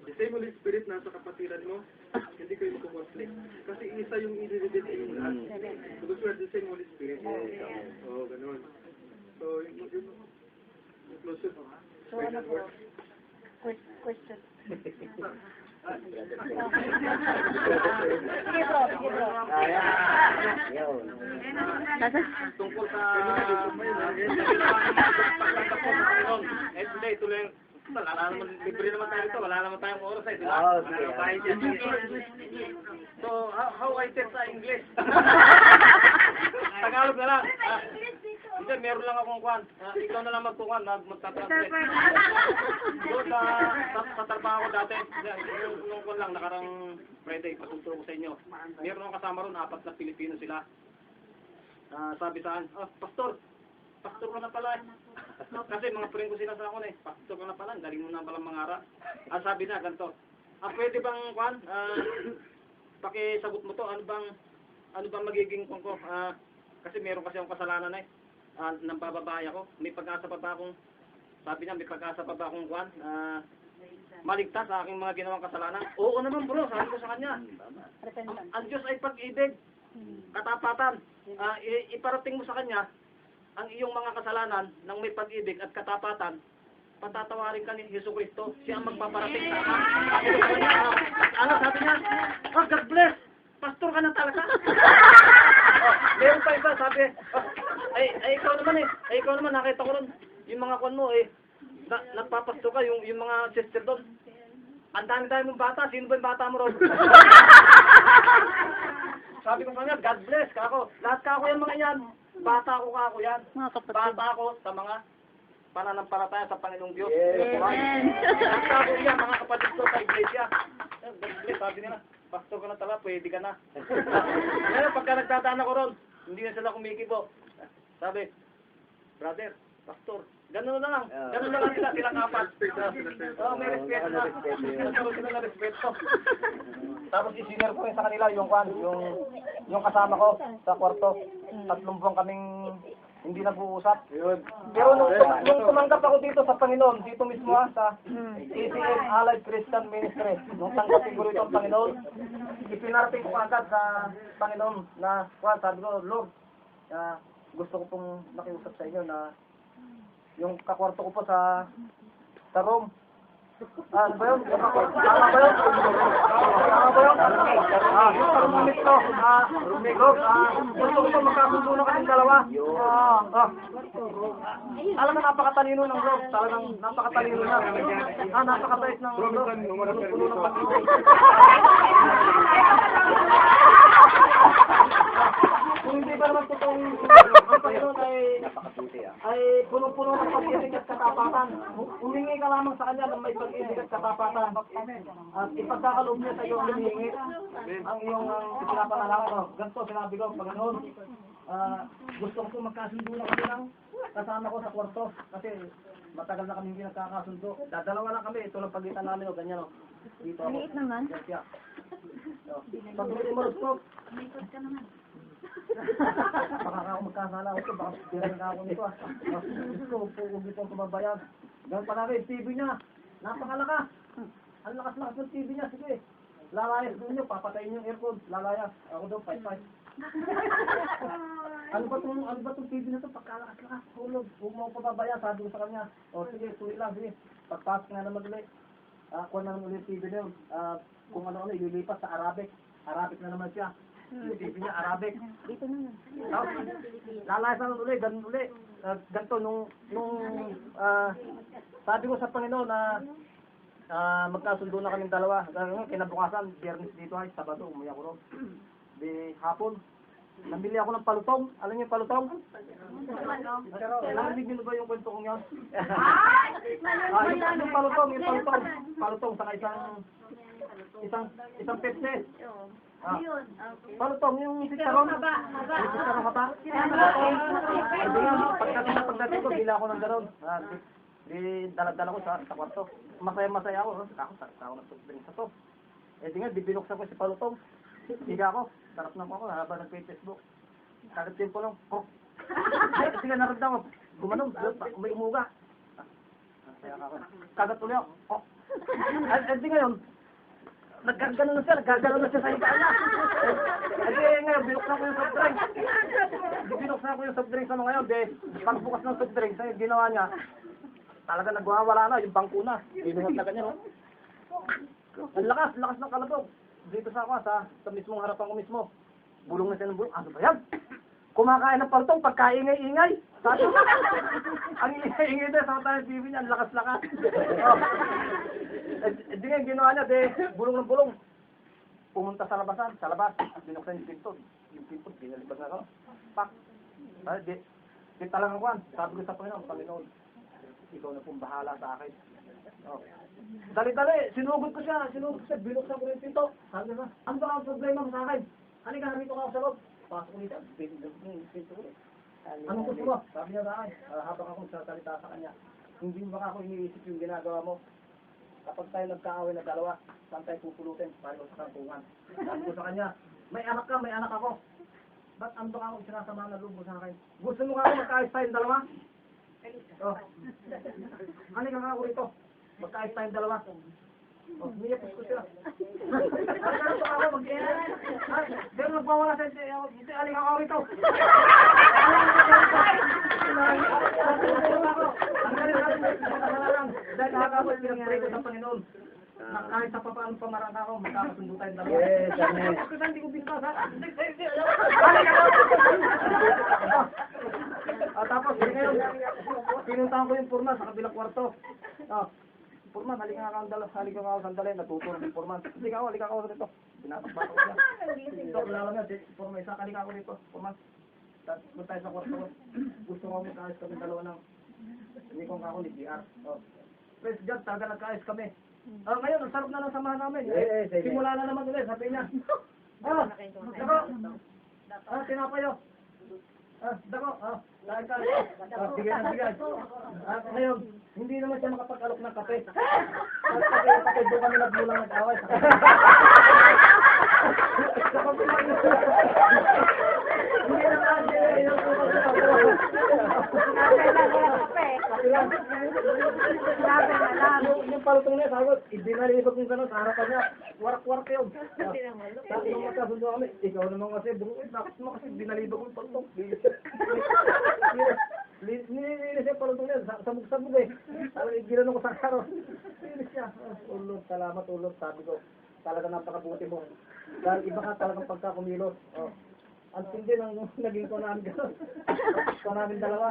the same Holy Spirit nasa kapatiran mo, hindi kayo magko-conflict. Kasi isa yung i-reveal sa inyong lahat. Because we are the same Holy Spirit. Ganun. So, yung conclusion. So, ano po? Question. Sige bro. Tungkol sa... Tuloy Wala naman, libre naman tayo ito. Wala naman tayong oras eh, di ba? Oo, sige. Tayo dyan. So, how I test sa English? Tagalog na lang. Hindi, meron lang akong kwan. Ikaw na lang magkukan, magta-translate. Doon sa trabaho ko dati, nung kwan lang, nakarang Friday, patuturo ko sa inyo. Meron akong kasama ron, 4 na Pilipino sila. Sabi saan, Pastor ka na pala eh. Kasi mga friend ko sila sa akin eh. Pastor ka na pala, galing mo na pala mangarap. Sabi na, ganito. Pwede bang, kwan, pakisagot mo to, ano bang magiging kwan ko? Kasi meron kasi akong kasalanan eh. Nang bababae ako. May pag-asa pa ba akong, sabi niya, may pag-asa pa ba akong kwan, maligtas sa aking mga ginawang kasalanan? Oo naman bro, sabi ko sa kanya. Ang Diyos ay pag-ibig, katapatan. Iparating mo sa kanya ang iyong mga kasalanan ng may pag-ibig at katapatan, patatawarin ka ni Hesus Kristo, siya ang magpaparating sa kanya. Sabi niya, God bless, pastor ka na talaga. Meron pa iba, sabi, ikaw naman, nakita ko ron, yung mga kwan mo nagpapasto ka, yung mga sister doon. Ang dami-dami mong bata, sino ba yung bata mo ron? Sabi ko sa kanya, God bless ka ako. Lahat ka ako yung mga yan. Bata ako ka ako yan. Bata ako sa mga pananampalataya sa Panginoong Diyos. Lahat ka ako yan, mga kapatid ko sa iglesia. God bless, sabi nila, pastor ka na talaga, pwede ka na. Ngayon, pagka nagdadaan ako ron, hindi na sila kumikibo. Sabi, brother, pastor, ganun na lang silang apat. May respeto na. Nagkaroon sila na respeto. Tapos isinare ko rin sa kanila yung kasama ko sa kwarto. 3 buwan kaming hindi nag-uusap. Pero nung tumanggap ako dito sa Panginoon, dito mismo sa ACM Allied Christian Ministry, nung tanggapin ko rito ang Panginoon, ipinarating ko agad sa Panginoon na, sabi ko, Lord, gusto ko pong nakiusap sa inyo na yung kakwarto ko po sa room. Ano ba yun? Tama ba yun? Yung pag-rumit ko. Lord, gusto ko po magkasundo na kaming dalawa. Alam mo, napakatalino ng Lord. Talagang napakatalino na. Napakabait ng Lord. Puno ng pag-ibig. Kung hindi ba naman totoong ang Panginoon ay puno-puno ng pag-ibig at katapatan. Humingi ka lamang sa Kanya ng may pag-ibig at katapatan. At ipagkakaloob niya sa iyo ang humingi. Ang iyong pinapanalangin ko. Ganito sinabi ko, Panginoon, gusto ko magkasundo na kami ng kasama ko sa kwarto. Kasi matagal na kami hindi nagkakasundo. Dadalawa lang kami. Ito lang pagitan namin o ganyan o. Dito ako. Liit naman. Pag-ulit mo rin po. Umikot ka naman. Baka ako magkasala ako ito, baka tirahin ka ako nito Gusto ko, huwag ito ang kumabayag. Ganun pa namin, TV niya, napakalakas. Ang lakas-lakas ng TV niya, sige. Lalayas doon nyo, papatayin yung aircon, lalayas. Ako doon, 5-5. Ano ba itong TV na ito, pagkalakas-lakas, hulog. Huwag mo ako pababayag, sabi ko sa kanya. Sige, tuloy lang, sige. Pagpasok nga naman ulit. Kuha na naman ulit TV na yun. Kung ano-ano, ililipat sa Arabic. Arabic na naman siya. Yung TV niya, Arabic. Dito na. Lalayas naman ulit, ganun ulit. Ganito, nung sabi ko sa Panginoon na magkasundo na kaming dalawa. Kinabukasan, Biyernes dito ay Sabado, umuwi ako ron. Di hapon, namili ako ng palutong. Alam niyo yung palutong? Narinig niyo ba yung kwento kong yan? Yung palutong sa isang Pepsi. Palutong, yung sitaron. Yung sitaron mata. Pagdating ko, bila ako ng gano'n. Di dala-dala ko sa kwarto. Masaya-masaya ako. Ako ng soft sa to. Di nga, binuksan ko si palutong. Higa ako. Sarap na po ako. Habang nag-Facebook. Kagat din po lang. Kasi nga naramdam ko. Gumanon. May umuga. Masaya ako. Kagat ulit ako. Di ngayon, nagkagano na siya sa higaan niya. Ngayon, binuksan ko yung soft drinks. Binuksan ko yung soft drinks ngayon. Pagbukas ng soft drinks, ginawa niya, talaga nagwawala na, yung bangko na. Binuhat na ganyan, Ang lakas ng kalabog. Dito sa mismong harapan ko mismo. Bulong na siya ng bulong. Ano ba yan? kumakain ng paltong, pagkaingay-ingay. Sabi ko, ang ingay-ingay na sa tayo TV niya, ang lakas-lakas. Oh. Di nga, ginawa niya, bulong ng bulong. Pumunta sa labas, binuksan yung pinto, binalibag na ako. Pak. Di talagang kwan, sabi ko sa Panginoon, ikaw na pong bahala sa akin. Oh. Dali-dali, sinugod ko siya, binuksan ko yung pinto. Sabi ko, ano ba ang problema mo sa akin? Halika, narito ka ako sa loob. Pasok ko nito, pinto ko. Anong gusto mo? Sabi niya sa akin, habang akong sasalita sa kanya, hindi mo baka ako iniisip yung ginagawa mo. Kapag tayo nagkaaway na dalawa, saan tayo pupulutin? Paano sa kampungan? Sabi ko sa kanya, may anak ka, may anak ako. Ba't ando ka akong sinasama na lubo sa akin? Gusto mo nga ako magkaayos tayong dalawa? Oh. Halika nga ako rito. Magkaayos tayong dalawa. Oh, niyapos ko siya. Halika na ako mag-iyan. Pero nagpawala sa ito. Halika ako rito. Dahil nakakabot pinag-pray ko sa Panginoon. Kahit sa papaano pamarang ako, magkakasundo tayong dalawa. Yes, amen. Kasi hindi ko binasa. Tapos, ngayon, pinuntahan ko yung Purman sa kabilang kwarto. Purman, halika nga ako sandali, natuturo yung Purman. Halika ako dito. Pinatakbata ko siya. Ito, wala lang yan. Purman, isa, halika ako dito. Purman, punta tayo sa kwarto ko. Gusto ko magkaayos kami dalawa ng hindi kong kako ni GR. Praise God, talaga nagkaayos kami. Ngayon, ang sarap na ng samahan namin. Simula na naman ulit, sabi niya. Dako! Tinapayo. Dako! Dahil ka. Bigay. Ngayon, hindi naman siya makapag-alok ng kape. Kasi doon kami nagmulang nag-away. Hindi naman siya. Yung palutong niya, sagot, ibinalibag yung gano'n sa harapan niya. Warak-warak yun. Tapos nung magkasundo kami, ikaw naman kasi, bakit mo kasi binalibag yung palutong? Nilinis yung palutong niya, sabog-sabog eh. Ginanong ko sa karon. Nilinis niya. Ulot, salamat ulot, sabi ko. Talaga napakabuti mo. Dahil iba ka talagang pagkakumilos. Ang tindi ng naging ko namin gano'n. Ko namin dalawa.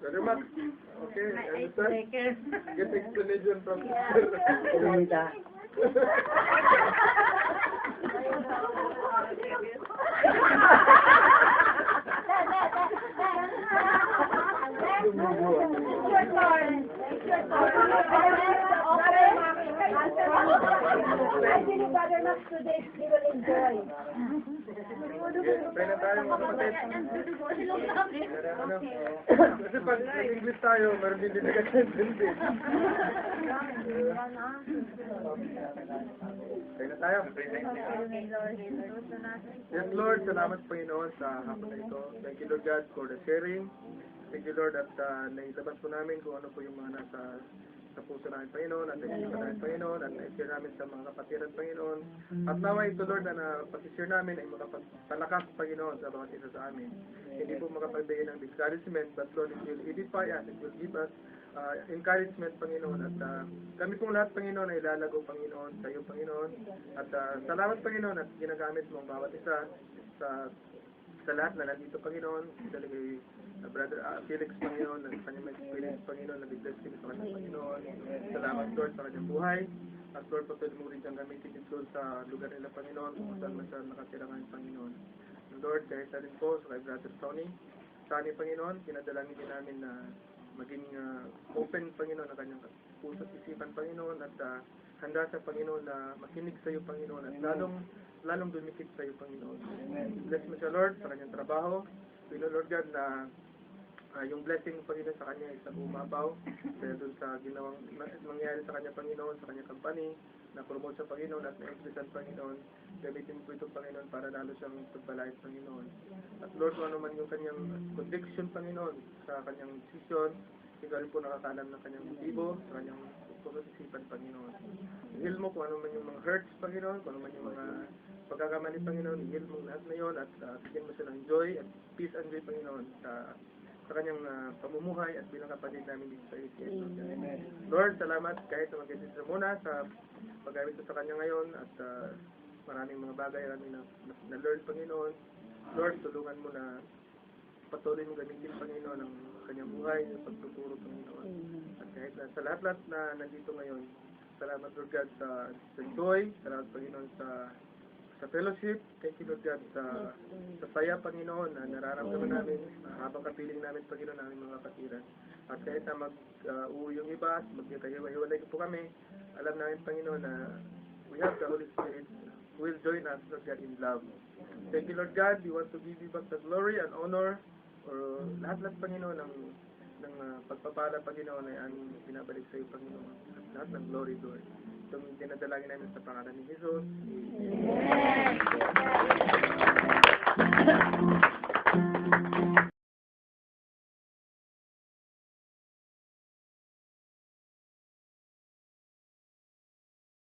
Brother Max, okay, understand? Get explanation from sister. I believe Brother Max today he will enjoy. Pray na tayo mga kapatid. Kasi pag English tayo, meron din nag-attendance eh. Pray na tayo. Yes Lord, salamat Panginoon sa hapon na ito. Thank you Lord God for the sharing. Thank you Lord at nailabas po namin kung ano po yung mga nasa sa puso namin Panginoon at naisip namin Panginoon at naisip namin sa mga kapatiran Panginoon. At nawa ito Lord na pag-share namin ay makapagpalakas Panginoon sa bawat isa sa amin. Hindi po makapagbigay ng discouragement but Lord it will edify us, it will give us encouragement Panginoon at kami pong lahat Panginoon ay lalago Panginoon sa iyo Panginoon at salamat Panginoon at ginagamit mo ang bawat isa sa lahat na nandito Panginoon talaga Brother Felix Panginoon ng kanyang experience Panginoon nag-bless kami sa kanyang Panginoon salamat Lord sa kanyang buhay at Lord patuloy mo rin siyang gamitin dito sa lugar nila Panginoon kung saan man siya nakatira ngayon Panginoon Lord kahit na rin po sa kay Brother Tony sana Panginoon kinadalangin din namin na maging open Panginoon ang kanyang puso at isipan Panginoon at handa sa Panginoon na makinig sa iyo Panginoon at lalong dumikit sa iyo Panginoon bless mo siya Lord sa kanyang trabaho Panginoon Lord God na yung blessing Panginoon sa kanya ay sa umabaw dahil doon sa ginawang mangyari sa kanya Panginoon sa kanya company na promote sa Panginoon at na-expressan Panginoon gamitin mo po ito Panginoon para lalo siyang pagbalait Panginoon at Lord kung ano man yung kanyang conviction Panginoon sa kanyang decision ikaw rin po nakakalam ng kanyang motibo sa kanyang pag-isipan Panginoon heal mo kung ano man yung mga hurts Panginoon kung ano man yung mga pagkakamali Panginoon heal mo lahat na yun at bigyan mo siya ng joy at peace and joy Panginoon sa sa kanyang pamumuhay at bilang kapatid namin dito sa ACS. Lord, salamat kahit na mag-edit muna sa pag-gamit ko sa kanya ngayon at maraming mga bagay na-learn, Panginoon. Lord, tulungan mo na patuloy mo gamitin, Panginoon, ang kanyang buhay sa pagtuturo, Panginoon. At kahit na sa lahat-lahat na nandito ngayon, salamat, Lord God, sa joy, salamat, Panginoon, sa fellowship. Thank you, Lord God, sa saya, Panginoon, na nararamdaman namin habang kapiling namin, Panginoon, namin mga kapatiran. At kahit na mag-uwi yung iba, magkakahiwa-hiwalay po kami, alam namin, Panginoon, na we have the Holy Spirit who will join us, Lord God, in love. Thank you, Lord God. We want to give you back the glory and honor or lahat-lahat, Panginoon, ng pagpapala, Panginoon, ay aming pinabalik sa iyo, Panginoon. Lahat ng glory, Lord. Itong dinadalangin namin sa pangalan ni Jesus. Amen.